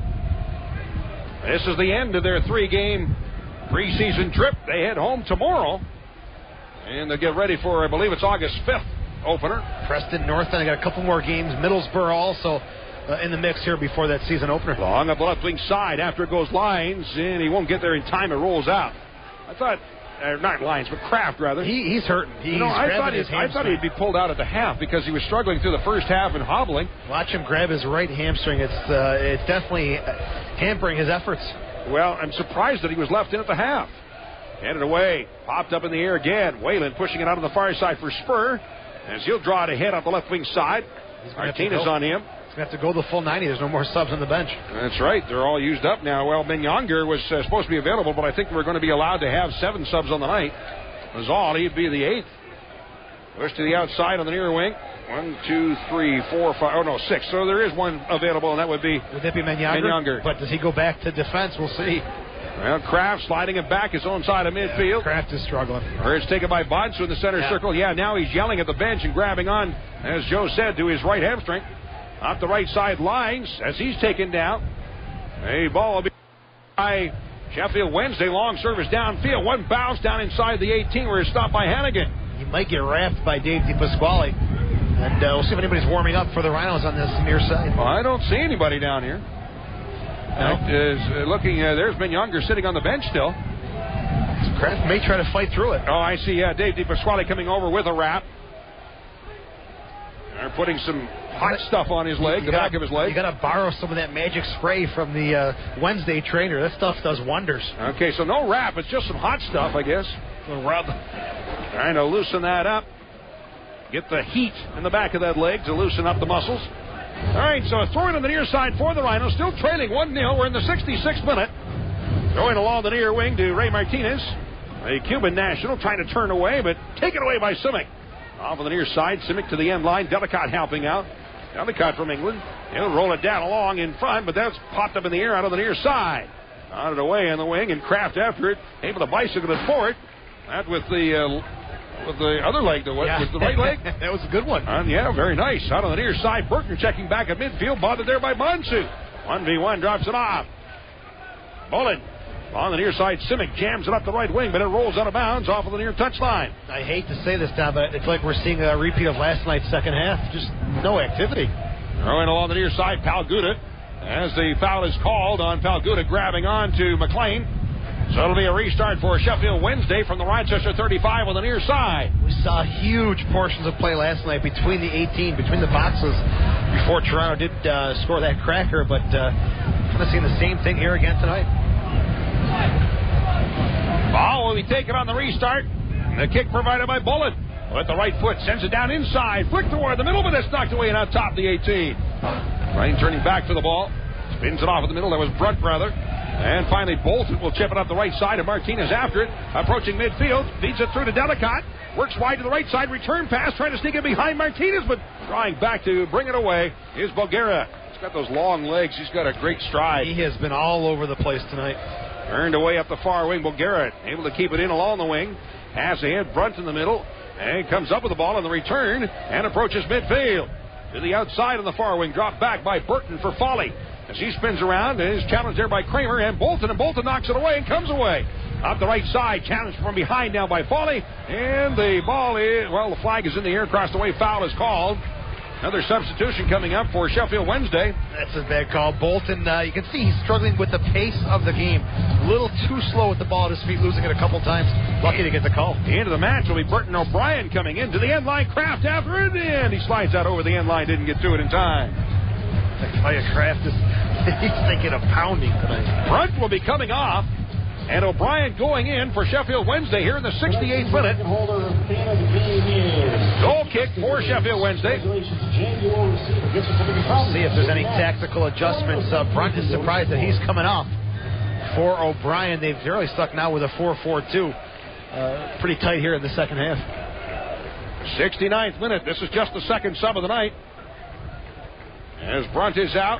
This is the end of their 3-game preseason trip. They head home tomorrow. And they'll get ready for, I believe it's August 5th opener. Preston North End. I got a couple more games. Middlesbrough also in the mix here before that season opener. Long up the left wing side after it goes Lyons, and he won't get there in time. It rolls out. I thought, not Lyons, but Kraft rather. He's hurting. I thought he'd be pulled out at the half because he was struggling through the first half and hobbling. Watch him grab his right hamstring. It's definitely hampering his efforts. Well, I'm surprised that he was left in at the half. Headed away. Popped up in the air again. Whalen pushing it out on the far side for Spur. As he'll draw it ahead on the left wing side. Martinez on him. He's going to have to go the full 90. There's no more subs on the bench. That's right. They're all used up now. Well, Menyonger was supposed to be available, but I think we're going to be allowed to have 7 subs on the night. Was all. He'd be the 8th. Push to the outside on the near wing. 1, 2, 3, 4, 5. Oh, no, 6. So there is one available, and that would be Menyonger? But does he go back to defense? We'll see. Well, Kraft sliding it back his own side of midfield. Kraft is struggling. Or it's taken by Bonsu in the center circle. Yeah, now he's yelling at the bench and grabbing on, as Joe said, to his right hamstring. Off the right side lines as he's taken down. A ball will be by Sheffield Wednesday. Long service downfield. One bounce down inside the 18 where it's stopped by Hannigan. He might get wrapped by Dave DePasquale. And we'll see if anybody's warming up for the Rhinos on this near side. Well, I don't see anybody down here. Looking, there's been Younger sitting on the bench still. Kraft may try to fight through it. Oh, I see. Dave DePasquale coming over with a wrap. They're putting some hot stuff on his leg, the back of his leg. You got to borrow some of that magic spray from the Wednesday trainer. That stuff does wonders. Okay, so no wrap. It's just some hot stuff, I guess. A rub. Trying to loosen that up. Get the heat in the back of that leg to loosen up the muscles. All right, so a throw in on the near side for the Rhinos. Still trailing 1-0. We're in the 66th minute. Throwing along the near wing to Ray Martinez. A Cuban national trying to turn away, but taken away by Simic. Off on the near side, Simic to the end line. Delicott helping out. Delicott from England. He'll roll it down along in front, but that's popped up in the air out of the near side. On it away on the wing, and Kraft after it. Able to bicycle it forward. That with the other leg, with the right leg. That was a good one. Yeah, very nice. Out on the near side, Burton checking back at midfield. Bothered there by Bonsu. 1v1 drops it off. Bullet. On the near side, Simic jams it up the right wing, but it rolls out of bounds off of the near touchline. I hate to say this, Tom, but it's like we're seeing a repeat of last night's second half. Just no activity. Throwing along the near side, Palguda. As the foul is called on Palguda, grabbing on to McLean. So it'll be a restart for Sheffield Wednesday from the Rochester 35 on the near side. We saw huge portions of play last night between the 18, between the boxes, before Toronto did score that cracker, but kind of seeing the same thing here again tonight. Ball will be taken on the restart. The kick provided by Bullet. With the right foot, sends it down inside. Flick toward the middle, but it's knocked away and out top the 18. Ryan turning back for the ball. Spins it off in the middle. That was Brunt, rather. And finally, Bolton will chip it up the right side, and Martinez after it. Approaching midfield. Feeds it through to Delicott. Works wide to the right side. Return pass. Trying to sneak it behind Martinez, but drawing back to bring it away is Bulgara. He's got those long legs. He's got a great stride. He has been all over the place tonight. Earned away up the far wing. Bulgara able to keep it in along the wing. Pass ahead. Brunt in the middle. And comes up with the ball on the return and approaches midfield. To the outside on the far wing. Dropped back by Burton for Foley. As he spins around and is challenged there by Kramer and Bolton knocks it away and comes away. Up the right side, challenged from behind now by Foley. And the ball is, the flag is in the air, crossed away, foul is called. Another substitution coming up for Sheffield Wednesday. That's a bad call. Bolton, you can see he's struggling with the pace of the game. A little too slow with the ball at his feet, losing it a couple times. Lucky to get the call. The end of the match will be Burton O'Brien coming into the end line. Kraft after it, and he slides out over the end line, didn't get to it in time. I tell you, Kraft he's thinking of pounding tonight. Brunt will be coming off, and O'Brien going in for Sheffield Wednesday here in the 68th minute. Goal kick for Sheffield Wednesday. See if there's any tactical adjustments. Brunt is surprised that he's coming off for O'Brien. They've really stuck now with a 4-4-2. Pretty tight here in the second half. 69th minute. This is just the second sub of the night. As Brunt is out,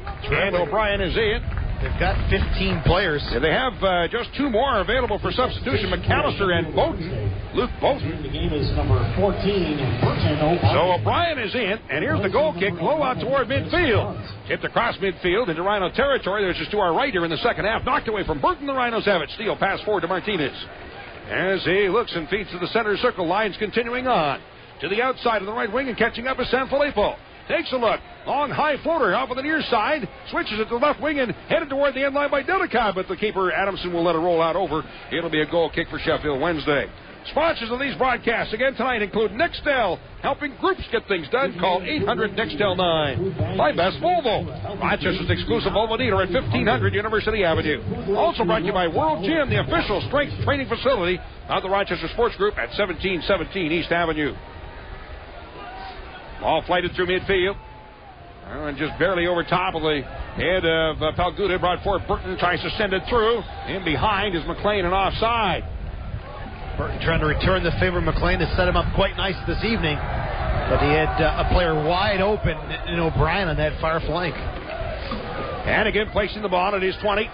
and O'Brien is in. They've got 15 players. Yeah, they have just two more available for substitution, McAllister and Bowden. Luke Bowden. The game is number 14. So O'Brien is in, and here's the goal kick, low out toward midfield. Tipped across midfield into Rhino territory. There's just to our right here in the second half. Knocked away from Burton. The Rhinos have it. Steal pass forward to Martinez. As he looks and feeds to the center circle. Lines continuing on. To the outside of the right wing and catching up is Sanfilippo. Takes a look. Long high floater off of the near side. Switches it to the left wing and headed toward the end line by Delicott. But the keeper, Adamson, will let it roll out over. It'll be a goal kick for Sheffield Wednesday. Sponsors of these broadcasts again tonight include Nextel, helping groups get things done. Call 800-NEXTEL-9. By Best Volvo, Rochester's exclusive Volvo dealer at 1500 University Avenue. Also brought to you by World Gym, the official strength training facility of the Rochester Sports Group at 1717 East Avenue. Ball flighted through midfield. And just barely over top of the head of Palguda. Brought forward Burton, tries to send it through. In behind is McLean and offside. Burton trying to return the favor. McLean has set him up quite nice this evening. But he had a player wide open in O'Brien on that far flank. And again placing the ball at his 20.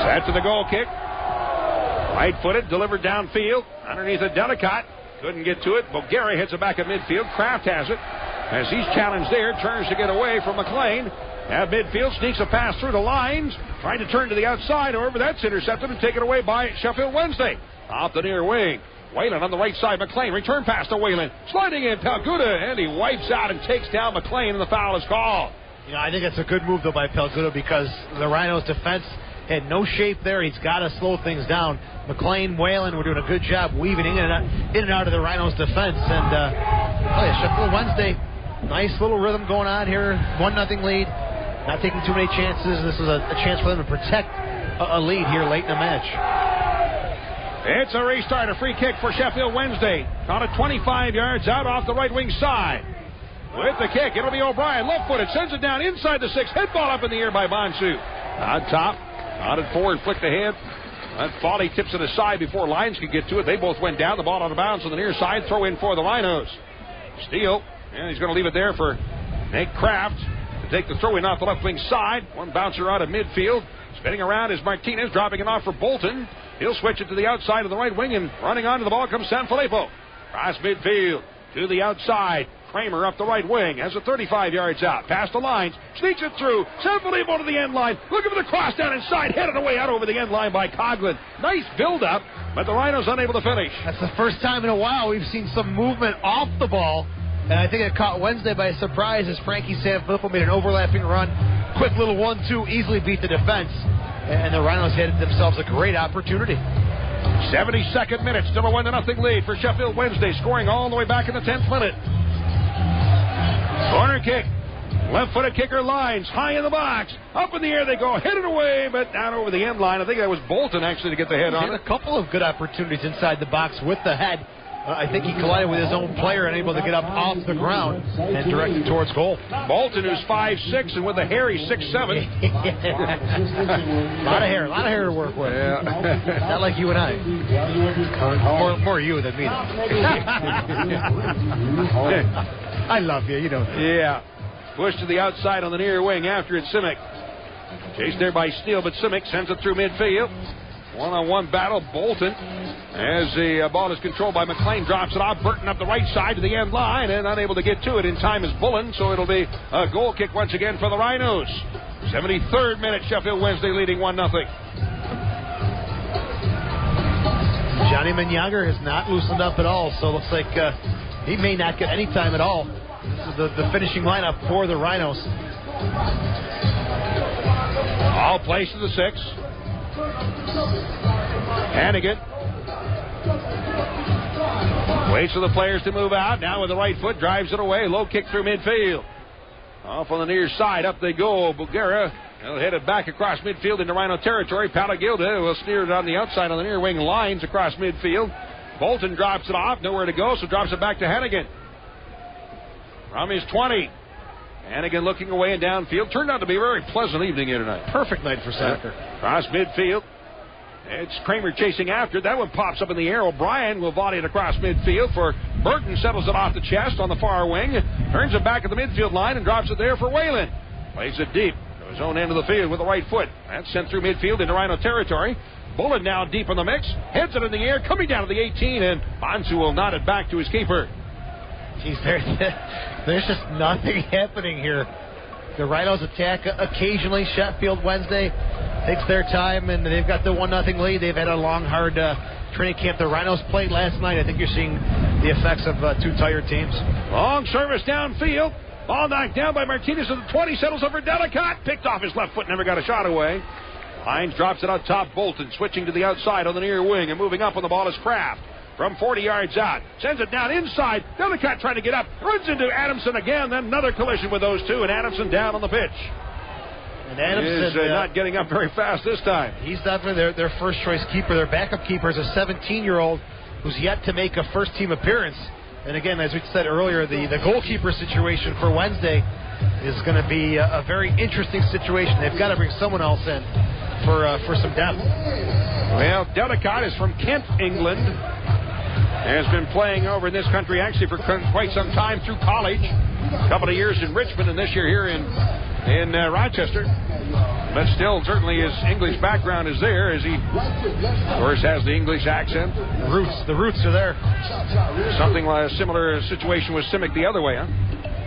Set to the goal kick. Right-footed, delivered downfield. Underneath a Delicott. Couldn't get to it. Bulgaria hits it back at midfield. Kraft has it. As he's challenged there, turns to get away from McLean. At midfield, sneaks a pass through the lines. Trying to turn to the outside. However, that's intercepted and taken away by Sheffield Wednesday. Off the near wing. Whalen on the right side. McLean. Return pass to Whalen. Sliding in Pelguda. And he wipes out and takes down McLean. And the foul is called. You know, I think it's a good move, though, by Pelguda because the Rhinos' defense had no shape there. He's got to slow things down. McLean, Whalen were doing a good job weaving in and out of the Rhinos' defense. And Sheffield Wednesday, nice little rhythm going on here. 1-0 lead. Not taking too many chances. This is a chance for them to protect a lead here late in the match. It's a restart, a free kick for Sheffield Wednesday. On a 25 yards out off the right wing side. With the kick, it'll be O'Brien, left-footed, sends it down inside the 6. Head ball up in the air by Bonsu. On top, nodded forward, flicked ahead. And Foley tips it aside before Lyons could get to it. They both went down, the ball out of bounds on the near side. Throw in for the Rhinos. Steele, and he's going to leave it there for Nate Kraft to take the throw in off the left wing side. One bouncer out of midfield. Spinning around is Martinez, dropping it off for Bolton. He'll switch it to the outside of the right wing, and running onto the ball comes Sanfilippo. Cross midfield to the outside. Kramer up the right wing, has it 35 yards out. Past the lines, sneaks it through. Sanfilippo to the end line. Looking for the cross down inside, headed away out over the end line by Coughlin. Nice build-up, but the Rhinos unable to finish. That's the first time in a while we've seen some movement off the ball. And I think it caught Wednesday by surprise as Frankie Sanfilippo made an overlapping run. Quick little 1-2, easily beat the defense. And the Rhinos had themselves a great opportunity. 72nd minute, still a 1-0 lead for Sheffield Wednesday, scoring all the way back in the 10th minute. Corner kick. Left-footed kicker Lines. High in the box. Up in the air they go. Headed away, but down over the end line. I think that was Bolton actually to get the head on it. A couple of good opportunities inside the box with the head. I think he collided with his own player and able to get up off the ground and direct it towards goal. Bolton, who's 5'6", and with the hair, he's 6'7". A lot of hair to work with. Yeah. Not like you and I. More you than me. I love you, you know that. Yeah. Pushed to the outside on the near wing after it, Simic. Chased there by Steele, but Simic sends it through midfield. One-on-one battle, Bolton. As the ball is controlled by McLean, drops it off. Burton up the right side to the end line and unable to get to it in time is Bullen, so it'll be a goal kick once again for the Rhinos. 73rd minute, Sheffield Wednesday leading 1-0. Johnny Manyager has not loosened up at all, so it looks like he may not get any time at all. This is the finishing lineup for the Rhinos. All plays to the 6. Hannigan waits for the players to move out. Now with the right foot, drives it away. Low kick through midfield. Off on the near side, up they go. Bulgaria headed back across midfield into Rhino territory. Palagilda will steer it on the outside on the near wing lines across midfield. Bolton drops it off, nowhere to go, so drops it back to Hannigan. From his 20. Hannigan looking away and downfield. Turned out to be a very pleasant evening here tonight. Perfect night for soccer. Across midfield. It's Kramer chasing after it. That one pops up in the air. O'Brien will volley it across midfield for Burton. Settles it off the chest on the far wing. Turns it back at the midfield line and drops it there for Whalen. Plays it deep to his own end of the field with the right foot. That's sent through midfield into Rhino territory. Bullen now deep in the mix. Heads it in the air. Coming down to the 18. And Bonsu will nod it back to his keeper. Geez, there's just nothing happening here. The Rhinos attack occasionally. Sheffield Wednesday takes their time, and they've got the 1-0 lead. They've had a long, hard training camp. The Rhinos played last night. I think you're seeing the effects of two tired teams. Long service downfield. Ball knocked down by Martinez at the 20. Settles over Delicott. Picked off his left foot. Never got a shot away. Hines drops it out top. Bolton switching to the outside on the near wing, and moving up on the ball is Kraft. From 40 yards out. Sends it down inside. Delicott trying to get up. Runs into Adamson again. Then another collision with those two. And Adamson down on the pitch. And Adamson is not getting up very fast this time. He's definitely their first choice keeper. Their backup keeper is a 17-year-old who's yet to make a first team appearance. And again, as we said earlier, the goalkeeper situation for Wednesday is going to be a very interesting situation. They've got to bring someone else in for some depth. Well, Delicott is from Kent, England. Has been playing over in this country actually for quite some time through college. A couple of years in Richmond and this year here in Rochester. But still, certainly his English background is there, as he, of course, has the English accent. The roots are there. Something like a similar situation with Simic the other way, huh?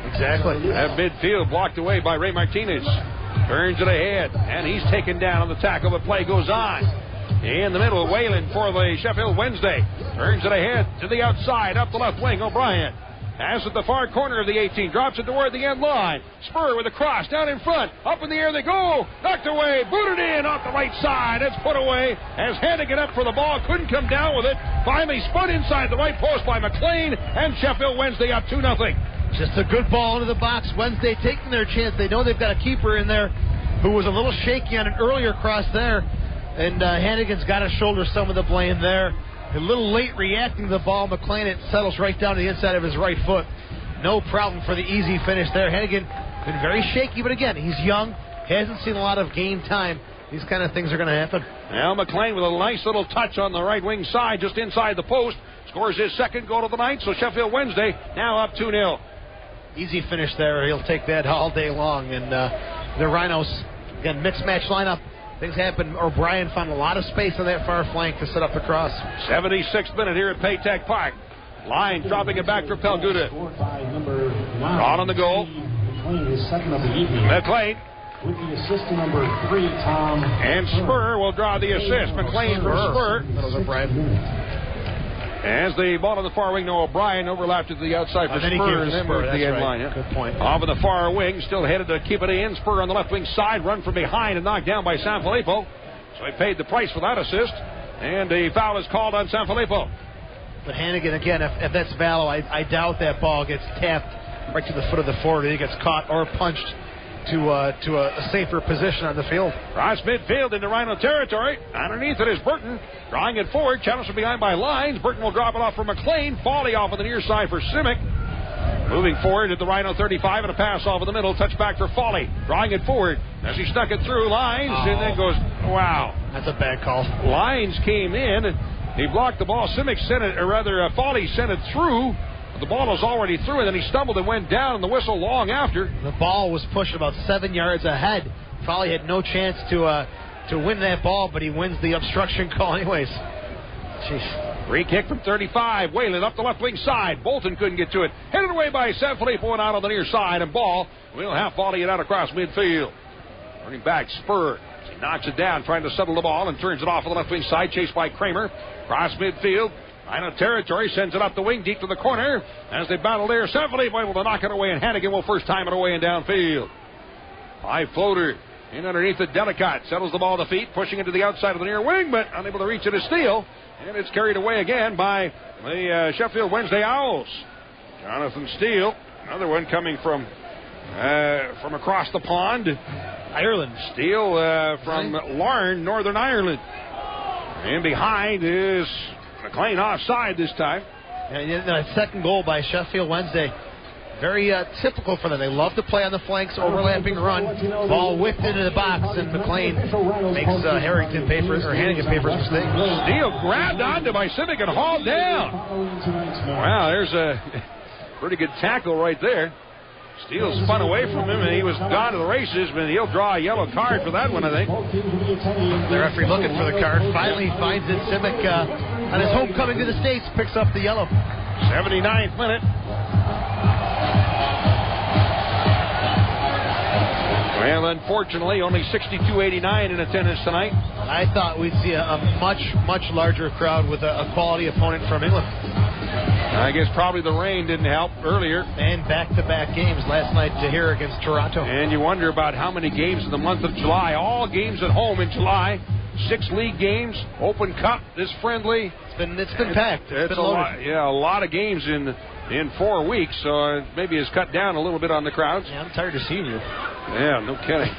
Exactly. At midfield, blocked away by Ray Martinez. Turns it ahead, and he's taken down on the tackle, but play goes on. In the middle, Whalen for the Sheffield Wednesday. Turns it ahead to the outside, up the left wing, O'Brien. Pass at the far corner of the 18. Drops it toward the end line. Spur with a cross down in front. Up in the air they go. Knocked away. Booted in off the right side. It's put away as Hannigan up for the ball. Couldn't come down with it. Finally spun inside the right post by McLean. And Sheffield Wednesday up 2-0. Just a good ball into the box. Wednesday taking their chance. They know they've got a keeper in there who was a little shaky on an earlier cross there. And Hannigan's got to shoulder some of the blame there. A little late reacting to the ball. McLean, it settles right down to the inside of his right foot. No problem for the easy finish there. Hannigan been very shaky, but again, he's young. Hasn't seen a lot of game time. These kind of things are going to happen. Now McLean with a nice little touch on the right wing side, just inside the post. Scores his second goal of the night, so Sheffield Wednesday now up 2-0. Easy finish there. He'll take that all day long. And the Rhinos, again, mixed match lineup. Things happen. O'Brien found a lot of space on that far flank to set up the cross. 76th minute here at Paytech Park. Line dropping it back for Pelguda. On the goal. McLean. With the assist to number 3, Tom. And Spur will draw the assist. McLean for Spur. That was O'Brien. As the ball on the far wing, no, O'Brien overlapped to the outside for Spur. And then moved to the end line. Yeah. Good point. Off of the far wing, still headed to keep it in. Spur on the left wing side, run from behind and knocked down by Sanfilippo. So he paid the price for that assist. And the foul is called on Sanfilippo. But Hannigan, again, if that's Vallow, I doubt that ball gets tapped right to the foot of the forward. He gets caught or punched to a safer position on the field. Cross midfield into Rhino territory. Underneath it is Burton. Drawing it forward. Challenged from behind by Lyons. Burton will drop it off for McLean. Foley off on the near side for Simic. Moving forward at the Rhino 35 and a pass off in the middle. Touch back for Foley. Drawing it forward as he stuck it through Lyons and then goes, wow. That's a bad call. Lyons came in. He blocked the ball. Simic sent it, or rather Foley sent it through. The ball was already through, and then he stumbled and went down, and the whistle long after. The ball was pushed about 7 yards ahead. Foley had no chance to win that ball, but he wins the obstruction call anyways. Jeez. Free kick from 35. Whalen up the left wing side. Bolton couldn't get to it. Headed away by Sanfilippo and out on the near side, and ball will have Foley it out across midfield. Running back, Spur. He knocks it down, trying to settle the ball, and turns it off on the left wing side, chased by Kramer. Cross midfield. Rhino territory, sends it up the wing, deep to the corner. As they battle there, Sanfilippo able to knock it away, and Hannigan will first time it away and downfield. High floater in underneath the Delicate. Settles the ball to feet, pushing it to the outside of the near wing, but unable to reach it as Steele. And it's carried away again by the Sheffield Wednesday Owls. Jonathan Steele, another one coming from across the pond. Ireland. Steele from Larne, Northern Ireland. And behind is McLean offside this time. And that second goal by Sheffield Wednesday, very typical for them. They love to play on the flanks, overlapping run, ball whipped into the box, and McLean makes Hannigan pay for his mistake. Steele grabbed onto by Simic and hauled down. Wow, there's a pretty good tackle right there. Steele spun away from him, and he was gone to the races, but he'll draw a yellow card for that one, I think. The referee looking for the card. Finally finds it. Simic, on his homecoming to the States, picks up the yellow. 79th minute. Well, unfortunately, only 62-89 in attendance tonight. I thought we'd see a much, much larger crowd with a quality opponent from England. I guess probably the rain didn't help earlier. And back-to-back games last night to here against Toronto. And you wonder about how many games in the month of July. All games at home in July. 6 league games, Open Cup, this friendly. It's been packed. It's been loaded. A lot of games in 4 weeks, so maybe it's cut down a little bit on the crowds. Yeah, I'm tired of seeing you. Yeah, no kidding.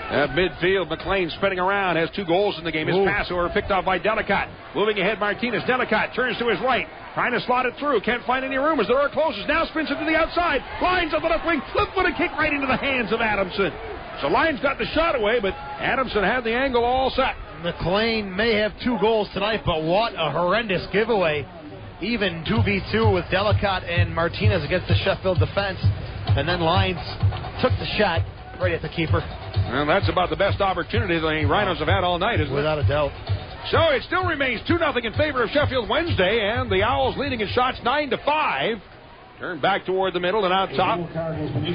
At midfield, McLean spinning around, has 2 goals in the game. His pass over picked off by Delicate. Moving ahead, Martinez. Delicate turns to his right, trying to slot it through. Can't find any room as the door closes. Now spins it to the outside. Lyons up the left wing. Flip-footed kick right into the hands of Adamson. So Lyons got the shot away, but Adamson had the angle all set. McLean may have 2 goals tonight, but what a horrendous giveaway. Even 2v2 with Delicate and Martinez against the Sheffield defense. And then Lyons took the shot, Right at the keeper. And that's about the best opportunity the Rhinos have had all night, isn't it? Without a doubt. So it still remains 2-0 in favor of Sheffield Wednesday, and the Owls leading in shots 9-5. Turn back toward the middle and out top.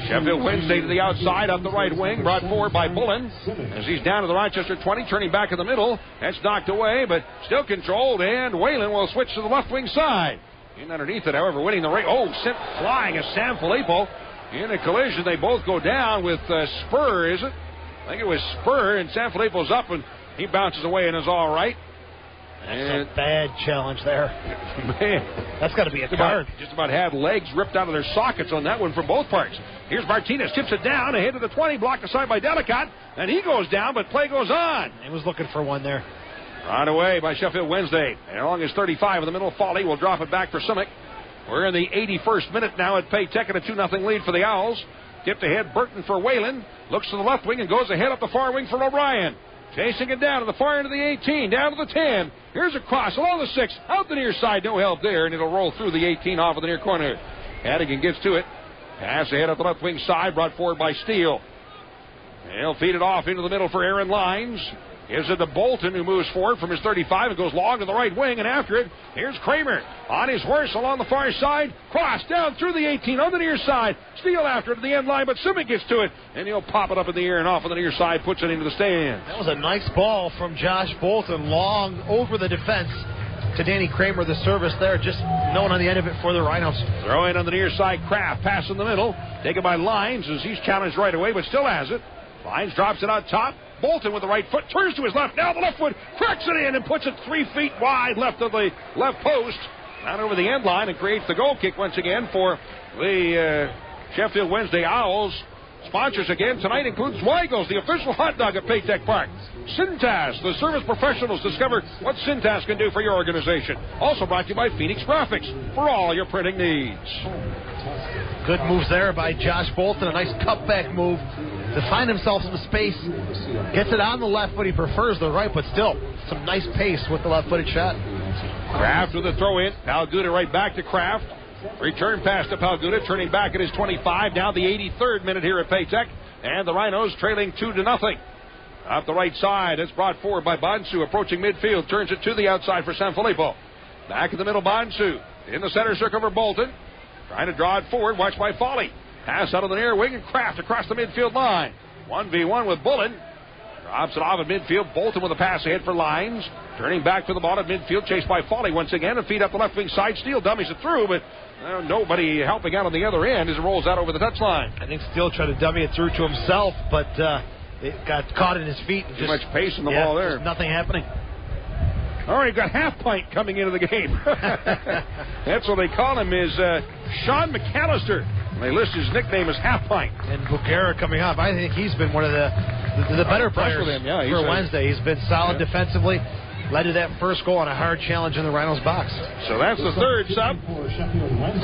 Sheffield Wednesday to the outside, up the right wing, brought forward by Bullen. As he's down to the Rochester 20, turning back in the middle. That's knocked away, but still controlled, and Whalen will switch to the left wing side. In underneath it, however, winning the race. Oh, sent flying is Sam Filippo. In a collision, they both go down with Spur, is it? I think it was Spur, and Sam Filippo's up, and he bounces away and is all right. That's a bad challenge there. Man, that's got to be a card. Just about had legs ripped out of their sockets on that one from both parts. Here's Martinez, tips it down, ahead of the 20, blocked aside by Delicott, and he goes down, but play goes on. He was looking for one there. Right away by Sheffield Wednesday. And along his 35 in the middle, Foley will drop it back for Simic. We're in the 81st minute now at Paytech, and a 2-0 lead for the Owls. Tipped ahead, Burton for Whalen. Looks to the left wing and goes ahead up the far wing for O'Brien. Chasing it down to the far end of the 18, down to the 10. Here's a cross along the 6, out the near side, no help there, and it'll roll through the 18 off of the near corner. Hannigan gets to it. Pass ahead up the left wing side, brought forward by Steele. He'll feed it off into the middle for Aaron Lines. Gives it to Bolton, who moves forward from his 35 and goes long to the right wing, and after it, here's Kramer on his horse along the far side. Cross down through the 18 on the near side. Steele after it to the end line, but Simic gets to it, and he'll pop it up in the air and off on the near side, puts it into the stands. That was a nice ball from Josh Bolton, long over the defense to Danny Kramer. The service there, just no one on the end of it for the Rhinos. Throw in on the near side, Kraft, pass in the middle, taken by Lines as he's challenged right away, but still has it. Lines drops it out top. Bolton with the right foot, turns to his left. Now the left foot cracks it in and puts it 3 feet wide left of the left post. Down over the end line and creates the goal kick once again for the Sheffield Wednesday Owls. Sponsors again tonight includes Weigel's, the official hot dog at Paytech Park. Cintas, the service professionals, discover what Cintas can do for your organization. Also brought to you by Phoenix Graphics for all your printing needs. Good moves there by Josh Bolton. A nice cutback move to find himself some space. Gets it on the left, but he prefers the right, but still some nice pace with the left-footed shot. Kraft with the throw-in. Palguda right back to Kraft. Return pass to Palguda, turning back at his 25. Now the 83rd minute here at Paytech. And the Rhinos trailing 2-0. Up the right side, it's brought forward by Bonsu, approaching midfield. Turns it to the outside for Sanfilippo. Back in the middle, Bonsu. In the center circle for Bolton. Trying to draw it forward, watched by Foley. Pass out of the near wing and Kraft across the midfield line. 1v1 with Bullen. Drops it off at midfield. Bolton with a pass ahead for Lines. Turning back to the ball at midfield. Chased by Foley once again. And feed up the left wing side. Steele dummies it through, but nobody helping out on the other end as it rolls out over the touchline. I think Steele tried to dummy it through to himself, but it got caught in his feet. Too much pace in the ball there. Nothing happening. All right, got Half Pint coming into the game. That's what they call him, is Sean McAllister. They list his nickname as Half Pint. And Buchera coming up. I think he's been one of the better players for Wednesday. He's been solid defensively. Led to that first goal on a hard challenge in the Rhinos box. So that's the third sub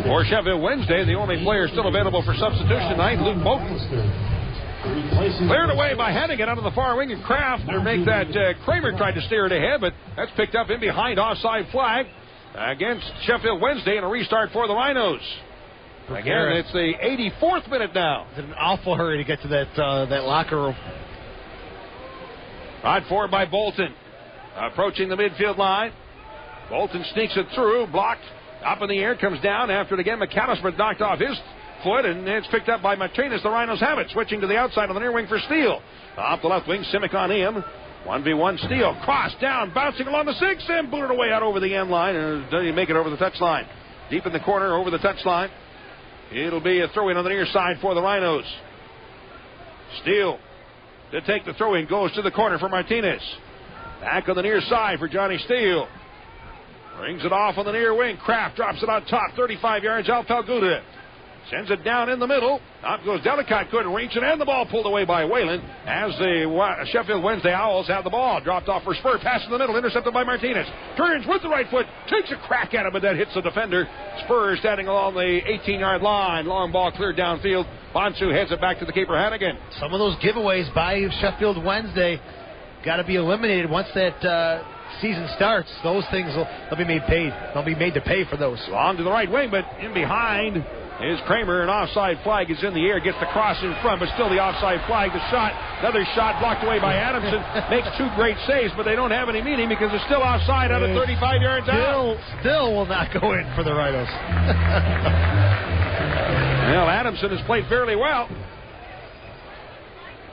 for Sheffield Wednesday. The only player still available for substitution tonight, Luke Bolton. Cleared away by Hannigan out of the far wing, and Kraft to make that. Kramer tried to steer it ahead, but that's picked up in behind, offside flag against Sheffield Wednesday, and a restart for the Rhinos. Again, it's the 84th minute now. It's in an awful hurry to get to that locker room. Right forward by Bolton. Approaching the midfield line. Bolton sneaks it through, blocked up in the air, comes down after it again. McAllister knocked off his foot, and it's picked up by Martinez. The Rhinos have it, switching to the outside on the near wing for Steele. Off the left wing, Simic on him. 1v1 Steele. Cross down, bouncing along the 6, and booted away out over the end line. And doesn't even make it over the touchline. Deep in the corner, over the touchline. It'll be a throw-in on the near side for the Rhinos. Steele to take the throw-in, goes to the corner for Martinez. Back on the near side for Johnny Steele. Brings it off on the near wing. Kraft drops it on top, 35 yards out. Palguda sends it down in the middle. Up goes Delicott, couldn't reach it, and the ball pulled away by Whalen as the Sheffield Wednesday Owls have the ball. Dropped off for Spur, pass in the middle, intercepted by Martinez. Turns with the right foot, takes a crack at it, but that hits the defender. Spur standing along the 18-yard line. Long ball cleared downfield. Bonsu heads it back to the keeper, Hannigan. Some of those giveaways by Sheffield Wednesday got to be eliminated once that season starts. Those things they'll be made paid. They'll be made to pay for those. Long to the right wing, but in behind is Kramer. An offside flag is in the air. Gets the cross in front, but still the offside flag. The shot, another shot blocked away by Adamson. Makes 2 great saves, but they don't have any meaning because it's still offside out of 35 yards out. Still will not go in for the Rhinos. Well, Adamson has played fairly well.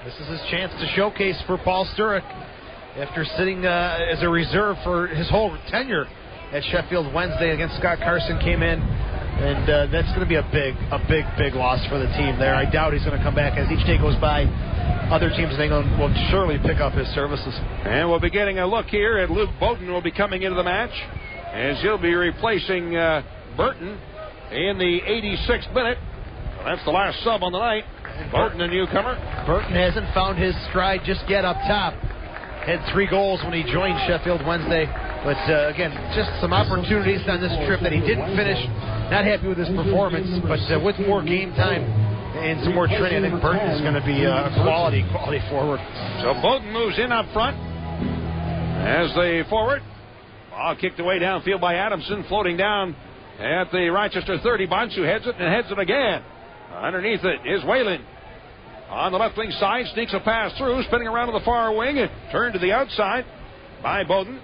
This is his chance to showcase for Paul Sturrock after sitting as a reserve for his whole tenure at Sheffield Wednesday against Scott Carson. Came in, and that's going to be a big loss for the team there. I doubt he's going to come back. As each day goes by, other teams in England will surely pick up his services. And we'll be getting a look here at Luke Bowden will be coming into the match, as he'll be replacing Burton in the 86th minute. That's the last sub on the night. Burton, a newcomer. Burton hasn't found his stride just yet up top. Had 3 goals when he joined Sheffield Wednesday. But, again, just some opportunities on this trip that he didn't finish. Not happy with his performance. But with more game time and some more training, I think Burton is going to be a quality forward. So Bowden moves in up front as the forward. Ball kicked away downfield by Adamson, floating down at the Rochester 30. Bonsu heads it and heads it again. Underneath it is Whalen. On the left wing side, sneaks a pass through, spinning around to the far wing, turned to the outside by Bowden,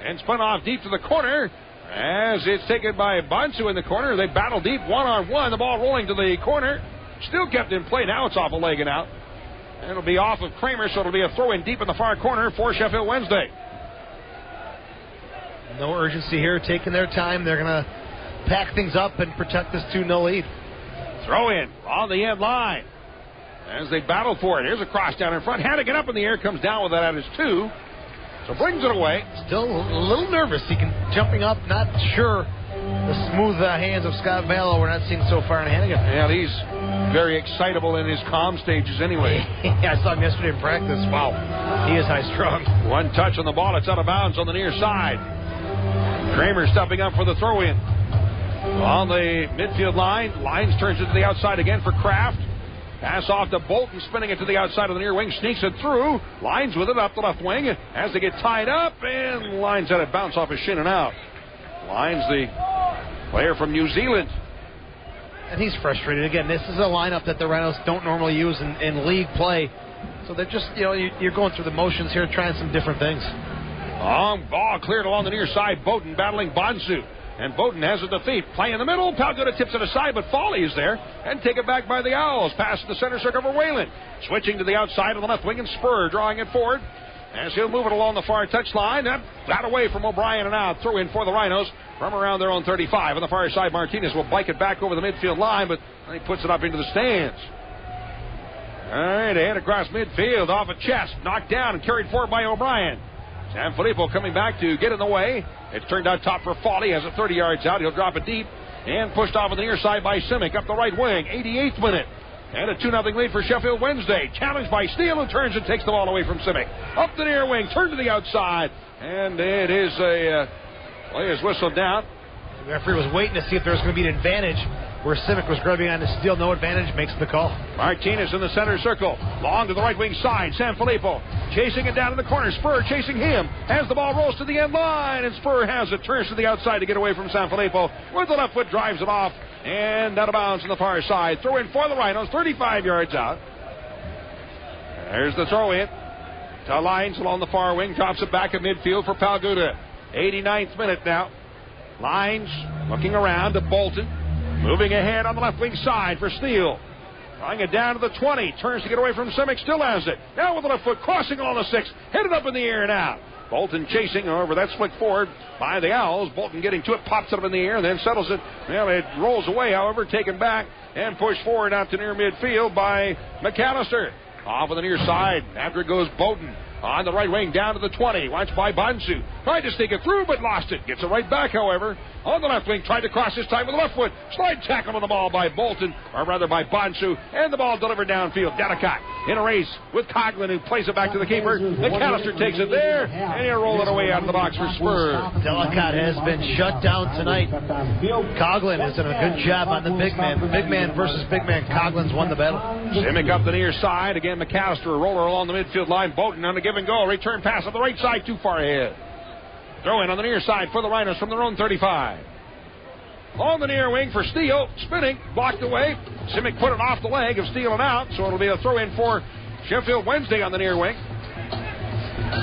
and spun off deep to the corner as it's taken by Bonsu in the corner. They battle deep, one-on-one, the ball rolling to the corner. Still kept in play. Now it's off a leg and out. And it'll be off of Kramer, so it'll be a throw-in deep in the far corner for Sheffield Wednesday. No urgency here, taking their time. They're going to pack things up and protect this 2-0 lead. Throw in on the end line as they battle for it. Here's a cross down in front. Hannigan up in the air, comes down with that at his 2. So brings it away. Still a little nervous. He can jumping up, not sure. The smooth hands of Scott Mallow we're not seeing so far in Hannigan. Yeah, he's very excitable in his calm stages anyway. I saw him yesterday in practice. Wow, he is high strung. One touch on the ball. It's out of bounds on the near side. Kramer stepping up for the throw-in. On the midfield line, Lines turns it to the outside again for Kraft. Pass off to Bolton, spinning it to the outside of the near wing, sneaks it through. Lines with it up the left wing as they get tied up, and Lines had it bounce off his shin and out. Lines, the player from New Zealand. And he's frustrated. Again, this is a lineup that the Rhinos don't normally use in league play. So they're just, you're going through the motions here, trying some different things. Long ball cleared along the near side. Bowden battling Bonsu. And Bowden has it to feet. Play in the middle. Palgoda tips it aside, but Foley is there. And take it back by the Owls. Pass to the center circle for Whalen. Switching to the outside of the left wing, and Spur drawing it forward. As he'll move it along the far touchline. That away from O'Brien and out. Throw in for the Rhinos from around their own 35. On the far side, Martinez will bike it back over the midfield line, but then he puts it up into the stands. All right, a head across midfield off a chest. Knocked down and carried forward by O'Brien. Sanfilippo coming back to get in the way. It's turned out top for Foley. Has it 30 yards out. He'll drop it deep. And pushed off on the near side by Simic up the right wing. 88th minute. And a 2-0 lead for Sheffield Wednesday. Challenged by Steele, who turns and takes the ball away from Simic. Up the near wing. Turned to the outside. And it is a play is whistled down. The referee was waiting to see if there was going to be an advantage where Simic was grubbing on the Steele. No advantage. Makes the call. Martinez in the center circle. Long to the right wing side. Sanfilippo chasing it down in the corner. Spur chasing him as the ball rolls to the end line. And Spur has it. Turns to the outside to get away from Sanfilippo. With the left foot drives it off. And out of bounds on the far side. Throw in for the Rhinos. 35 yards out. There's the throw in. To Lines along the far wing. Drops it back at midfield for Palguda. 89th minute now. Lines looking around to Bolton. Moving ahead on the left wing side for Steele. Drawing it down to the 20. Turns to get away from Simic. Still has it. Now with the left foot crossing along the 6. Headed up in the air and out. Bolton chasing. However, that's flicked forward by the Owls. Bolton getting to it. Pops it up in the air and then settles it. Well, it rolls away, however, taken back and pushed forward out to near midfield by McAllister. Off on the near side. After it goes Bowden. On the right wing, down to the 20. Watched by Bonsu. Tried to sneak it through, but lost it. Gets it right back, however. On the left wing, tried to cross this time with the left foot. Slide tackle on the ball by Bolton, or rather by Bonsu. And the ball delivered downfield. Delicate in a race with Coughlin, who plays it back to the keeper. McAllister takes it there, and he'll roll it away out of the box for Spurs. Delicate has been shut down tonight. Coughlin has done a good job on the big man. Big man versus big man. Coughlin's won the battle. Simic up the near side. Again, McAllister, a roller along the midfield line. Bolton on the give and go. Return pass on the right side, too far ahead. Throw in on the near side for the Rhinos from their own 35. on the near wing for Steele. Spinning, blocked away. Simic put it off the leg of Steele and out, so it'll be a throw-in for Sheffield Wednesday on the near wing.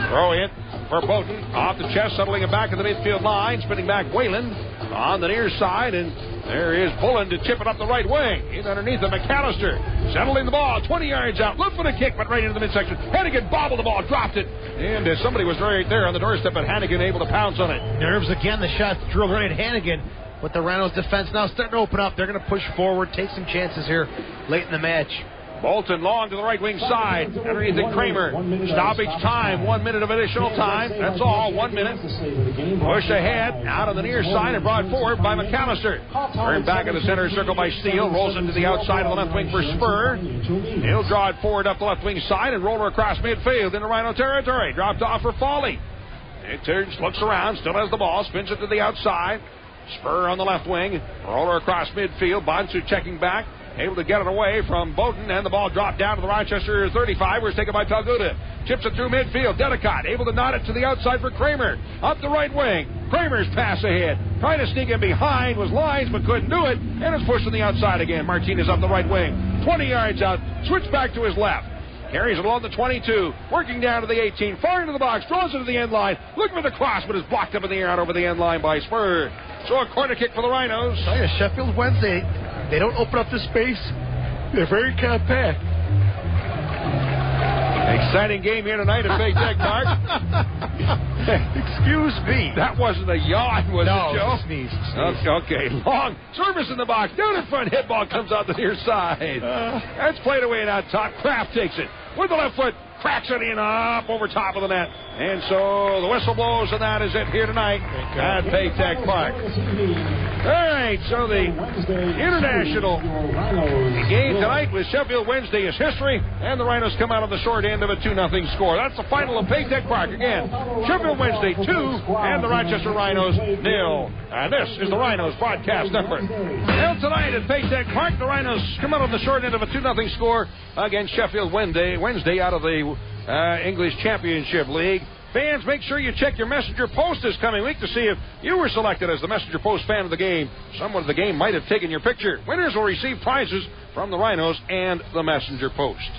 Throw in for Bowden. Off the chest, settling it back in the midfield line. Spinning back Wayland on the near side, and there is Bullen to chip it up the right wing. In underneath the McAllister. Settling the ball 20 yards out. Look for the kick, but right into the midsection. Hannigan bobbled the ball, dropped it. And somebody was right there on the doorstep, but Hannigan able to pounce on it. Nerves again. The shot drilled right at Hannigan. But the Rhinos defense now starting to open up. They're going to push forward, take some chances here late in the match. Bolton long to the right wing side. Underneath it, Kramer. Stoppage time. 1 minute of additional time. That's all. 1 minute. Push ahead. Out on the near side and brought forward by McAllister. Turned back in the center circle by Steele. Rolls into the outside of the left wing for Spur. He'll draw it forward up the left wing side and roll her across midfield into Rhino territory. Dropped off for Foley. It turns, looks around, still has the ball, spins it to the outside. Spur on the left wing. Roller across midfield. Bonsu checking back. Able to get it away from Bowden, and the ball dropped down to the Rochester 35, where it's taken by Talguda. Chips it through midfield. Dedicott able to nod it to the outside for Kramer. Up the right wing. Kramer's pass ahead. Trying to sneak in behind was Lines, but couldn't do it. And it's pushed on the outside again. Martinez up the right wing. 20 yards out. Switch back to his left. Carries it along the 22. Working down to the 18. Far into the box. Draws it to the end line. Looking for the cross, but is blocked up in the air out over the end line by Spur. So a corner kick for the Rhinos. Oh, yeah, Sheffield Wednesday, they don't open up the space. They're very compact. Exciting game here tonight at Big Tech Park. Excuse me. That wasn't a yawn, was it, Joe? Sneeze. Okay, long service in the box. Down in front, hit ball comes out the near side. That's played away and out top. Kraft takes it with the left foot. Cracks it in up over top of the net. And so the whistle blows, and that is it here tonight at Paytech Park. All right, so the international game tonight with Sheffield Wednesday is history, and the Rhinos come out on the short end of a 2-0 score. That's the final of Paytech Park. Again, Sheffield Wednesday 2 and the Rochester Rhinos 0. And this is the Rhinos Broadcast Network. Well, tonight at Paytech Park, the Rhinos come out on the short end of a 2-0 score against Sheffield Wednesday out of the English Championship League. Fans, make sure you check your Messenger Post this coming week to see if you were selected as the Messenger Post fan of the game. Someone of the game might have taken your picture. Winners will receive prizes from the Rhinos and the Messenger Post.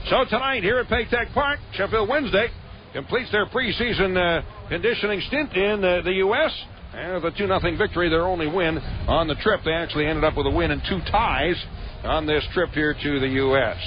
So tonight here at Paytech Park, Sheffield Wednesday completes their preseason conditioning stint in the U.S. And with a 2-0 victory, their only win on the trip. They actually ended up with a win and 2 ties on this trip here to the U.S.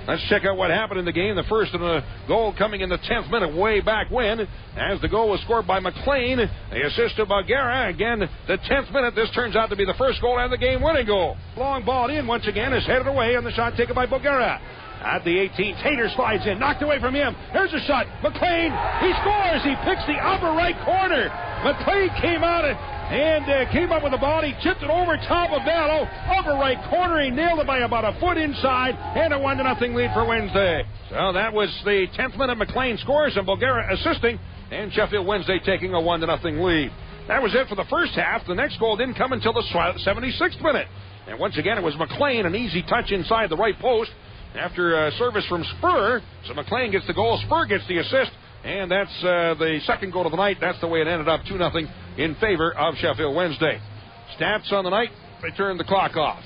Let's check out what happened in the game. The first and a goal coming in the 10th minute, way back when, as the goal was scored by McLean. The assist to Bulgara. Again, the 10th minute. This turns out to be the first goal and the game-winning goal. Long ball in once again is headed away, and the shot taken by Bulgara. At the 18th, Tater slides in, knocked away from him. There's a shot. McLean, he scores. He picks the upper right corner. McLean came out and came up with the ball. He chipped it over top of Ballo. Upper right corner. He nailed it by about a foot inside, and a 1-0 lead for Wednesday. So that was the 10th minute. McLean scores, and Bulgara assisting, and Sheffield Wednesday taking a 1-0 lead. That was it for the first half. The next goal didn't come until the 76th minute. And once again, it was McLean, an easy touch inside the right post after a service from Spur. So McLean gets the goal. Spur gets the assist. And that's the second goal of the night. That's the way it ended up, 2-0 in favor of Sheffield Wednesday. Stats on the night, they turned the clock off.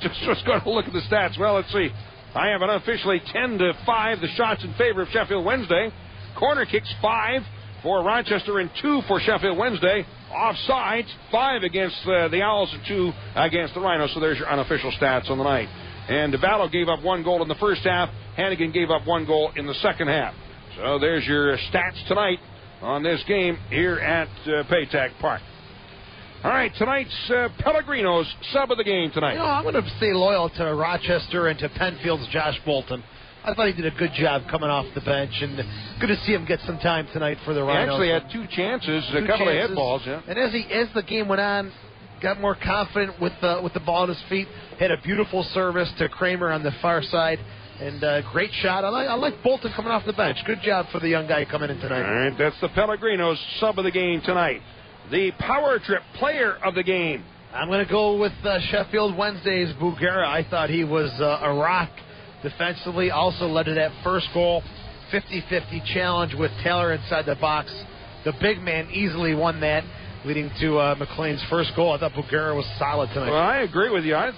Just going to look at the stats. Well, let's see. I have unofficially 10-5 the shots in favor of Sheffield Wednesday. Corner kicks 5 for Rochester and 2 for Sheffield Wednesday. Offsides, 5 against the Owls and 2 against the Rhinos. So there's your unofficial stats on the night. And DeVallo gave up 1 goal in the first half. Hannigan gave up 1 goal in the second half. So there's your stats tonight on this game here at Paytech Park. All right, tonight's Pellegrino's sub of the game tonight. You know, I'm going to stay loyal to Rochester and to Penfield's Josh Bolton. I thought he did a good job coming off the bench, and good to see him get some time tonight for the Rhinos. He actually had 2 chances, a couple of hit balls. Yeah. And as the game went on, got more confident with the ball at his feet. Had a beautiful service to Kramer on the far side. And great shot. I like Bolton coming off the bench. Good job for the young guy coming in tonight. All right, that's the Pellegrino's sub of the game tonight. The Power Trip player of the game. I'm going to go with Sheffield Wednesday's Bulgara. I thought he was a rock defensively. Also led to that first goal. 50-50 challenge with Taylor inside the box. The big man easily won that. leading to McLean's first goal. I thought Bugera was solid tonight. Well, I agree with you. I'm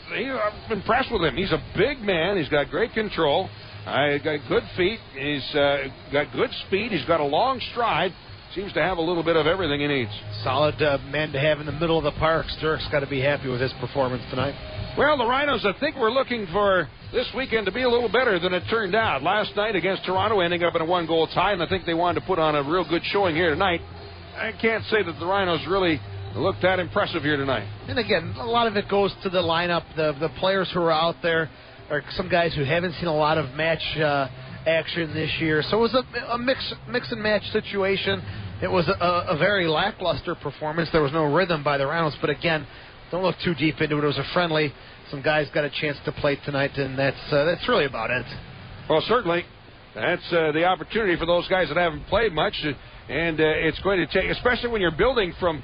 impressed with him. He's a big man. He's got great control. Got good feet. He's got good speed. He's got a long stride. Seems to have a little bit of everything he needs. Solid man to have in the middle of the park. Sturrock's got to be happy with his performance tonight. Well, the Rhinos, I think we're looking for this weekend to be a little better than it turned out. Last night against Toronto, ending up in a one-goal tie, and I think they wanted to put on a real good showing here tonight. I can't say that the Rhinos really looked that impressive here tonight. And again, a lot of it goes to the lineup. The players who are out there are some guys who haven't seen a lot of match action this year. So it was a mix and match situation. It was a very lackluster performance. There was no rhythm by the Rhinos, but again, don't look too deep into it. It was a friendly. Some guys got a chance to play tonight, and that's really about it. Well, certainly, that's the opportunity for those guys that haven't played much, and it's going to take, especially when you're building from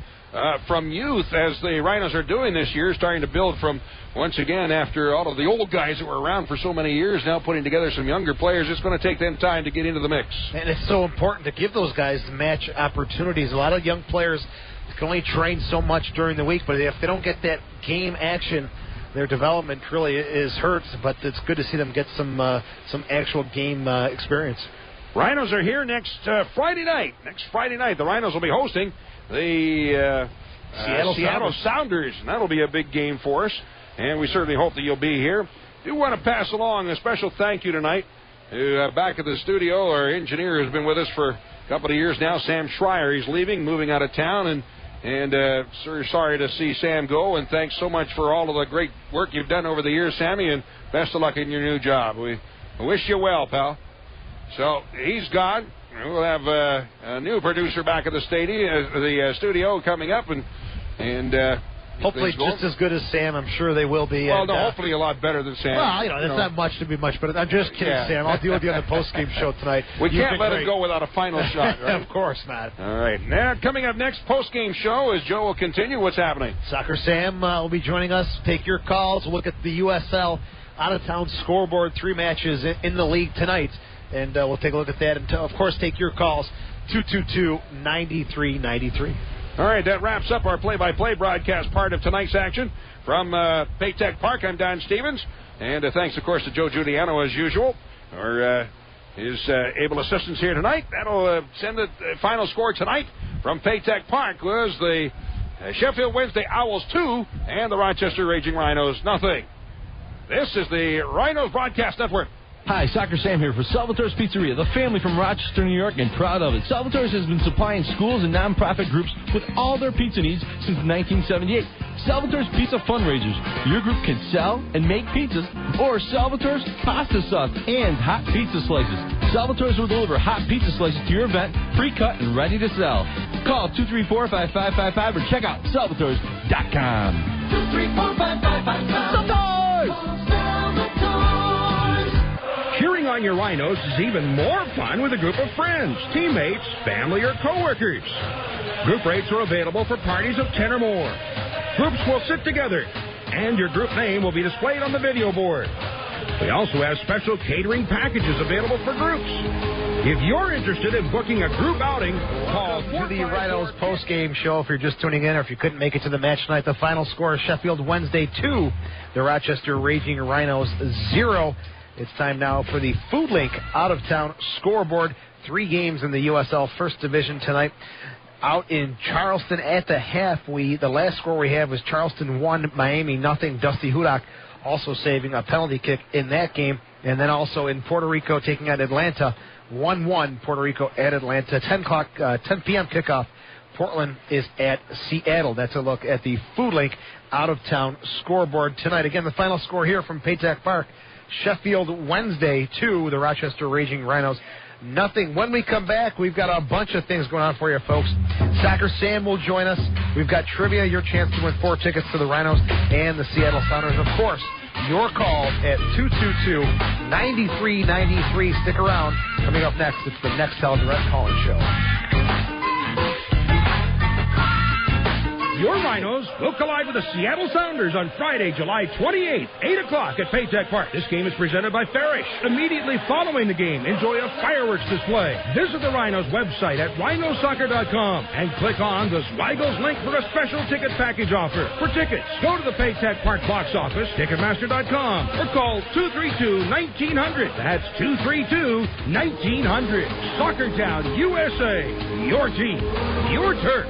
youth, as the Rhinos are doing this year, starting to build from, once again, after all of the old guys that were around for so many years, now putting together some younger players. It's going to take them time to get into the mix. And it's so important to give those guys match opportunities. A lot of young players can only train so much during the week, but if they don't get that game action, their development really is hurt. But it's good to see them get some actual game experience. Rhinos are here next Friday night. Next Friday night, the Rhinos will be hosting the Seattle Sounders, and that'll be a big game for us, and we certainly hope that you'll be here. Do want to pass along a special thank you tonight to back at the studio. Our engineer has been with us for a couple of years now, Sam Schreier. He's leaving, moving out of town, and sorry to see Sam go, and thanks so much for all of the great work you've done over the years, Sammy, and best of luck in your new job. We wish you well, pal. So he's gone. We'll have a new producer back at the studio coming up, and hopefully just as good as Sam. I'm sure they will be. Well, hopefully a lot better than Sam. Well, that's not much to be much, but I'm just kidding, Sam. I'll deal with you on the post-game show tonight. We can't let it go without a final shot, right? Of course not. All right. Now, coming up next, post-game show, as Joe will continue. What's happening? Soccer Sam will be joining us. Take your calls. We'll look at the USL out-of-town scoreboard. 3 matches in the league tonight. And we'll take a look at that. And, of course, take your calls, 222-9393. All right, that wraps up our play-by-play broadcast part of tonight's action. From Paytech Park, I'm Don Stevens. And thanks, of course, to Joe Giuliano, as usual, for his able assistance here tonight. That'll send the final score tonight from Paytech Park was the Sheffield Wednesday Owls 2 and the Rochester Raging Rhinos 0. This is the Rhinos Broadcast Network. Hi, Soccer Sam here for Salvatore's Pizzeria, the family from Rochester, New York, and proud of it. Salvatore's has been supplying schools and nonprofit groups with all their pizza needs since 1978. Salvatore's Pizza Fundraisers. Your group can sell and make pizzas, or Salvatore's Pasta Sauce and hot pizza slices. Salvatore's will deliver hot pizza slices to your event, pre-cut and ready to sell. Call 234-5555 or check out salvatores.com. 234-5555. Salvatores! Cheering on your Rhinos is even more fun with a group of friends, teammates, family, or coworkers. Group rates are available for parties of 10 or more. Groups will sit together, and your group name will be displayed on the video board. We also have special catering packages available for groups. If you're interested in booking a group outing, call to the Rhinos post-game show. If you're just tuning in or if you couldn't make it to the match tonight, the final score is Sheffield Wednesday 2, the Rochester Raging Rhinos 0. It's time now for the Food Link out-of-town scoreboard. 3 games in the USL First Division tonight. Out in Charleston at the half, the last score we have was Charleston 1, Miami 0. Dusty Hudak also saving a penalty kick in that game. And then also in Puerto Rico taking on Atlanta, 1-1 Puerto Rico at Atlanta. 10 p.m. kickoff. Portland is at Seattle. That's a look at the Food Link out-of-town scoreboard tonight. Again, the final score here from Paytech Park. Sheffield Wednesday 2, the Rochester Raging Rhinos 0. When we come back, we've got a bunch of things going on for you, folks. Soccer Sam will join us. We've got trivia, your chance to win 4 tickets to the Rhinos and the Seattle Sounders. Of course, your call at 222-9393. Stick around. Coming up next, it's the Nextel Direct Calling Show. Your Rhinos will collide with the Seattle Sounders on Friday, July 28th, 8 o'clock at Paytech Park. This game is presented by Farish. Immediately following the game, enjoy a fireworks display. Visit the Rhinos website at rhinosoccer.com and click on the Zweigels link for a special ticket package offer. For tickets, go to the Paytech Park box office, Ticketmaster.com, or call 232-1900. That's 232-1900. Soccertown, USA. Your team, your turf.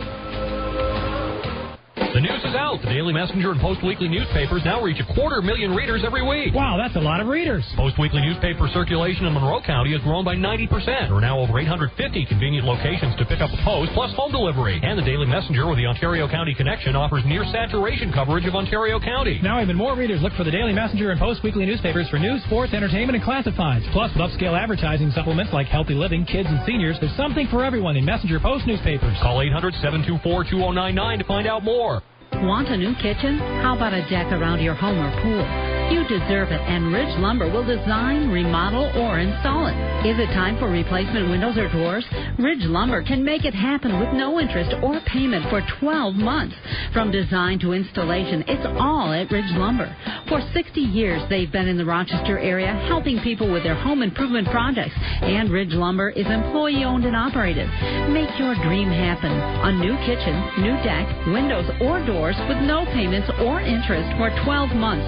The news is out. The Daily Messenger and Post Weekly newspapers now reach 250,000 readers every week. Wow, that's a lot of readers. Post Weekly newspaper circulation in Monroe County has grown by 90%. There are now over 850 convenient locations to pick up a Post, plus home delivery. And the Daily Messenger with the Ontario County Connection offers near saturation coverage of Ontario County. Now even more readers look for the Daily Messenger and Post Weekly newspapers for news, sports, entertainment, and classifieds. Plus, with upscale advertising supplements like healthy living, kids, and seniors, there's something for everyone in Messenger Post newspapers. Call 800-724-2099 to find out more. Want a new kitchen? How about a deck around your home or pool? You deserve it, and Ridge Lumber will design, remodel, or install it. Is it time for replacement windows or doors? Ridge Lumber can make it happen with no interest or payment for 12 months. From design to installation, it's all at Ridge Lumber. For 60 years, they've been in the Rochester area helping people with their home improvement projects, and Ridge Lumber is employee-owned and operated. Make your dream happen. A new kitchen, new deck, windows, or doors with no payments or interest for 12 months.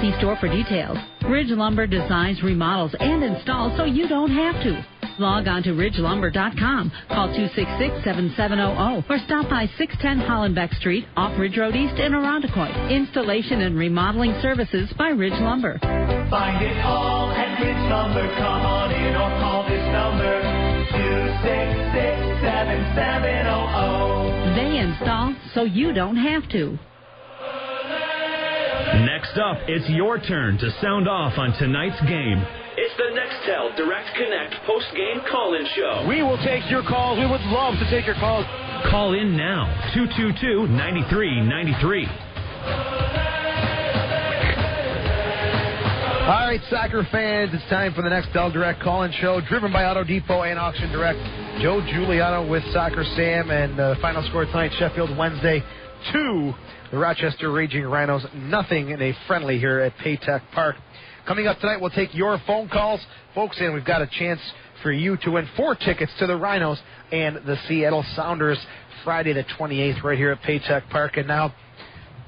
See store for details. Ridge Lumber designs, remodels, and installs so you don't have to. Log on to ridgelumber.com. Call 266-7700 or stop by 610 Hollenbeck Street off Ridge Road East in Irondequoit. Installation and remodeling services by Ridge Lumber. Find it all at Ridge Lumber. Come on in or call this number 266-7700. They install so you don't have to. Next up, it's your turn to sound off on tonight's game. It's the Nextel Direct Connect post-game call-in show. We will take your calls. We would love to take your calls. Call in now, 222-9393. All right, soccer fans, it's time for the Nextel Direct call-in show, driven by Auto Depot and Auction Direct. Joe Giuliano with Soccer Sam, and the final score tonight, Sheffield Wednesday 2, the Rochester Raging Rhinos, nothing in a friendly here at Paytech Park. Coming up tonight, we'll take your phone calls, folks, and we've got a chance for you to win 4 tickets to the Rhinos and the Seattle Sounders Friday the 28th right here at Paytech Park. And now,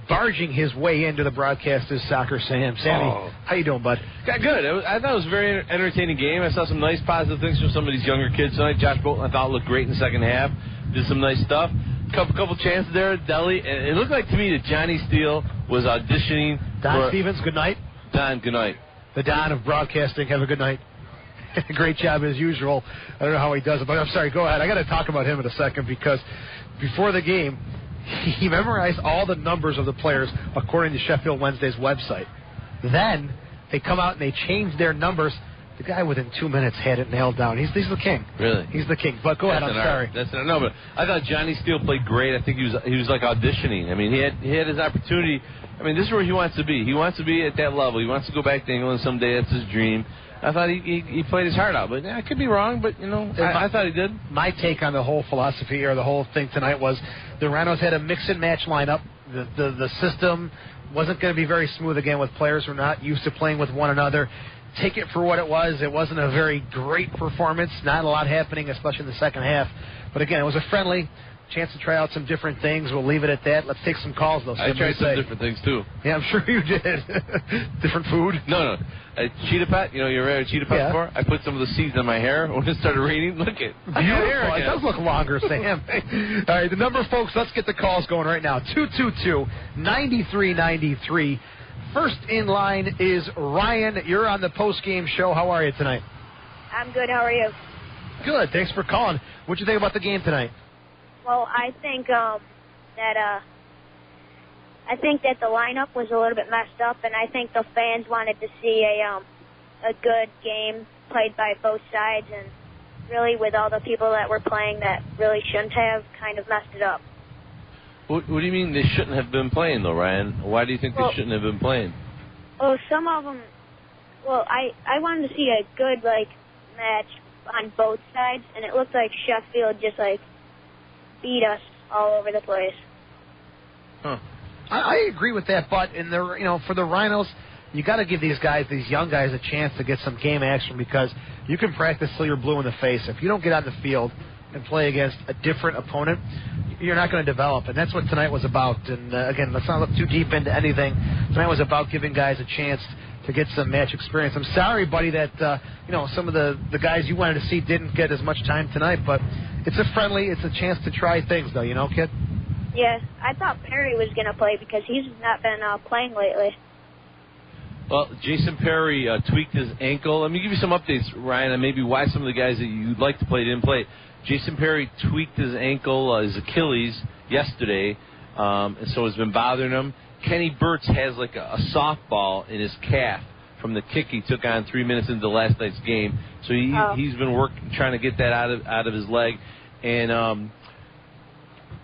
barging his way into the broadcast is Soccer Sam. Sammy, how you doing, bud? Got good. I thought it was a very entertaining game. I saw some nice positive things from some of these younger kids tonight. Josh Bolton, I thought, looked great in the second half. Did some nice stuff. Couple chances there at Delhi. And it looked like to me that Johnny Steele was auditioning. Don Stevens, good night. Don, good night. The Don of broadcasting, have a good night. Great job as usual. I don't know how he does it, but I'm sorry, go ahead. I got to talk about him in a second because before the game, he memorized all the numbers of the players according to Sheffield Wednesday's website. Then they come out and they change their numbers. The guy within 2 minutes had it nailed down. He's the king. Really? He's the king. But go ahead. I'm sorry. No, but I thought Johnny Steele played great. I think he was like auditioning. I mean, he had his opportunity. I mean, this is where he wants to be. He wants to be at that level. He wants to go back to England someday. That's his dream. I thought he played his heart out, but I could be wrong. But I thought he did. My take on the whole philosophy or the whole thing tonight was the Rhinos had a mix and match lineup. The system wasn't going to be very smooth again with players who are not used to playing with one another. Take it for what it was. It wasn't a very great performance. Not a lot happening, especially in the second half. But again, it was a friendly chance to try out some different things. We'll leave it at that. Let's take some calls, though. I tried some different things, too. Yeah, I'm sure you did. Different food? No. Cheetah Pet. You ever had a Cheetah Pet before? I put some of the seeds on my hair when it started raining. Look at beautiful. It does look longer, Sam. All right, the number, folks, let's get the calls going right now. 222-9393. First in line is Ryan. You're on the post-game show. How are you tonight? I'm good. How are you? Good. Thanks for calling. What'd you think about the game tonight? Well, I think that the lineup was a little bit messed up, and I think the fans wanted to see a good game played by both sides, and really with all the people that were playing that really shouldn't have, kind of messed it up. What do you mean they shouldn't have been playing, though, Ryan? Why do you think they shouldn't have been playing? Well, some of them. Well, I wanted to see a good match on both sides, and it looked like Sheffield just beat us all over the place. Huh. I agree with that, but for the Rhinos, you got to give these young guys, a chance to get some game action, because you can practice till you're blue in the face. If you don't get on the field and play against a different opponent, you're not going to develop, and that's what tonight was about. And again, let's not look too deep into anything. Tonight was about giving guys a chance to get some match experience. I'm sorry, buddy, that some of the guys you wanted to see didn't get as much time tonight, but it's a friendly. It's a chance to try things, though. Kid? Yeah, I thought Perry was going to play because he's not been playing lately. Well, Jason Perry tweaked his ankle. Let me give you some updates, Ryan, on maybe why some of the guys that you'd like to play didn't play. Jason Perry tweaked his ankle, his Achilles, yesterday, and so it's been bothering him. Kenny Burtz has like a softball in his calf from the kick he took on 3 minutes into last night's game. So he's been trying to get that out of his leg. And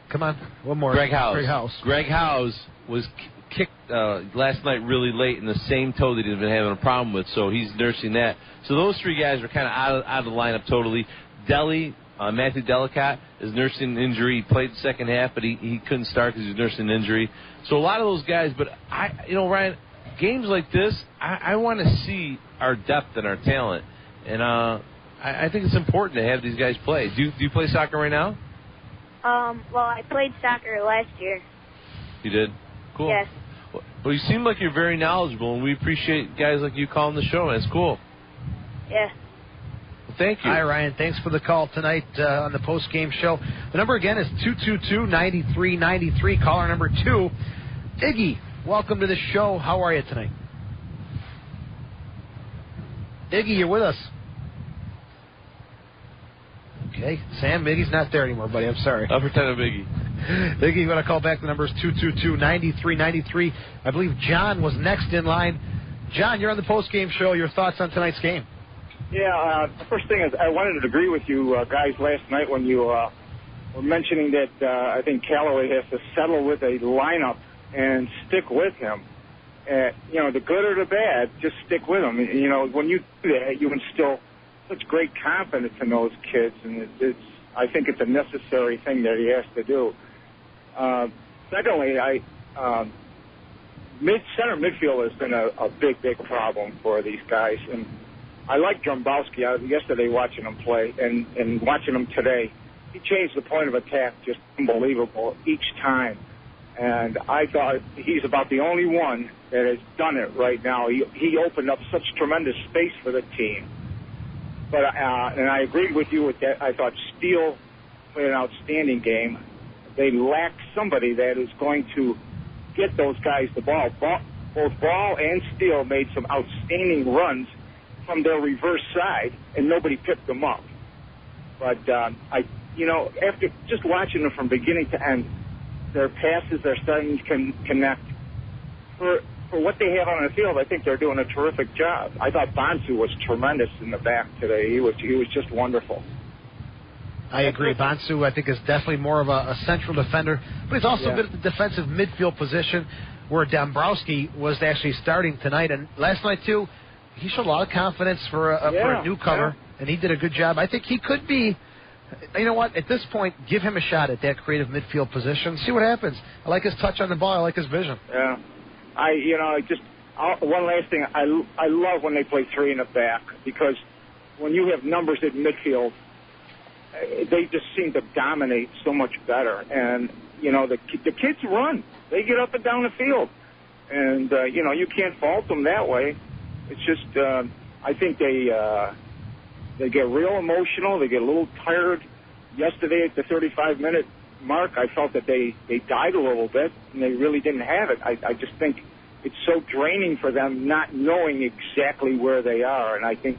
come on, one more. Greg Howes was kicked last night really late in the same toe that he's been having a problem with, so he's nursing that. So those three guys are kind of out of the lineup totally. Matthew Delicott is nursing an injury. He played the second half, but he couldn't start because he was nursing an injury. So a lot of those guys, but Ryan, games like this, I want to see our depth and our talent, and I think it's important to have these guys play. Do you play soccer right now? Well, I played soccer last year. You did? Cool. Yes. Well, you seem like you're very knowledgeable, and we appreciate guys like you calling the show. That's cool. Yeah. Well, thank you. Hi, Ryan. Thanks for the call tonight on the post-game show. The number again is 222-9393. Caller number 2. Iggy, welcome to the show. How are you tonight? Iggy, you're with us. Okay, Sam, Iggy's not there anymore, buddy. I'm sorry. I'll pretend I'm Iggy. Iggy, you want to call back? The number is 222-9393. I believe John was next in line. John, you're on the post-game show. Your thoughts on tonight's game? Yeah, the first thing is I wanted to agree with you guys last night when you were mentioning that I think Callaway has to settle with a lineup and stick with him. The good or the bad, just stick with him. When you do that, you instill such great confidence in those kids, and I think it's a necessary thing that he has to do. Secondly, center midfield has been a big problem for these guys, and I like Drambowski. Yesterday watching him play and watching him today, he changed the point of attack just unbelievable each time. And I thought he's about the only one that has done it right now. He opened up such tremendous space for the team. But and I agreed with you with that. I thought Steele played an outstanding game. They lack somebody that is going to get those guys the ball. Both Ball and Steele made some outstanding runs from their reverse side, and nobody picked them up. But after just watching them from beginning to end, their passes are starting to connect. For what they have on the field, I think they're doing a terrific job. I thought Bonsu was tremendous in the back today. He was just wonderful. I agree. Bonsu, I think, is definitely more of a central defender, but he's also good at the defensive midfield position, where Dombrowski was actually starting tonight. And last night, too, he showed a lot of confidence for a newcomer, and he did a good job. I think he could be, you know what, at this point, give him a shot at that creative midfield position. See what happens. I like his touch on the ball. I like his vision. Yeah. One last thing. I love when they play three in the back, because when you have numbers at midfield, they just seem to dominate so much better. And, the kids run. They get up and down the field. And, you can't fault them that way. It's just, I think they get real emotional. They get a little tired. Yesterday at the 35-minute mark, I felt that they died a little bit, and they really didn't have it. I just think it's so draining for them not knowing exactly where they are. And I think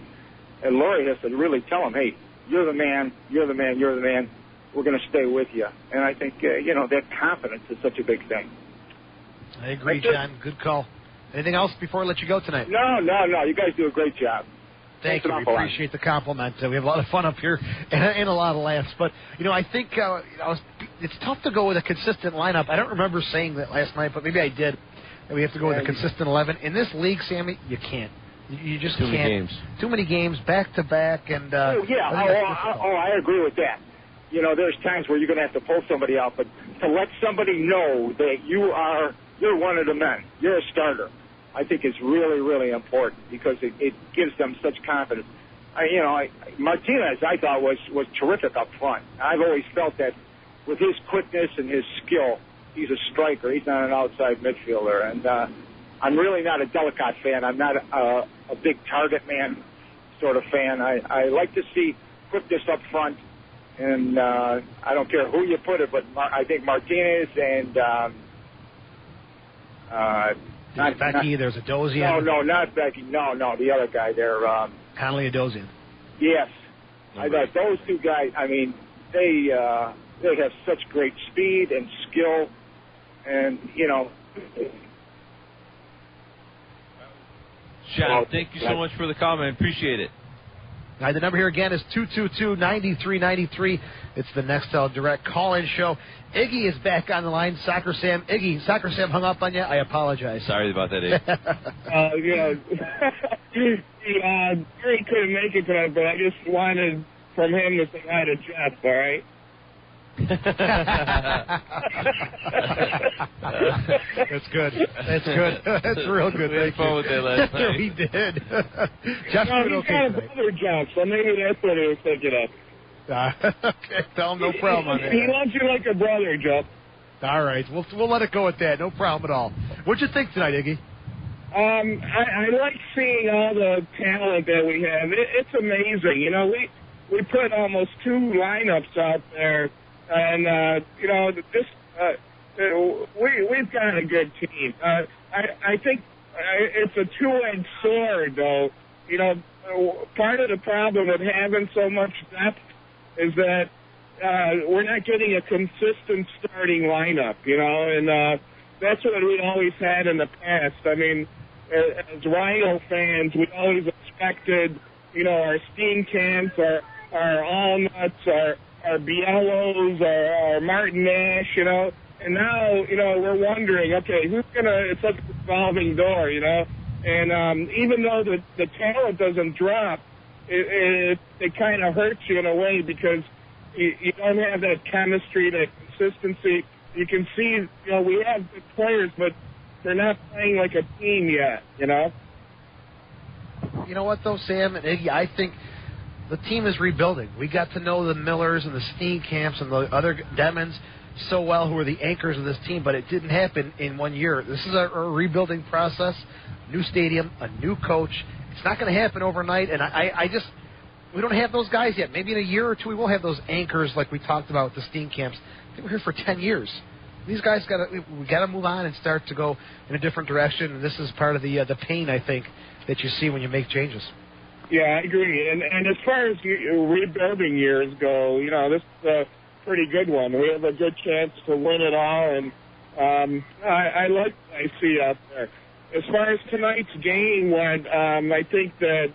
Laurie has to really tell them, hey, you're the man, you're the man, you're the man. We're going to stay with you. And I think, that confidence is such a big thing. I agree, John. Good call. Anything else before I let you go tonight? No. You guys do a great job. Thank you. We appreciate the compliment. We have a lot of fun up here and a lot of laughs. But, I think it's tough to go with a consistent lineup. I don't remember saying that last night, but maybe I did. We have to go with a consistent 11. In this league, Sammy, you can't. You just can't. Too many games, back-to-back. And, I agree with that. There's times where you're going to have to pull somebody out, but to let somebody know that you're one of the men, you're a starter, I think is really, really important because it gives them such confidence. Martinez, I thought, was terrific up front. I've always felt that with his quickness and his skill, he's a striker. He's not an outside midfielder. And I'm really not a Delicate fan. I'm not a big target man sort of fan. I like to see quickness up front. And I don't care who you put it, but I think Martinez and not Becky. There's a Dozian. No, not Becky. No, the other guy there. Conley Dozian. Yes, I thought those two guys. I mean, they have such great speed and skill, and John, thank you so much for the comment. Appreciate it. All right, the number here again is 222-9393. It's the Nextel Direct call-in show. Iggy is back on the line. Soccer Sam. Iggy, Soccer Sam hung up on you. I apologize. Sorry about that, Iggy. Gary couldn't make it tonight, but I just wanted from him to say hi to Jeff, all right? That's good. That's real good. We had fun with that last night. We did. Jeff's doing okay. He's got a brother, Jeff, so maybe that's what he was thinking of. Okay, tell him no problem on that. He loves you like a brother, Jeff. All right, we'll let it go at that. No problem at all. What'd you think tonight, Iggy? I like seeing all the talent that we have. It's amazing. We put almost 2 lineups out there. And, we've got a good team. I think it's a two-edged sword, though. Part of the problem with having so much depth is that we're not getting a consistent starting lineup, and that's what we always had in the past. I mean, as Rhino fans, we always expected, our steam camps, our all-nuts, our Bielos, our Martin Nash, and now, we're wondering, okay, it's like a revolving door, and even though the talent doesn't drop, it kind of hurts you in a way because you don't have that chemistry, that consistency. You can see, we have good players, but they're not playing like a team yet, You know what, though, Sam and Iggy, I think the team is rebuilding. We got to know the Millers and the Steenkamps and the other Demons so well, who are the anchors of this team, but it didn't happen in 1 year. This is a rebuilding process, new stadium, a new coach. It's not going to happen overnight, and we don't have those guys yet. Maybe in a year or two we will have those anchors like we talked about with the Steenkamps. They were here for 10 years. These guys we got to move on and start to go in a different direction, and this is part of the pain, I think, that you see when you make changes. Yeah, I agree. And as far as rebuilding years go, this is a pretty good one. We have a good chance to win it all, and I like what I see out there. As far as tonight's game went, I think that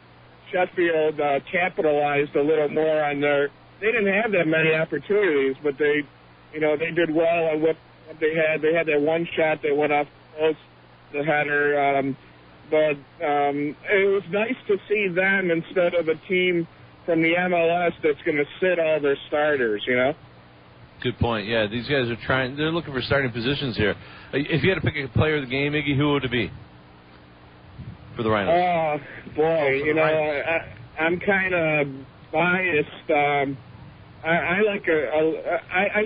Sheffield capitalized a little more on their. They didn't have that many opportunities, but they did well on what they had. They had that one shot that went off the post, the header. But it was nice to see them instead of a team from the MLS that's going to sit all their starters, Good point. Yeah, these guys are trying. They're looking for starting positions here. If you had to pick a player of the game, Iggy, who would it be for the Rhinos? Oh, boy. I'm kind of biased. I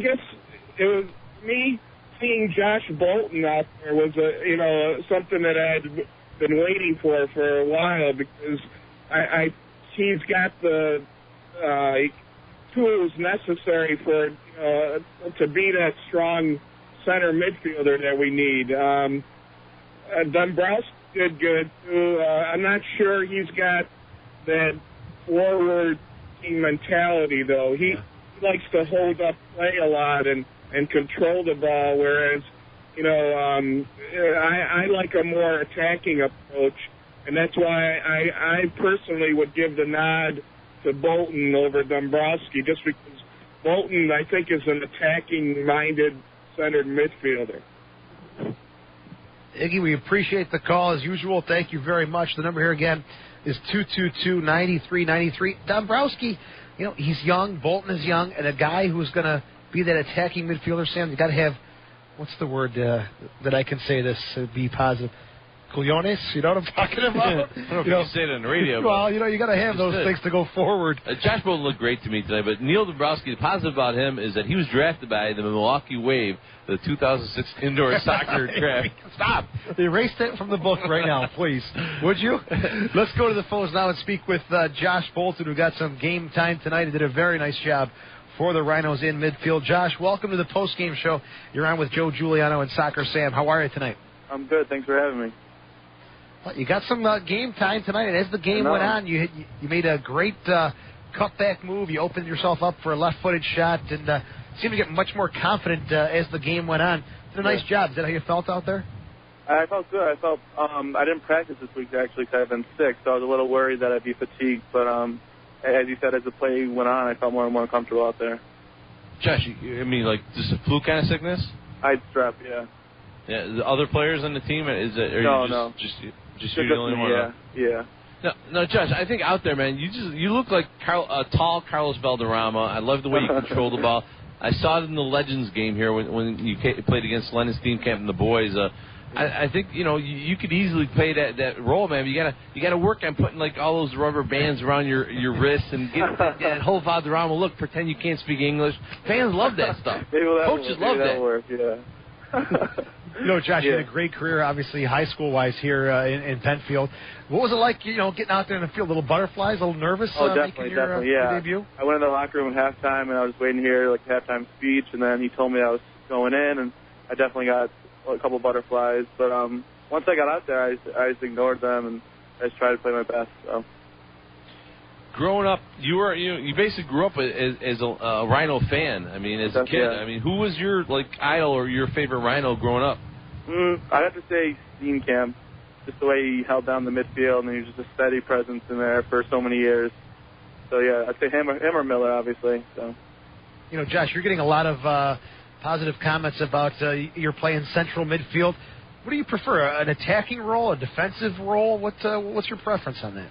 guess it was me seeing Josh Bolton out there was something that I had been waiting for a while because he's got the tools necessary for to be that strong center midfielder that we need. Dombrowski did good too. I'm not sure he's got that forward team mentality though. He likes to hold up play a lot and control the ball, whereas I like a more attacking approach, and that's why I personally would give the nod to Bolton over Dombrowski, just because Bolton, I think, is an attacking-minded centered midfielder. Iggy, we appreciate the call as usual. Thank you very much. The number here again is 222-9393. Dombrowski, he's young. Bolton is young, and a guy who's going to be that attacking midfielder, Sam? You got to have, what's the word that I can say this be positive? Cojones, you know what I'm talking about? I don't know if you can say it on the radio. Well, you got to have those things to go forward. Josh Bolton looked great to me today, but Neil Dombrowski, the positive about him is that he was drafted by the Milwaukee Wave, the 2006 indoor soccer draft. Stop. Erase that from the book right now, please. Would you? Let's go to the phones now and speak with Josh Bolton, who got some game time tonight and did a very nice job for the Rhinos in midfield. Josh, welcome to the post-game show. You're on with Joe Giuliano and Soccer Sam. How are you tonight? I'm good. Thanks for having me. Well, you got some game time tonight, and as the game went on, you made a great cutback move. You opened yourself up for a left-footed shot, and seemed to get much more confident as the game went on. Did a nice job. Is that how you felt out there? I felt good. I felt I didn't practice this week actually because I've been sick, so I was a little worried that I'd be fatigued. But as you said, as the play went on, I felt more and more comfortable out there. Josh, I mean, like just a flu kind of sickness? I had strep, yeah. Yeah. The other players on the team, is it? No. Just you're the only one. Yeah. No, Josh. I think out there, man, you look like a tall Carlos Valderrama. I love the way you control the ball. I saw it in the Legends game here when you played against Lennon Steenkamp and the boys. I think you could easily play that role, man. But you gotta work on putting like all those rubber bands around your wrists and get that whole Valderrama look. Pretend you can't speak English. Fans love that stuff. Coaches love that. Work, yeah. Josh, you had a great career, obviously, high school-wise here in Penfield. What was it like, getting out there in the field? Little butterflies, a little nervous definitely, making your debut? I went in the locker room at halftime, and I was waiting to hear like halftime speech, and then he told me I was going in, and I definitely got a couple butterflies. But once I got out there, I just ignored them, and I just tried to play my best. So. Growing up, you basically grew up as a Rhino fan. I mean, as a kid. Yeah. I mean, who was your idol or your favorite Rhino growing up? I'd have to say Steenkamp, just the way he held down the midfield, and he was just a steady presence in there for so many years. So yeah, I'd say him or Miller, obviously. So. Josh, you're getting a lot of positive comments about your play in central midfield. What do you prefer? An attacking role, a defensive role? What's your preference on that?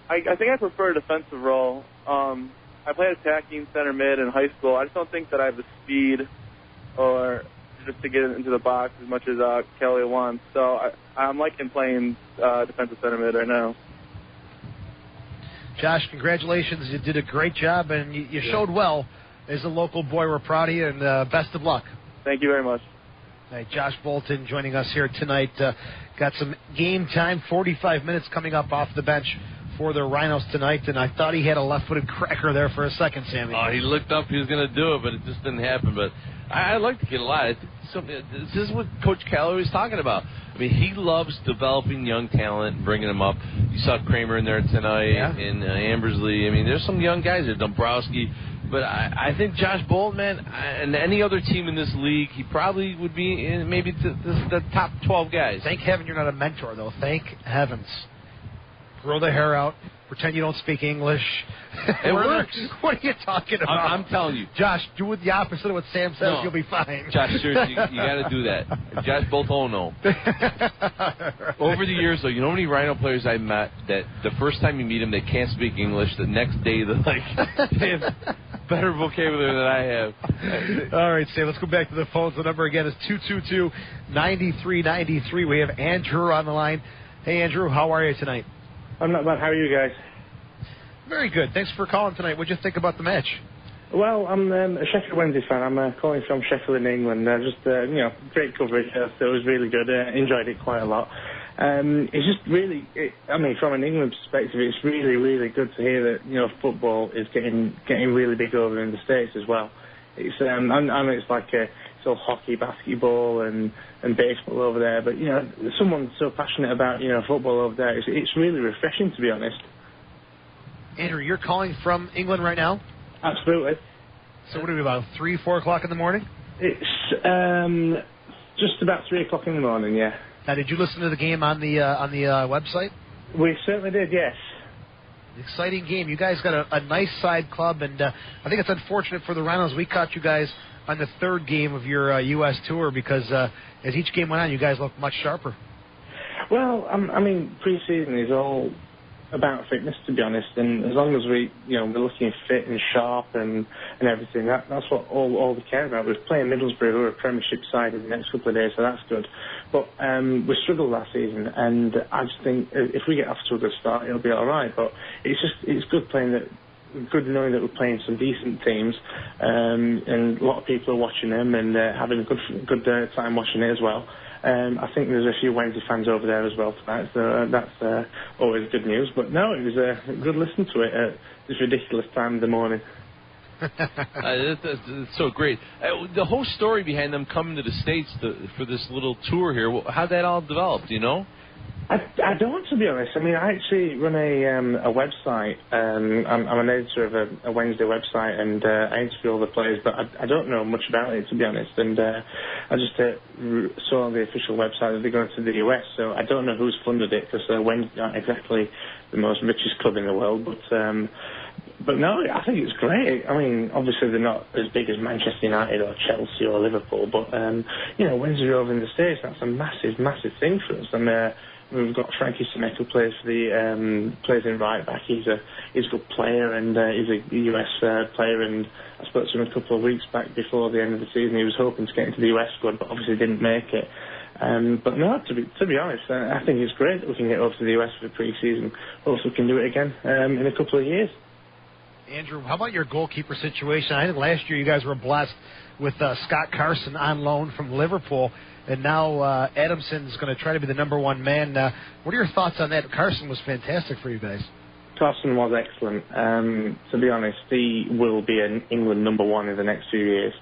I think I prefer a defensive role. I played attacking center mid in high school. I just don't think that I have the speed or just to get into the box as much as Kelly wants. So I'm liking playing defensive center mid right now. Josh, congratulations. You did a great job, and you showed well as a local boy. We're proud of you, and best of luck. Thank you very much. Hey, Josh Bolton joining us here tonight. Got some game time, 45 minutes coming up off the bench for the Rhinos tonight, and I thought he had a left-footed cracker there for a second, Sammy. Oh, he looked up, he was going to do it, but it just didn't happen. But I like the kid a lot. This is what Coach Calloway was talking about. I mean, he loves developing young talent and bringing them up. You saw Kramer in there tonight, and Ambersley. I mean, there's some young guys there, Dombrowski. But I think Josh Bolton, man, and any other team in this league, he probably would be in maybe the top 12 guys. Thank heaven you're not a mentor, though. Thank heavens. Grow the hair out. Pretend you don't speak English. It works. What are you talking about? I'm telling you. Josh, do the opposite of what Sam says. No. You'll be fine. Josh, seriously, you got to do that. Josh Bolton, no. Over the years, though, you know how many Rhino players I met that the first time you meet them, they can't speak English. The next day, they have better vocabulary than I have. All right, Sam, let's go back to the phones. The number again is 222-9393. We have Andrew on the line. Hey, Andrew, how are you tonight? I'm not bad. How are you guys? Very good. Thanks for calling tonight. What did you think about the match? Well, I'm a Sheffield Wednesday fan. I'm calling from Sheffield in England. Great coverage. It was really good. Enjoyed it quite a lot. It's just really, from an England perspective, it's really, really good to hear that football is getting really big over in the States as well. It's I know it's like it's all hockey, basketball, and baseball over there, but someone so passionate about football over there, it's really refreshing, to be honest. Andrew, you're calling from England right now? Absolutely. So what are we, about 3, 4 o'clock in the morning? It's just about 3 o'clock in the morning, yeah. Now, did you listen to the game on the website? We certainly did, yes. Exciting game. You guys got a nice side club, and I think it's unfortunate for the Rhinos. We caught you guys on the third game of your U.S. tour because as each game went on, you guys looked much sharper. Well, pre-season is all about fitness, to be honest. And as long as we're looking fit and sharp and everything, that's what all we care about. We're playing Middlesbrough, who are a Premiership side in the next couple of days, so that's good. But we struggled last season, and I just think if we get off to a good start, it'll be all right. But it's good playing that. Good knowing that we're playing some decent teams, and a lot of people are watching them and having a good time watching it as well. I think there's a few Wednesday fans over there as well tonight, so that's always good news. But no, it was a good listen to it at this ridiculous time of the morning. It's so great. The whole story behind them coming to the States for this little tour here, how'd that all develop, do you know? I don't, to be honest. I mean, I actually run a website. I'm an editor of a Wednesday website, and I interview all the players, but I don't know much about it, to be honest. And I just saw on the official website that they're going to the US, so I don't know who's funded it, because Wednesday aren't exactly the most richest club in the world. But no, I think it's great. I mean, obviously they're not as big as Manchester United or Chelsea or Liverpool, but Wednesday over in the States, that's a massive, massive thing for us. And we've got Frankie Simek, who plays in right back. He's a good player, and he's a US player. And I spoke to him a couple of weeks back before the end of the season. He was hoping to get into the US squad, but obviously didn't make it. But no, to be honest, I think it's great that we can get over to the US for the pre-season. Hopefully we can do it again in a couple of years. Andrew, how about your goalkeeper situation? I think last year you guys were blessed with Scott Carson on loan from Liverpool, and now Adamson's going to try to be the number one man. What are your thoughts on that? Carson was fantastic for you guys. Carson was excellent. To be honest, he will be an England number one in the next few years.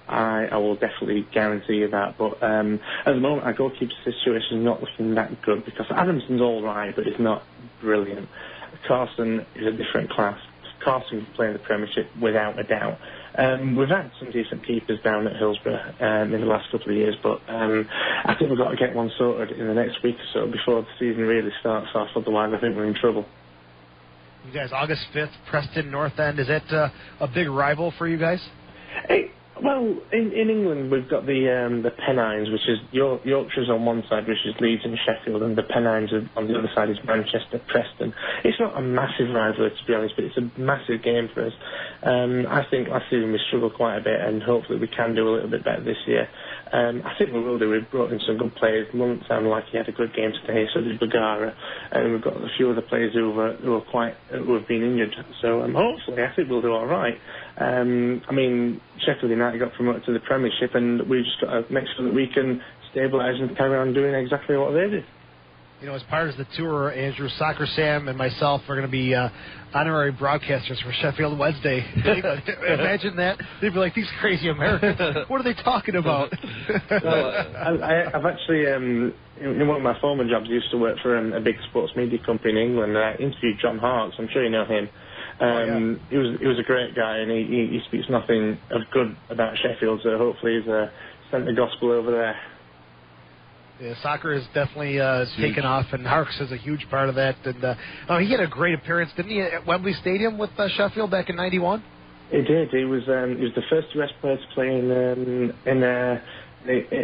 I will definitely guarantee you that. But at the moment, our goalkeeper situation is not looking that good, because Adamson's all right, but he's not brilliant. Carson is a different class. Carson can play in the Premiership without a doubt. We've had some decent keepers down at Hillsborough in the last couple of years, but I think we've got to get one sorted in the next week or so before the season really starts off. Otherwise, I think we're in trouble. You guys, August 5th, Preston North End. Is that a big rival for you guys? Well, in England, we've got the Pennines, which is Yorkshire's on one side, which is Leeds and Sheffield, and the Pennines on the other side is Manchester, Preston. It's not a massive rivalry, to be honest, but it's a massive game for us. I think last season we struggled quite a bit, and hopefully we can do a little bit better this year. I think we will do. We've brought in some good players. Lunt sounded like he had a good game today, so did Bagara, and we've got a few other players who have been injured. So hopefully, I think we'll do all right. I mean, Sheffield United got promoted to the Premiership, and we've just got to make sure that we can stabilise and carry on doing exactly what they did. You know, as part of the tour, Andrew, Soccer Sam and myself are going to be honorary broadcasters for Sheffield Wednesday. Imagine that. They'd be like, these crazy Americans. What are they talking about? Well, I've actually, in one of my former jobs, I used to work for a big sports media company in England. I interviewed John Harkes. I'm sure you know him. He was a great guy, and he speaks nothing of good about Sheffield, so hopefully he's sent the gospel over there. Yeah, soccer has definitely taken off, and Harkes is a huge part of that. And he had a great appearance, didn't he, at Wembley Stadium with Sheffield back in '91? He did. He was the first US player to play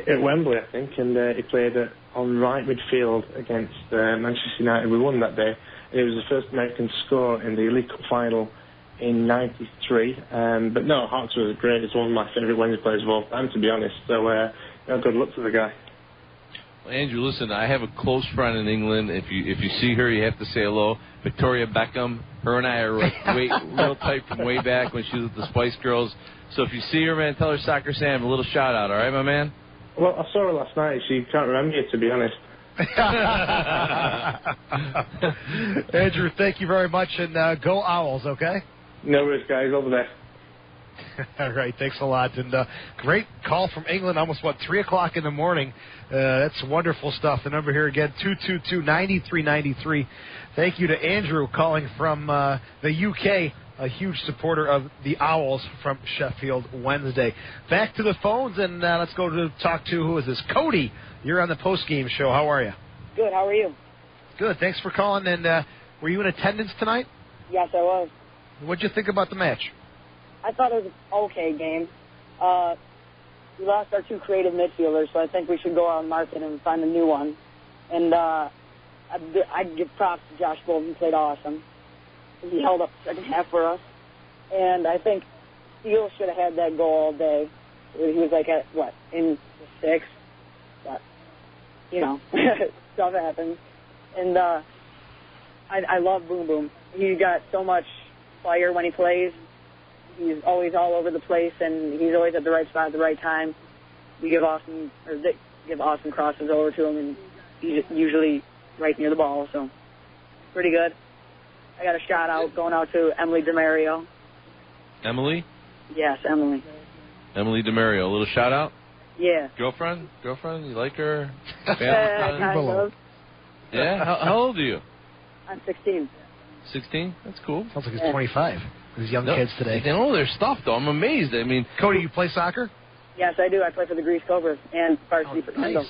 at Wembley, I think, and he played on right midfield against Manchester United. We won that day. And he was the first American to score in the League Cup final in '93. But no, Harkes was great. He's one of my favourite Wednesday players of all time, to be honest. So good luck to the guy. Well, Andrew, listen, I have a close friend in England. If you see her, you have to say hello. Victoria Beckham. Her and I are real tight from way back when she was with the Spice Girls. So if you see her, man, tell her Soccer Sam a little shout out. All right, my man? Well, I saw her last night. She can't remember you, to be honest. Andrew, thank you very much, and go Owls, okay? No worries, guys. All the best. All right, thanks a lot. And great call from England, almost, 3 o'clock in the morning. That's wonderful stuff. The number here again, 222-9393. Thank you to Andrew calling from the UK, a huge supporter of the Owls from Sheffield Wednesday. Back to the phones, and let's go to talk to, who is this? Cody, you're on the post-game show. How are you? Good, how are you? Good, thanks for calling. And were you in attendance tonight? Yes, I was. What'd you think about the match? I thought it was an okay game. We lost our two creative midfielders, so I think we should go out and market and find a new one. And I'd give props to Josh Bolden. He played awesome. He held up the second half for us. And I think Steele should have had that goal all day. He was like in the sixth. But, stuff happens. And I love Boom Boom. He got so much fire when he plays. He's always all over the place, and he's always at the right spot at the right time. They give awesome crosses over to him, and he's usually right near the ball, so pretty good. I got a shout out going out to Emily DeMario. Emily? Yes, Emily. Emily DeMario. A little shout out? Yeah. Girlfriend? You like her? Kind of. Yeah? How old are you? I'm 16. 16? That's cool. Sounds like he's 25. These young kids today. They know their stuff, though. I'm amazed. I mean, Cody, you play soccer? Yes, I do. I play for the Grease Cobras and varsity for Kendall.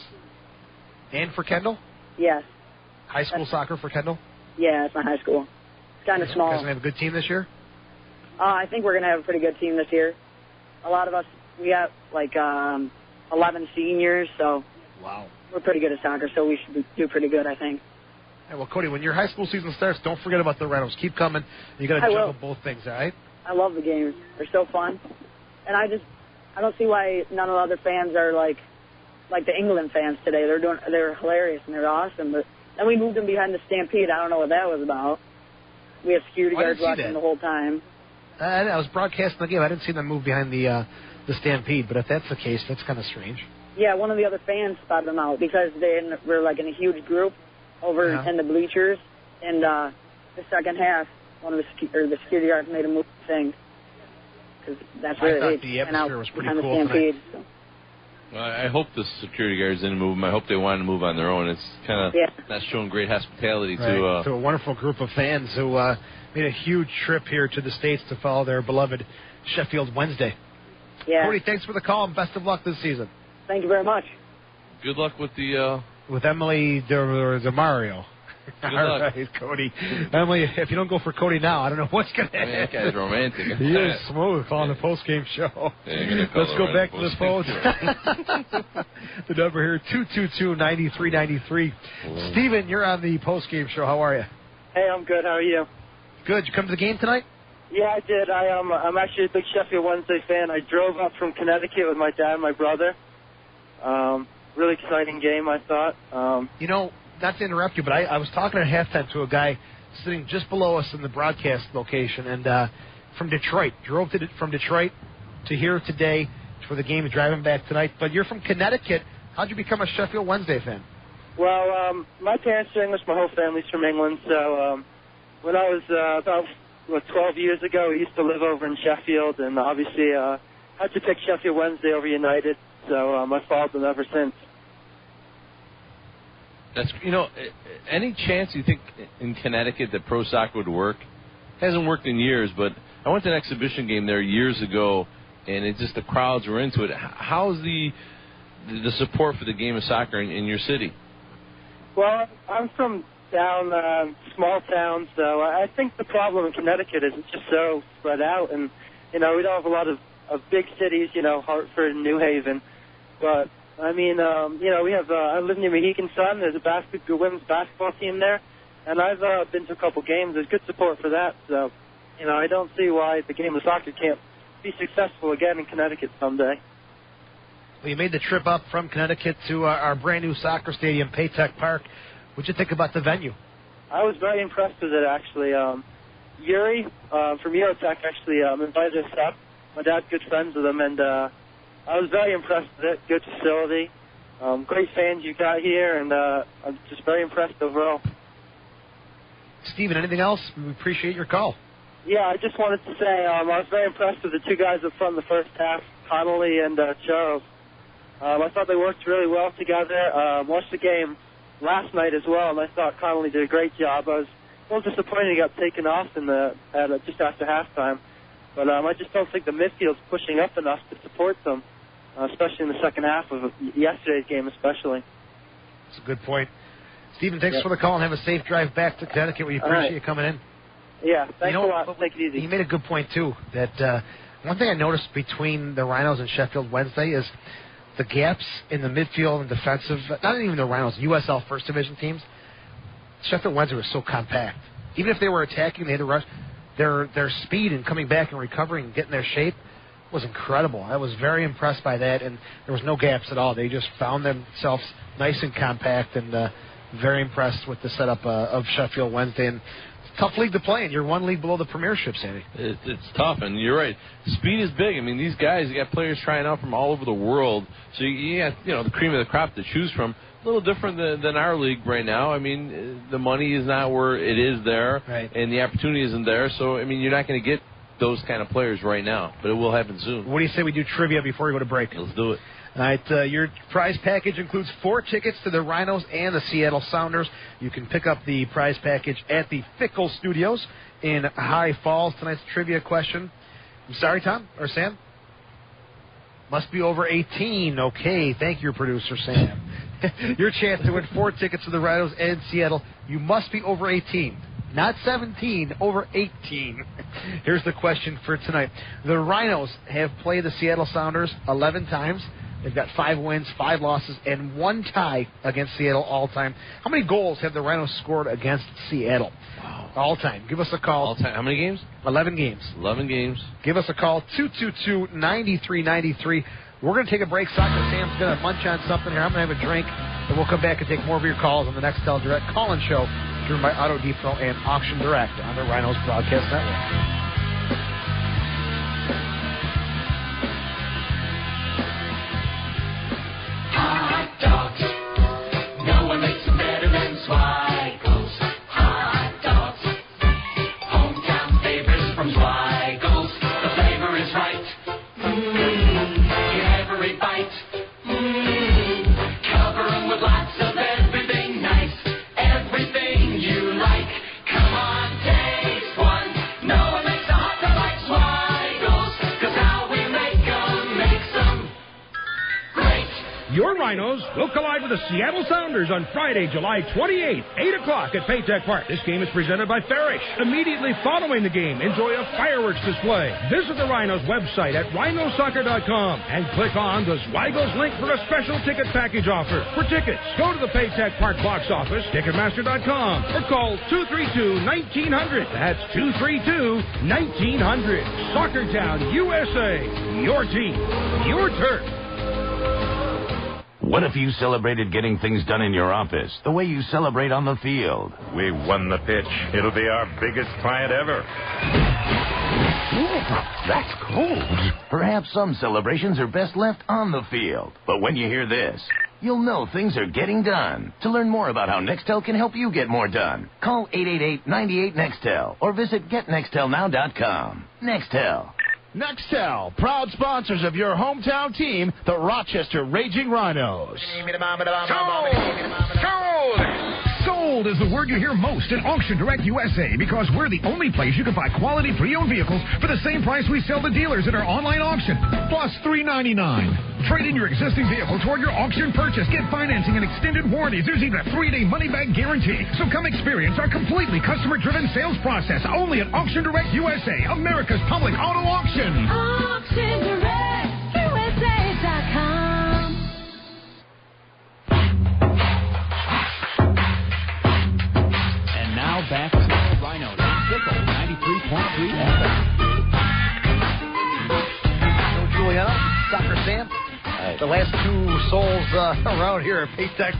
And for Kendall? Yes. High school soccer for Kendall? Yeah, it's my high school. It's kind of small. You guys going to have a good team this year? I think we're going to have a pretty good team this year. A lot of us, we got 11 seniors, so wow, we're pretty good at soccer, so we should do pretty good, I think. Hey, well, Cody, when your high school season starts, don't forget about the Rhinos. Keep coming. You got to juggle both things, all right? I love the games. They're so fun. And I don't see why none of the other fans are like the England fans today. They're hilarious and they're awesome. But then we moved them behind the Stampede. I don't know what that was about. We have security guards watching the whole time. I was broadcasting the game. I didn't see them move behind the Stampede. But if that's the case, that's kind of strange. Yeah, one of the other fans spotted them out because they were in a huge group over in the bleachers. And the second half, one of the security guards made a move thing. Because that's where the atmosphere was pretty behind cool the Stampede. tonight. Well, I hope the security guards didn't move them. I hope they wanted to move on their own. It's kind of not showing great hospitality to a wonderful group of fans who made a huge trip here to the States to follow their beloved Sheffield Wednesday. Yeah. Cody, thanks for the call and best of luck this season. Thank you very much. Good luck with the with Emily DeMario. Good All luck. right, Cody. Emily, if you don't go for Cody now, I don't know what's going to happen. That guy's romantic. He is smooth calling the post-game show. Let's go back to the phones. The number here, 222-9393. Steven, you're on the post-game show. How are you? Hey, I'm good. How are you? Good. You come to the game tonight? Yeah, I did. I'm actually a big Sheffield Wednesday fan. I drove up from Connecticut with my dad and my brother. Really exciting game, I thought. Not to interrupt you, but I was talking at halftime to a guy sitting just below us in the broadcast location, and from Detroit. Drove from Detroit to here today for the game, driving back tonight. But you're from Connecticut. How'd you become a Sheffield Wednesday fan? Well, my parents are English. My whole family's from England. So when I was about 12 years ago, we used to live over in Sheffield, and obviously had to pick Sheffield Wednesday over United. So I followed them ever since. That's any chance you think in Connecticut that pro soccer would work? Hasn't worked in years, but I went to an exhibition game there years ago, and the crowds were into it. How's the support for the game of soccer in your city? Well, I'm from down small town, so I think the problem in Connecticut is it's just so spread out, and we don't have a lot of big cities, Hartford and New Haven, but I mean, we have, I live near Mohegan Sun. There's a women's basketball team there. And I've been to a couple games. There's good support for that. So, I don't see why the game of soccer can't be successful again in Connecticut someday. Well, you made the trip up from Connecticut to our brand new soccer stadium, Paytech Park. What'd you think about the venue? I was very impressed with it, actually. Yuri from Eurotech actually invited us up. My dad's good friends with him, and I was very impressed with it. Good facility. Great fans you got here, and I'm just very impressed overall. Steven, anything else? We appreciate your call. Yeah, I just wanted to say I was very impressed with the two guys up front in the first half, Connolly and Charles. I thought they worked really well together. Watched the game last night as well, and I thought Connolly did a great job. I was a little disappointed he got taken off just after halftime. But I just don't think the midfield's pushing up enough to support them, especially in the second half of yesterday's game especially. That's a good point. Steven, thanks for the call, and have a safe drive back to Connecticut. We appreciate you coming in. Yeah, thanks a lot. Take it easy. You made a good point, too, that one thing I noticed between the Rhinos and Sheffield Wednesday is the gaps in the midfield and defensive, not even the Rhinos, USL First Division teams. Sheffield Wednesday was so compact. Even if they were attacking, they had to rush. Their speed and coming back and recovering and getting their shape was incredible. I was very impressed by that, and there was no gaps at all. They just found themselves nice and compact, and very impressed with the setup of Sheffield Wednesday. And it's a tough league to play in. You're one league below the Premiership, Sandy. It's tough, and you're right. Speed is big. I mean, these guys, you got players trying out from all over the world, so you got the cream of the crop to choose from. A little different than our league right now. I mean, the money is not where it is there, right, and the opportunity isn't there. So, I mean, you're not going to get those kind of players right now, but it will happen soon. What do you say we do trivia before we go to break? Let's do it. All right, your prize package includes 4 tickets to the Rhinos and the Seattle Sounders. You can pick up the prize package at the Fickle Studios in High Falls. Tonight's trivia question. I'm sorry, Tom or Sam? Must be over 18. Okay, thank you, producer Sam. Your chance to win 4 tickets to the Rhinos and Seattle. You must be over 18. Not 17, over 18. Here's the question for tonight. The Rhinos have played the Seattle Sounders 11 times. They've got 5 wins, 5 losses, and 1 tie against Seattle all time. How many goals have the Rhinos scored against Seattle? Wow. All time. Give us a call. All time. How many games? 11 games. 11 games. Give us a call, 222-9393. We're going to take a break. Soccer Sam's going to munch on something here. I'm going to have a drink, and we'll come back and take more of your calls on the Nextel Direct call-in show, driven by Auto Depot and Auction Direct on the Rhinos Broadcast Network. Hot dogs. No one makes them better than Zweigles. Hot dogs. Hometown favorites from Zweigles. The flavor is right. In every bite. Cover them with lots of everything nice. Everything you like. Come on, taste one. No one makes a hot dog like Zweigles. 'Cause how we make them makes them great. Your Rhinos will collide with the Seattle Sounders on Friday, July 28th, 8 o'clock at Paytech Park. This game is presented by Farish. Immediately following the game, enjoy a fireworks display. Visit the Rhinos website at rhinosoccer.com and click on the Zweigles link for a special ticket package offer. For tickets, go to the Paytech Park box office, Ticketmaster.com, or call 232-1900. That's 232-1900. Soccertown, USA. Your team, your turf. What if you celebrated getting things done in your office the way you celebrate on the field? We won the pitch. It'll be our biggest client ever. Ooh, that's cold. Perhaps some celebrations are best left on the field. But when you hear this, you'll know things are getting done. To learn more about how Nextel can help you get more done, call 888-98-NEXTEL or visit getnextelnow.com. Nextel. Nextel, proud sponsors of your hometown team, the Rochester Raging Rhinos. Sold is the word you hear most at Auction Direct USA because we're the only place you can buy quality pre-owned vehicles for the same price we sell to dealers at our online auction, plus $3.99. Trade in your existing vehicle toward your auction purchase. Get financing and extended warranties. There's even a 3-day money-back guarantee. So come experience our completely customer-driven sales process only at Auction Direct USA, America's public auto auction. AuctionDirectUSA.com. And now back to the Rhinos. Fickle 93.3 FM. Joe Giuliano, Soccer Sam. The last 2 souls around here at Paytech.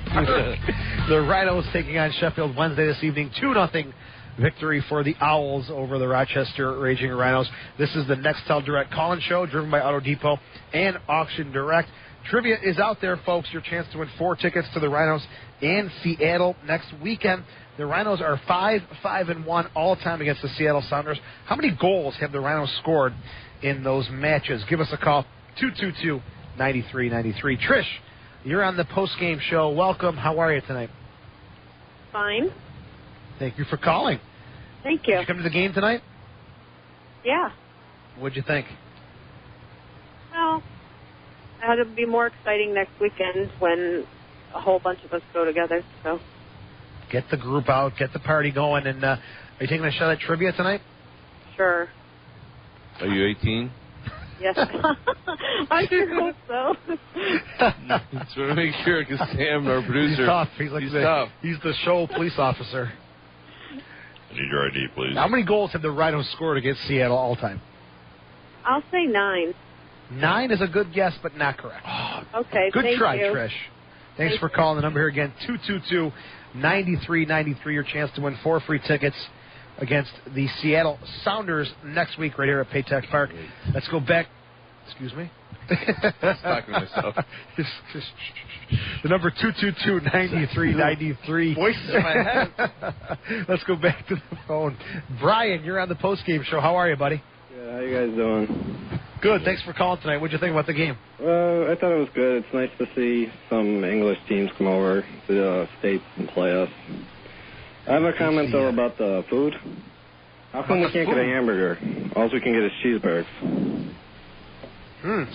The Rhinos taking on Sheffield Wednesday this evening. 2-0 victory for the Owls over the Rochester Raging Rhinos. This is the Nextel Direct call-in show driven by Auto Depot and Auction Direct. Trivia is out there, folks. Your chance to win 4 tickets to the Rhinos and Seattle next weekend. The Rhinos are 5-1 all time against the Seattle Sounders. How many goals have the Rhinos scored in those matches? Give us a call, 222-9393. Trish, you're on the post-game show. Welcome. How are you tonight? Fine. Thank you for calling. Thank you. Did you come to the game tonight? Yeah. What'd you think? Well, it'll be more exciting next weekend when a whole bunch of us go together. So Get the group out, get the party going, and are you taking a shot at trivia tonight? Sure. Are you 18? Yes. I sure hope so. Just want to make sure, because Sam, our producer, he's tough. He's tough. He's the show police officer. I need your ID, please. How many goals have the Rhinos scored against Seattle all time? I'll say 9. 9 is a good guess, but not correct. Okay, Good thank try, you. Trish. Thanks for calling. The number here again, 222-9393. Your chance to win 4 free tickets against the Seattle Sounders next week right here at Paytech Park. Let's go back. Excuse me? Talking to myself. The number 222-9393. Voices in my head. Let's go back to the phone. Brian, you're on the postgame show. How are you, buddy? Yeah, how you guys doing? Good. Thanks for calling tonight. What'd you think about the game? I thought it was good. It's nice to see some English teams come over to the States and play us. I have a comment, though, about the food. How come we can't get a hamburger? All we can get is cheeseburgers.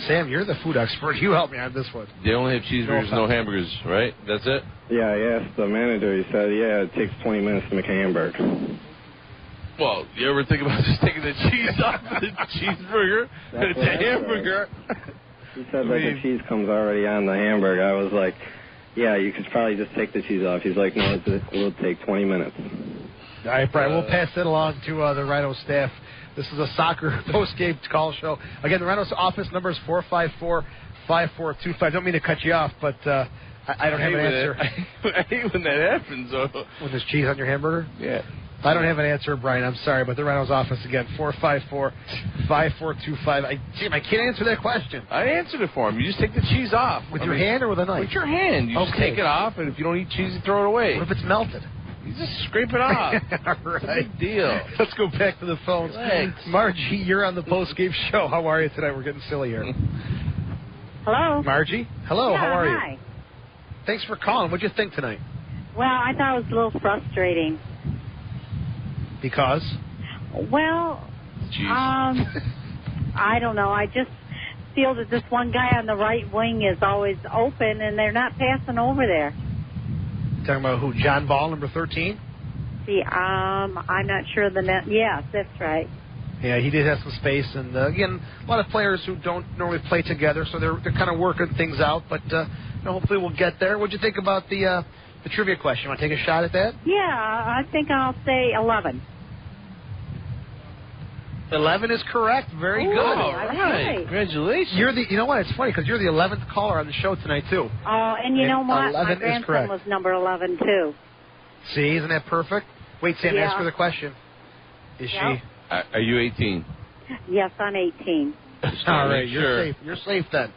Sam, you're the food expert. You help me on this one. They only have cheeseburgers, no hamburgers, right? That's it? Yeah, I asked the manager. He said, yeah, it takes 20 minutes to make a hamburger. Well, you ever think about just taking the cheese off the cheeseburger? It's a hamburger. He said that the cheese comes already on the hamburger. I was like, yeah, you could probably just take the cheese off. He's like, no, it'll take 20 minutes. All right, Brian, we'll pass that along to the Rhino staff. This is a soccer post-game call show. Again, the Rhinos office number is 454-5425. I don't mean to cut you off, but I don't have an answer. I hate when that happens, though. When there's cheese on your hamburger? Yeah. I don't have an answer, Brian. I'm sorry, but the Rhinos office, again, 454-5425. I can't answer that question. I answered it for him. You just take the cheese off. With your hand or with a knife? With your hand. You just take it off, and if you don't eat cheese, you throw it away. What if it's melted? You just scrape it off. All right. It's a big deal. Let's go back to the phones. Thanks. Margie, you're on the post-game show. How are you tonight? We're getting silly here. Hello. Margie? Hello, Yeah, how are you? hi. Thanks for calling. What'd you think tonight? Well, I thought it was a little frustrating. Because? Well, I don't know. I just feel that this one guy on the right wing is always open, and they're not passing over there. Talking about who? John Ball, number 13? See, I'm not sure the net. Yes, that's right. Yeah, he did have some space, and again, a lot of players who don't normally play together, so they're kind of working things out. But hopefully we'll get there. What'd you think about the trivia question? Want to take a shot at that? Yeah, I think I'll say 11. 11 is correct. Very good. All right. Congratulations. You know what? It's funny because you're the 11th caller on the show tonight too. Oh, and you know what? 11 My is grandson correct. was number 11 too. See, isn't that perfect? Wait, Sam, Yeah. ask her the question. Is Yep. she? Are you 18? Yes, I'm 18. All right, Sure. you're safe. You're safe then.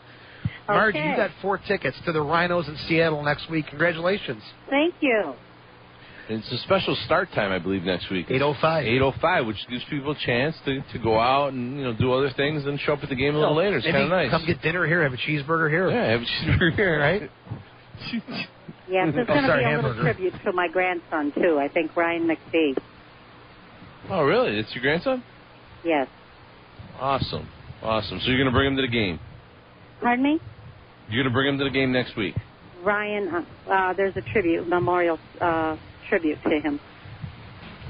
Margie, Okay. you got 4 tickets to the Rhinos in Seattle next week. Congratulations. Thank you. It's a special start time, I believe, next week. 8:05. 8:05, which gives people a chance to go out and do other things and show up at the game a little later. It's Maybe kind of nice. come get dinner here, have a cheeseburger here. Yeah, have a cheeseburger here, right? Yes, there's Oh, going to sorry, be a little hamburger. tribute to my grandson too. I think Ryan McPhee. Oh, really? It's your grandson? Yes. Awesome. So you're going to bring him to the game? Pardon me? You're going to bring him to the game next week? Ryan, there's a memorial tribute to him.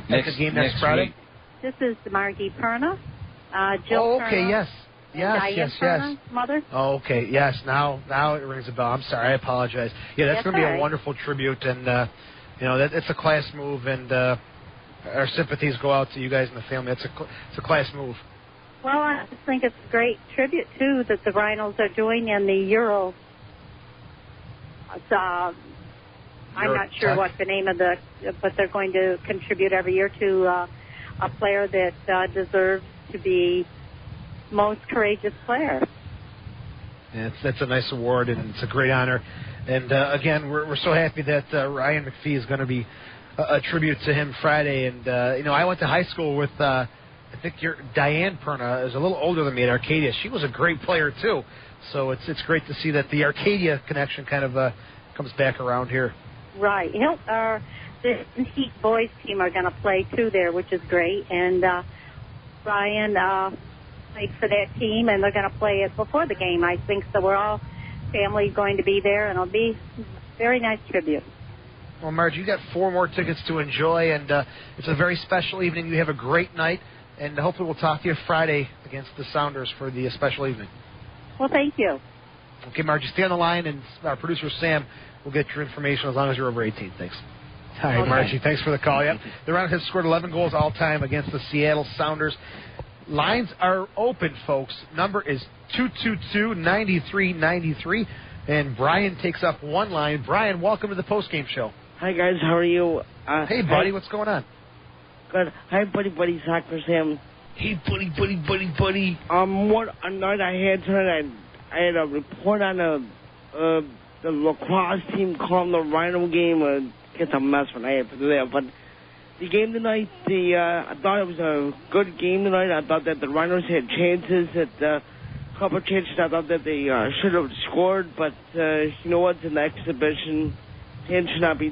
Next game next Friday? week. This is Margie Perna, Jill Oh, okay, Perna, yes. and Diane Perna, mother. Oh, okay, yes. Now it rings a bell. I'm sorry, I apologize. Yeah, that's That's going to be all right. a wonderful tribute, and it's a class move, and our sympathies go out to you guys and the family. It's a class move. Well, I just think it's a great tribute too that the Rhinos are doing in the Euro. I'm not sure Tech? what the name of but they're going to contribute every year to a player that deserves to be most courageous player. Yeah, that's a nice award, and it's a great honor. And again, we're so happy that Ryan McPhee is going to be a tribute to him Friday. And I went to high school with I think Diane Perna is a little older than me at Arcadia. She was a great player too. So it's great to see that the Arcadia connection kind of comes back around here. Right. The Heat boys team are going to play too there, which is great. And Ryan played for that team, and they're going to play it before the game, I think. So we're all family going to be there, and it'll be a very nice tribute. Well, Marge, you got 4 more tickets to enjoy, and it's a very special evening. You have a great night. and hopefully we'll talk to you Friday against the Sounders for the special evening. Well, thank you. Okay, Margie, stay on the line, and our producer Sam will get your information as long as you're over 18. Thanks. Hi, Okay. Margie. Thanks for the call. Yep. The Rhinos have scored 11 goals all time against the Seattle Sounders. Lines are open, folks. Number is 222-9393, and Brian takes up one line. Brian, welcome to the postgame show. Hi, guys. How are you? Hey, buddy. What's going on? Good. Hi, buddy, Soccer Sam. Hey, buddy. What a night I had tonight. I had a report on the lacrosse team calling the Rhino game. It's a mess when I have to do that. But the game tonight, I thought it was a good game tonight. I thought that the Rhinos had chances, a couple of chances. I thought that they should have scored. But you know what? It's an exhibition. Fans should not be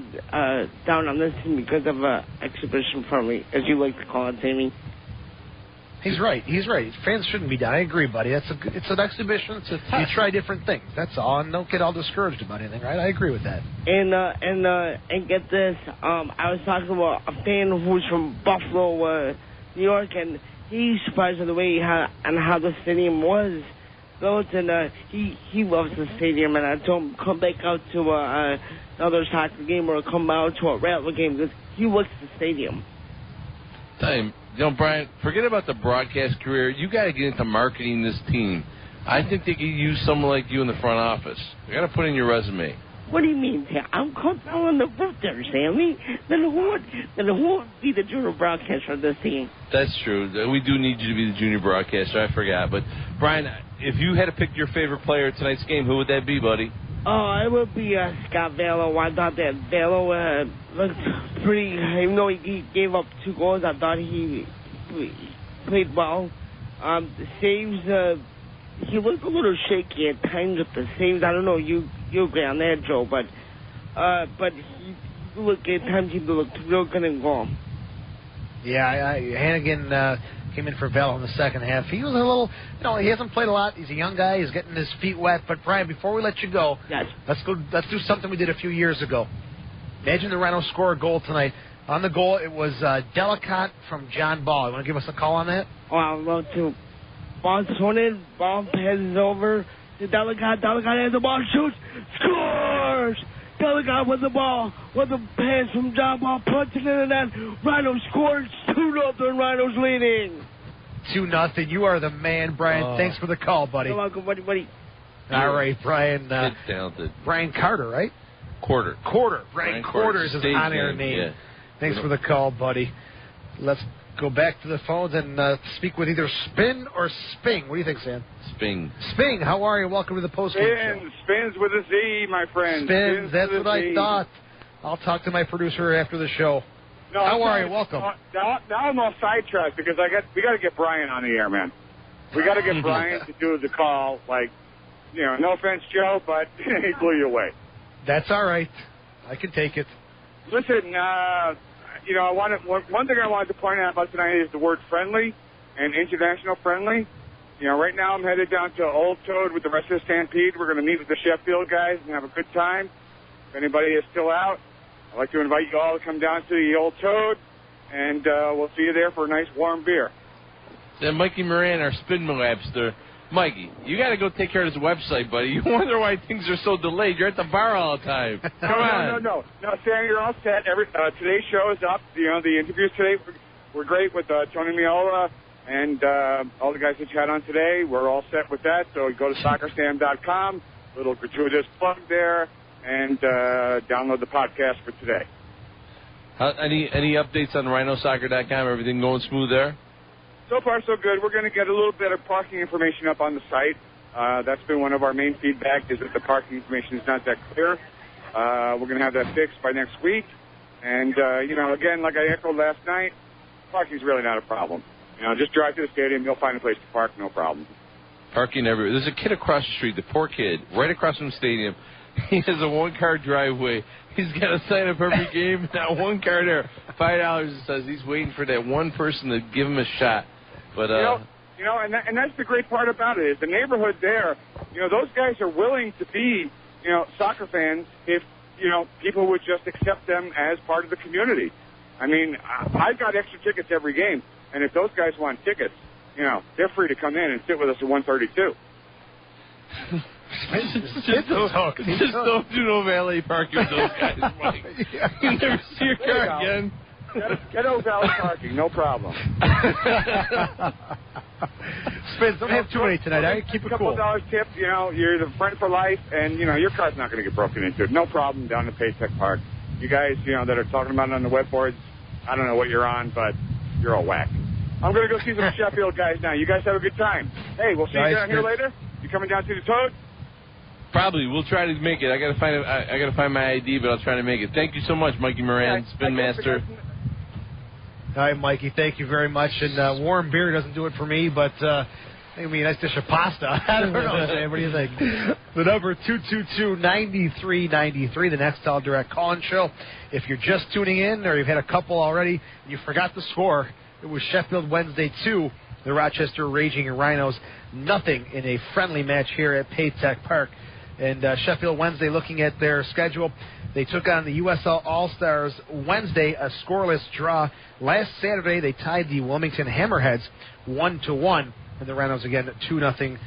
down on this team because of exhibition friendly, as you like to call it, Sammy. He's right. Fans shouldn't be down. I agree, buddy. It's an exhibition. It's a test. You try different things. That's all. And don't get all discouraged about anything, right? I agree with that. And get this. I was talking about a fan who's from Buffalo, New York, and he's surprised at the way how the stadium was built, and he loves the stadium. And I told him come back out to another soccer game or come out to a Rattler game because he likes the stadium. Brian, forget about the broadcast career. You got to get into marketing this team. I think they could use someone like you in the front office. You got to put in your resume. What do you mean, Sam? I'm comfortable on the roof there, Sammy. Then who would be the junior broadcaster of this team? That's true. We do need you to be the junior broadcaster. I forgot. But, Brian, if you had to pick your favorite player at tonight's game, who would that be, buddy? Oh, it would be Scott Valo. I thought that Valo looked pretty, even though he gave up 2 goals, I thought he played well. The saves, he looked a little shaky at times with the saves. I don't know, you agree on that, Joe, but he looked at times he looked real good in goal. Yeah, Hannigan came in for Valo in the second half. He was a little, he hasn't played a lot. He's a young guy. He's getting his feet wet. But, Brian, before we let you go, yes. Let's do something we did a few years ago. Imagine the Rhinos score a goal tonight. On the goal, it was Delicate from John Ball. You want to give us a call on that? Oh, I would love to. Ball's thrown in. Ball passes over to Delicate. Delicate has the ball. Shoots. Scores! Delicate with the ball. With the pass from John Ball. Puts it in the net. Rhinos scores. 2-0. Rhinos leading. 2-0. You are the man, Brian. Thanks for the call, buddy. You're welcome, buddy. All right, Brian. Talented. Brian Carter, right? Quarter. Brian Quarter is his on-air name. Yeah. Thanks for the call, buddy. Let's go back to the phones and speak with either Spin or Sping. What do you think, Sam? Sping. Sping, how are you? Welcome to the postgame show. Spins with a Z, my friend. Spins, that's what I thought. I'll talk to my producer after the show. No, how are you? Welcome. Now I'm all sidetracked because we got to get Brian on the air, man. We got to get Brian to do the call. No offense, Joe, but he blew you away. That's all right. I can take it. Listen, one thing I wanted to point out about tonight is the word friendly and international friendly. Right now I'm headed down to Old Toad with the rest of the Stampede. We're going to meet with the Sheffield guys and have a good time. If anybody is still out, I'd like to invite you all to come down to the Old Toad, and we'll see you there for a nice warm beer. Then Mikey Moran, our spin lobster. Mikey, you got to go take care of this website, buddy. You wonder why things are so delayed. You're at the bar all the time. Come on. No, Sam, you're all set. Today's show is up. The interviews today were great with Tony Miola and all the guys that you had on today. We're all set with that. So go to soccersam.com, little gratuitous plug there, and download the podcast for today. Any updates on rhinosoccer.com? Everything going smooth there? So far, so good. We're going to get a little bit of parking information up on the site. That's been one of our main feedback, is that the parking information is not that clear. We're going to have that fixed by next week. And, again, like I echoed last night, parking's really not a problem. Just drive to the stadium. You'll find a place to park, no problem. Parking everywhere. There's a kid across the street, the poor kid, right across from the stadium. He has a one-car driveway. He's got to sign up every game. Not one car there. $5. It says he's waiting for that one person to give him a shot. But and that's the great part about it is the neighborhood there. Those guys are willing to be, soccer fans if people would just accept them as part of the community. I mean, I've got extra tickets every game. And if those guys want tickets, they're free to come in and sit with us at 132. Just don't do no valet parking with those guys, Mike. You never see your car again. Get over valet parking, no problem. Spence, don't have too many tonight. I keep it cool. $2 tip, you're the friend for life, and your car's not going to get broken into. No problem down at Paytech Park. You guys, that are talking about it on the web boards, I don't know what you're on, but you're all whack. I'm going to go see some Sheffield guys now. You guys have a good time. Hey, we'll see you down here later. You coming down to the Toad? Probably. We'll try to make it. I got to find my ID, but I'll try to make it. Thank you so much, Mikey Moran, Spin Master. All right, Mikey, thank you very much. And warm beer doesn't do it for me, but I think it'd be a nice dish of pasta. I don't know, Sam. What do you think? The number 222-9393, the next Nextel Direct call-in show. If you're just tuning in or you've had a couple already and you forgot the score, it was Sheffield Wednesday 2, the Rochester Raging Rhinos, nothing in a friendly match here at Paytech Park. And Sheffield Wednesday, looking at their schedule, they took on the USL All-Stars Wednesday, a scoreless draw. Last Saturday, they tied the Wilmington Hammerheads 1-1, and the Rhinos again 2-0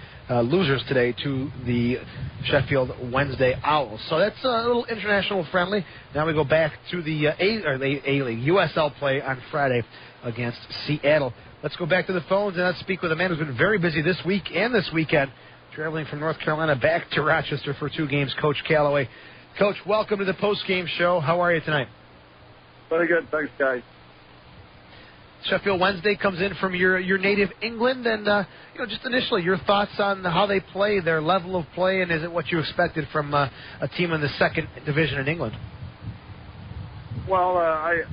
losers today to the Sheffield Wednesday Owls. So that's a little international friendly. Now we go back to the A-League USL play on Friday against Seattle. Let's go back to the phones and let's speak with a man who's been very busy this week and this weekend, traveling from North Carolina back to Rochester for 2 games, Coach Calloway. Coach, welcome to the post-game show. How are you tonight? Very good. Thanks, guys. Sheffield Wednesday comes in from your native England, and just initially your thoughts on how they play, their level of play, and is it what you expected from a team in the second division in England? Well, I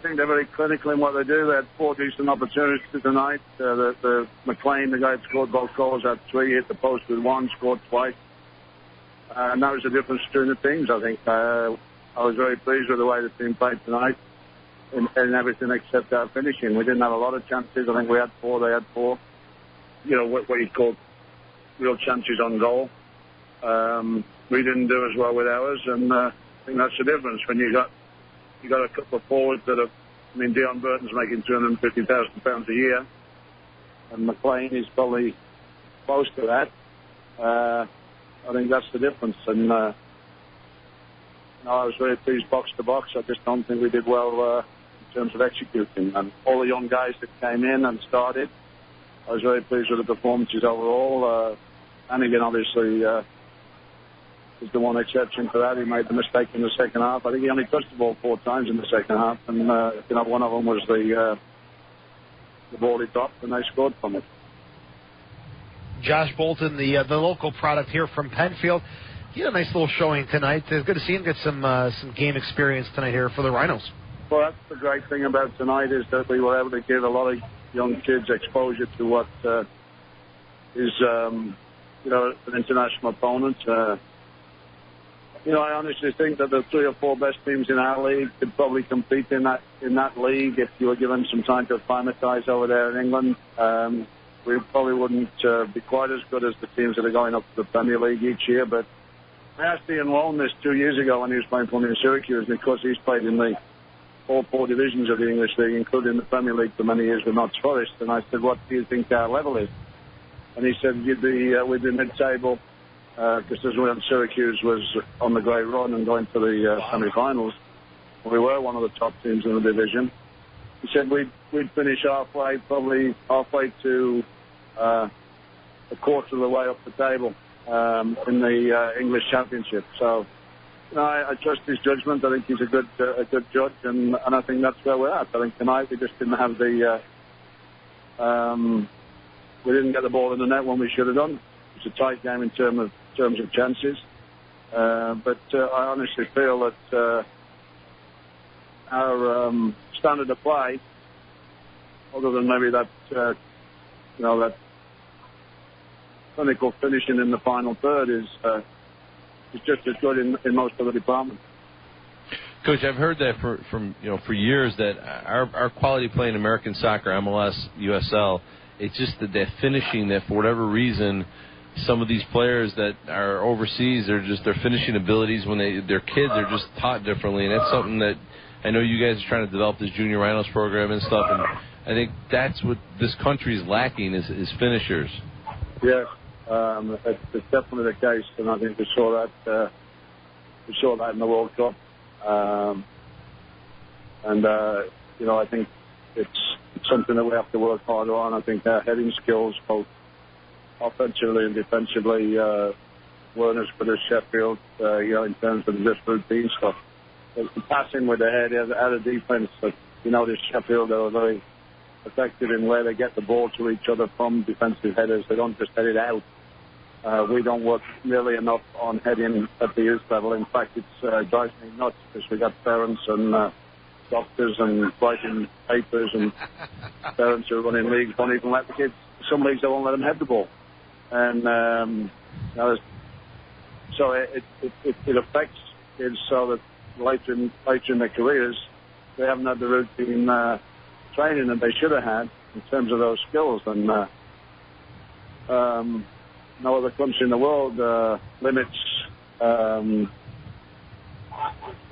think they're very clinical in what they do. They had 4 decent opportunities tonight. The McLean, the guy that scored both goals, had 3, hit the post with 1, scored twice. And that was the difference between the teams, I think. I was very pleased with the way the team played tonight in everything except our finishing. We didn't have a lot of chances. I think we had 4, they had 4. What you call real chances on goal. We didn't do as well with ours, and I think that's the difference. When you got a couple of forwards that are, Dion Burton's making £250,000 a year, and McLean is probably close to that. I think that's the difference, and I was very pleased box to box. I just don't think we did well in terms of executing. And all the young guys that came in and started, I was very pleased with the performances overall. Hannigan obviously is the one exception for that. He made the mistake in the second half. I think he only touched the ball 4 times in the second half, and one of them was the ball he dropped, and they scored from it. Josh Bolton, the local product here from Penfield, he had a nice little showing tonight. It's good to see him get some game experience tonight here for the Rhinos. Well, that's the great thing about tonight is that we were able to give a lot of young kids exposure to what is, an international opponent. I honestly think that the 3 or 4 best teams in our league could probably compete in that league if you were given some time to acclimatise over there in England. We probably wouldn't be quite as good as the teams that are going up to the Premier League each year, but I asked Ian Walton this 2 years ago when he was playing for me in Syracuse, because he's played in all 4 divisions of the English League, including the Premier League for many years with Notts Forest, and I said, what do you think our level is? And he said, we'd be mid-table, because as when Syracuse was on the great run and going to the semi-finals, we were one of the top teams in the division. He said we'd finish probably halfway to a quarter of the way up the table in the English Championship. So, I trust his judgment. I think he's a good judge, and I think that's where we're at. I think tonight we just didn't have we didn't get the ball in the net when we should have done. It was a tight game in terms of chances, but I honestly feel that our standard of play, other than maybe that clinical finishing in the final third, is just as good in most of the departments. Coach, I've heard that for years that our quality play in American soccer, MLS, USL, it's just that finishing that for whatever reason some of these players that are overseas, their finishing abilities when they're kids are just taught differently, and that's something that I know you guys are trying to develop this Junior Rhinos program and stuff, and I think that's what this country is lacking is finishers. Yes, it's definitely the case, and I think we saw that in the World Cup, I think it's something that we have to work harder on. I think our heading skills, both offensively and defensively, weren't as good as Sheffield, in terms of just routine stuff. The passing with the head out of defense, this Sheffield are very effective in where they get the ball to each other from defensive headers. They don't just head it out. We don't work nearly enough on heading at the youth level. In fact, it drives me nuts because we got parents and doctors and writing papers and parents who are running leagues don't even let the kids. Some leagues they won't let them head the ball, and so it affects kids so that later in their careers they haven't had the routine training that they should have had in terms of those skills. And no other country in the world limits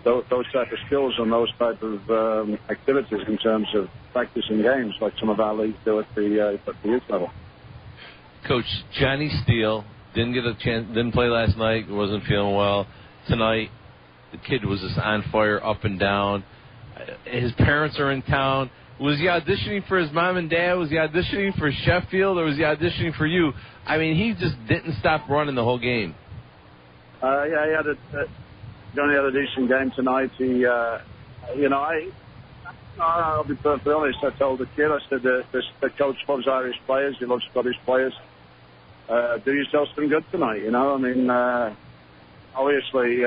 those type of skills and those type of activities in terms of practicing games like some of our leagues do at the youth level. Coach, Johnny Steele didn't get a chance, didn't play last night, wasn't feeling well. Tonight, the kid was just on fire, up and down. His parents are in town. Was he auditioning for his mom and dad? Was he auditioning for Sheffield, or was he auditioning for you? I mean, he just didn't stop running the whole game. Yeah, he only had a decent game tonight. He, I'll be perfectly honest. I told the kid, I said, the coach loves Irish players. He loves Scottish players. Do yourself some good tonight, obviously,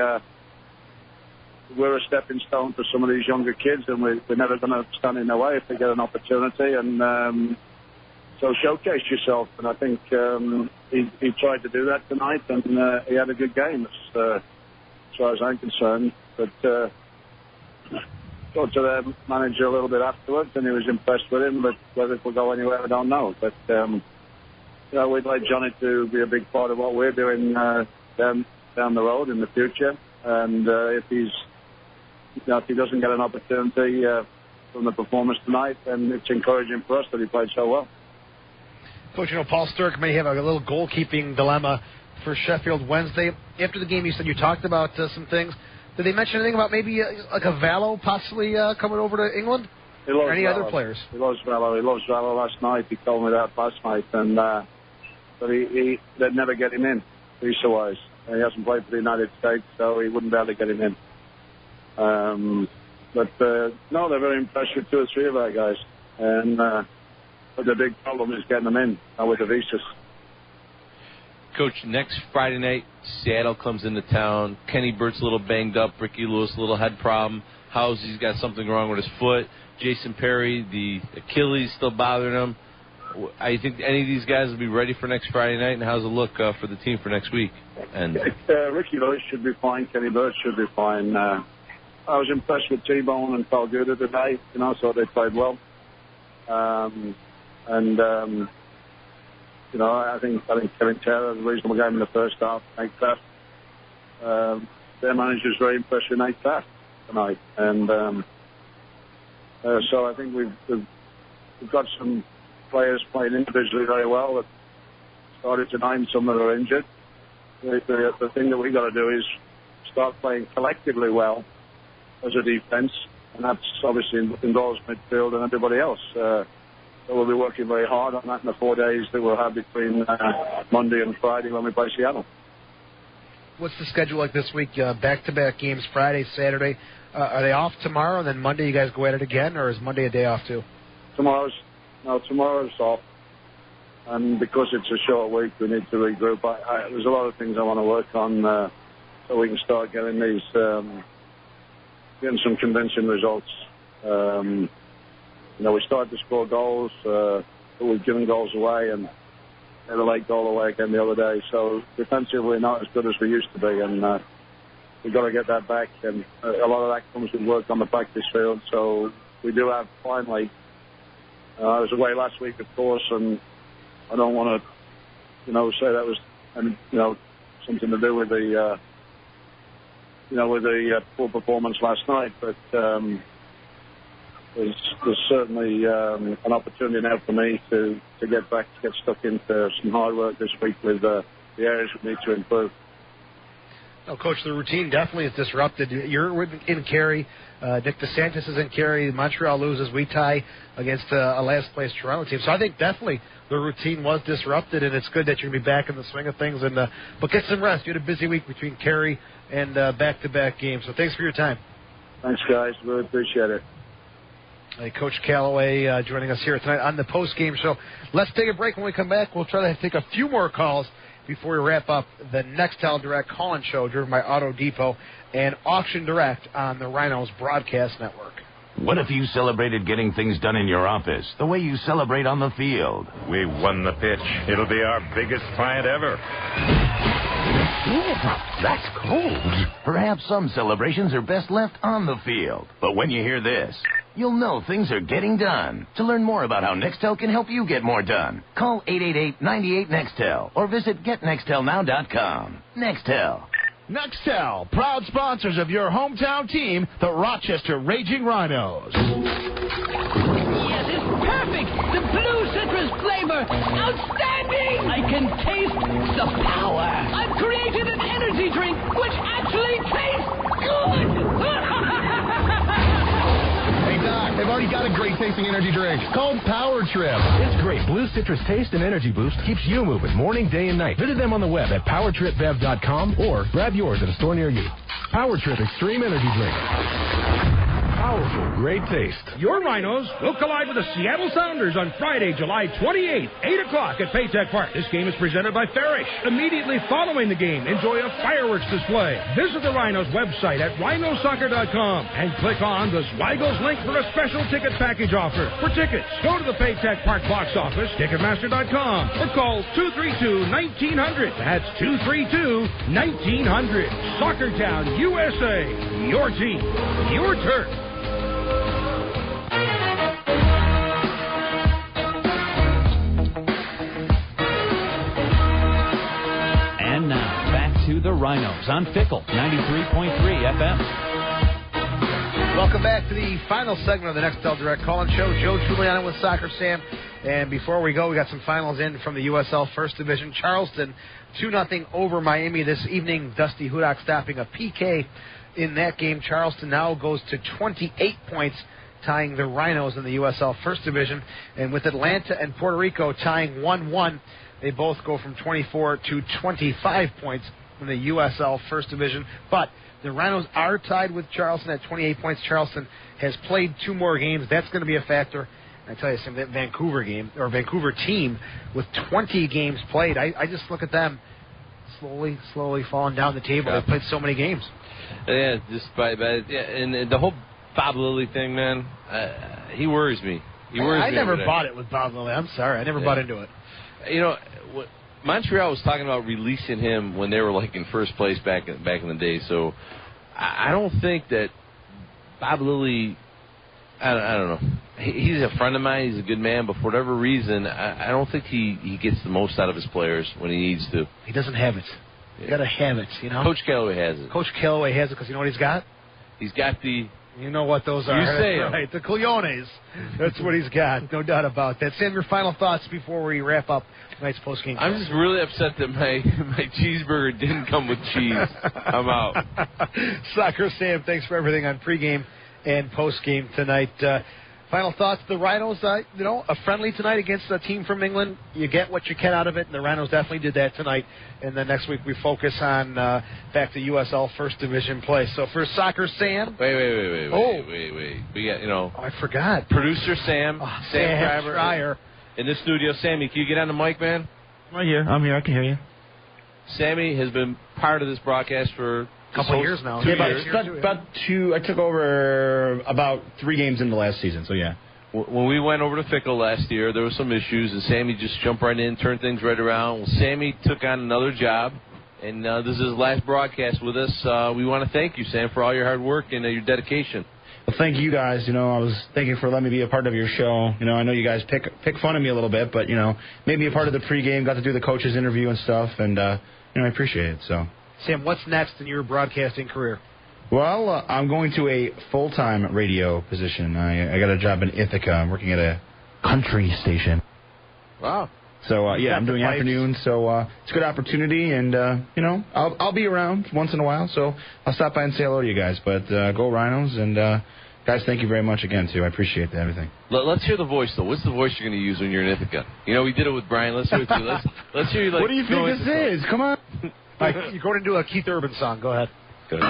we're a stepping stone for some of these younger kids, and we're never going to stand in their way if they get an opportunity. And so showcase yourself. And I think he tried to do that tonight, and he had a good game as far as I'm concerned. But talked to the manager a little bit afterwards, and he was impressed with him. But whether it will go anywhere, I don't know. But we'd like Johnny to be a big part of what we're doing down the road in the future. And if he doesn't get an opportunity from the performance tonight, then it's encouraging for us that he played so well. Coach, Paul Sturck may have a little goalkeeping dilemma for Sheffield Wednesday. After the game, you said you talked about some things. Did they mention anything about maybe like a Vallo possibly coming over to England? Or any other players? He loves Vallo. He loves Vallo last night. He told me that last night. And but they'd never get him in, visa-wise. He hasn't played for the United States, so he wouldn't be able to get him in. But they're very impressed with 2 or 3 of our guys. And but the big problem is getting them in with the visas. Coach, next Friday night, Seattle comes into town. Kenny Burt's a little banged up. Ricky Lewis, a little head problem. Housy's got something wrong with his foot. Jason Perry, the Achilles still bothering him. I think any of these guys will be ready for next Friday night, and how's it look for the team for next week? And Ricky Lewis should be fine. Kenny Burt should be fine. I was impressed with T-Bone and Falguda today. So they played well. I think Kevin Taylor had a reasonable game in the first half. Nate Taft. Their manager's very impressed with Nate Taft tonight. And so I think we've got some players playing individually very well that started tonight, and some that are injured. The thing that we've got to do is start playing collectively well as a defense, and that's obviously involves midfield and everybody else. So we'll be working very hard on that in the 4 days that we'll have between Monday and Friday when we play Seattle. What's the schedule like this week? Back-to-back games, Friday, Saturday. Are they off tomorrow, and then Monday you guys go at it again, or is Monday a day off too? Tomorrow's off. And because it's a short week, we need to regroup. There's a lot of things I want to work on so we can start getting these, getting some convincing results. We started to score goals, but we've given goals away, and had a late goal away again the other day. So defensively, we're not as good as we used to be, and we've got to get that back. And a lot of that comes with work on the practice field. So we do have finally. I was away last week, of course, and I don't want to, say that was and something to do with the poor performance last night. But there's certainly an opportunity now for me to get stuck into some hard work this week with the areas we need to improve. No, Coach, the routine definitely is disrupted. You're in Cary. Nick DeSantis is in Cary. Montreal loses. We tie against a last-place Toronto team. So I think definitely the routine was disrupted, and it's good that you're going to be back in the swing of things. But get some rest. You had a busy week between Cary and back-to-back games. So thanks for your time. Thanks, guys. Really appreciate it. Hey, Coach Calloway joining us here tonight on the post-game show. Let's take a break. When we come back, we'll try to take a few more calls before we wrap up the Nextel Direct call-in show driven by Auto Depot and Auction Direct on the Rhinos Broadcast Network. What if you celebrated getting things done in your office the way you celebrate on the field? We won the pitch. It'll be our biggest client ever. Ooh, that's cold. Perhaps some celebrations are best left on the field. But when you hear this, you'll know things are getting done. To learn more about how Nextel can help you get more done, call 888-98-NEXTEL or visit getnextelnow.com. Nextel. Nextel, proud sponsors of your hometown team, the Rochester Raging Rhinos. Yes, it's perfect. The blue citrus flavor. Outstanding. I can taste the power. I've created an energy drink which actually tastes good. Hey, Doc, they've already got a great-tasting energy drink called Power Trip. It's great. Blue citrus taste and energy boost keeps you moving morning, day, and night. Visit them on the web at powertripbev.com or grab yours at a store near you. Power Trip Extreme Energy Drink. Powerful, great taste. Your Rhinos will collide with the Seattle Sounders on Friday, July 28th, 8 o'clock at Paytech Park. This game is presented by Farish. Immediately following the game, enjoy a fireworks display. Visit the Rhinos website at rhinosoccer.com and click on the Zweigels link for a special ticket package offer. For tickets, go to the Paytech Park box office, Ticketmaster.com, or call 232-1900. That's 232-1900. Soccertown, USA. Your team, your turf. And now, back to the Rhinos on Fickle 93.3 FM. Welcome back to the final segment of the Nextel Direct call-in show. Joe Giuliano with Soccer Sam. And before we go, we got some finals in from the USL First Division. Charleston 2-0 over Miami this evening. Dusty Hudak stopping a PK in that game. Charleston now goes to 28 points, tying the Rhinos in the USL First Division. And with Atlanta and Puerto Rico tying 1-1, they both go from 24 to 25 points in the USL First Division. But the Rhinos are tied with Charleston at 28 points. Charleston has played 2 more games. That's going to be a factor. I tell you something, that Vancouver team with 20 games played, I just look at them slowly falling down the table. They've played so many games. Yeah, and the whole Bob Lilly thing, man, he worries me. I never bought it with Bob Lilly. I'm sorry. I never bought into it. You know, Montreal was talking about releasing him when they were like in first place back in the day. So I don't think that Bob Lilly. I don't know. He's a friend of mine. He's a good man, but for whatever reason, I don't think he gets the most out of his players when he needs to. He doesn't have it. You got to have it, you know. Coach Calloway has it. Coach Calloway has it because you know what he's got? He's got the. You know what those are. You say right. The cojones. That's what he's got. No doubt about that. Sam, your final thoughts before we wrap up tonight's postgame. I'm just really upset that my cheeseburger didn't come with cheese. I'm out. Soccer Sam, thanks for everything on pregame and postgame tonight. Final thoughts, the Rhinos, a friendly tonight against a team from England. You get what you can out of it, and the Rhinos definitely did that tonight. And then next week we focus on back to USL First Division play. So for Soccer Sam. Wait. We got, I forgot. Producer Sam. Sam Schreier. In the studio. Sammy, can you get on the mic, man? Right here. I'm here. I can hear you. Sammy has been part of this broadcast for couple of years now. About 2. I took over about 3 games in the last season, so yeah. When we went over to Fickle last year, there were some issues, and Sammy just jumped right in, turned things right around. Well, Sammy took on another job, And this is his last broadcast with us. We want to thank you, Sam, for all your hard work and your dedication. Well, thank you guys. I was thanking for letting me be a part of your show. I know you guys pick fun of me a little bit, but, made me a part of the pregame, got to do the coach's interview and stuff, and, I appreciate it. So, Sam, what's next in your broadcasting career? Well, I'm going to a full-time radio position. I got a job in Ithaca. I'm working at a country station. Wow. So, I'm doing afternoons, so it's a good opportunity, and, I'll be around once in a while, so I'll stop by and say hello to you guys. But go Rhinos, and, guys, thank you very much again, too. I appreciate everything. Let's hear the voice, though. What's the voice you're going to use when you're in Ithaca? We did it with Brian. Let's do it, too. Let's hear you, what do you think this is? Come on. You're going to do a Keith Urban song. Go ahead. Good.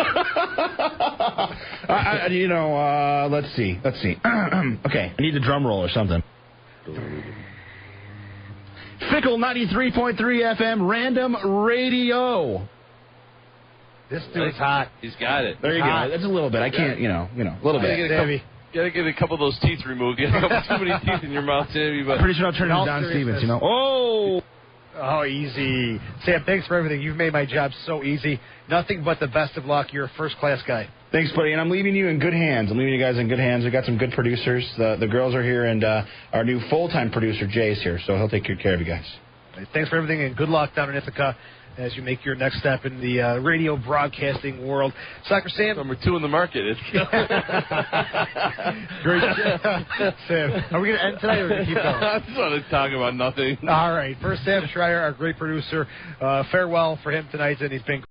Let's see. Okay, I need the drum roll or something. Fickle 93.3 FM Random Radio. This dude's hot. He's got it. There you go. That's a little bit. I can't, a little bit. Gotta get a couple of those teeth removed. You got a couple too many teeth in your mouth, Sammy. But I'm pretty sure I'll turn it down, Stevens. Oh, easy. Sam, thanks for everything. You've made my job so easy. Nothing but the best of luck. You're a first-class guy. Thanks, buddy. And I'm leaving you in good hands. I'm leaving you guys in good hands. We got some good producers. The girls are here, and our new full-time producer, Jay, is here, so he'll take good care of you guys. Thanks for everything, and good luck down in Ithaca as you make your next step in the radio broadcasting world. Soccer Sam. Number 2 in the market. Great. Sam, are we going to end tonight or are we going to keep going? I just want to talk about nothing. All right. First, Sam Schreier, our great producer. Farewell for him tonight, and he's been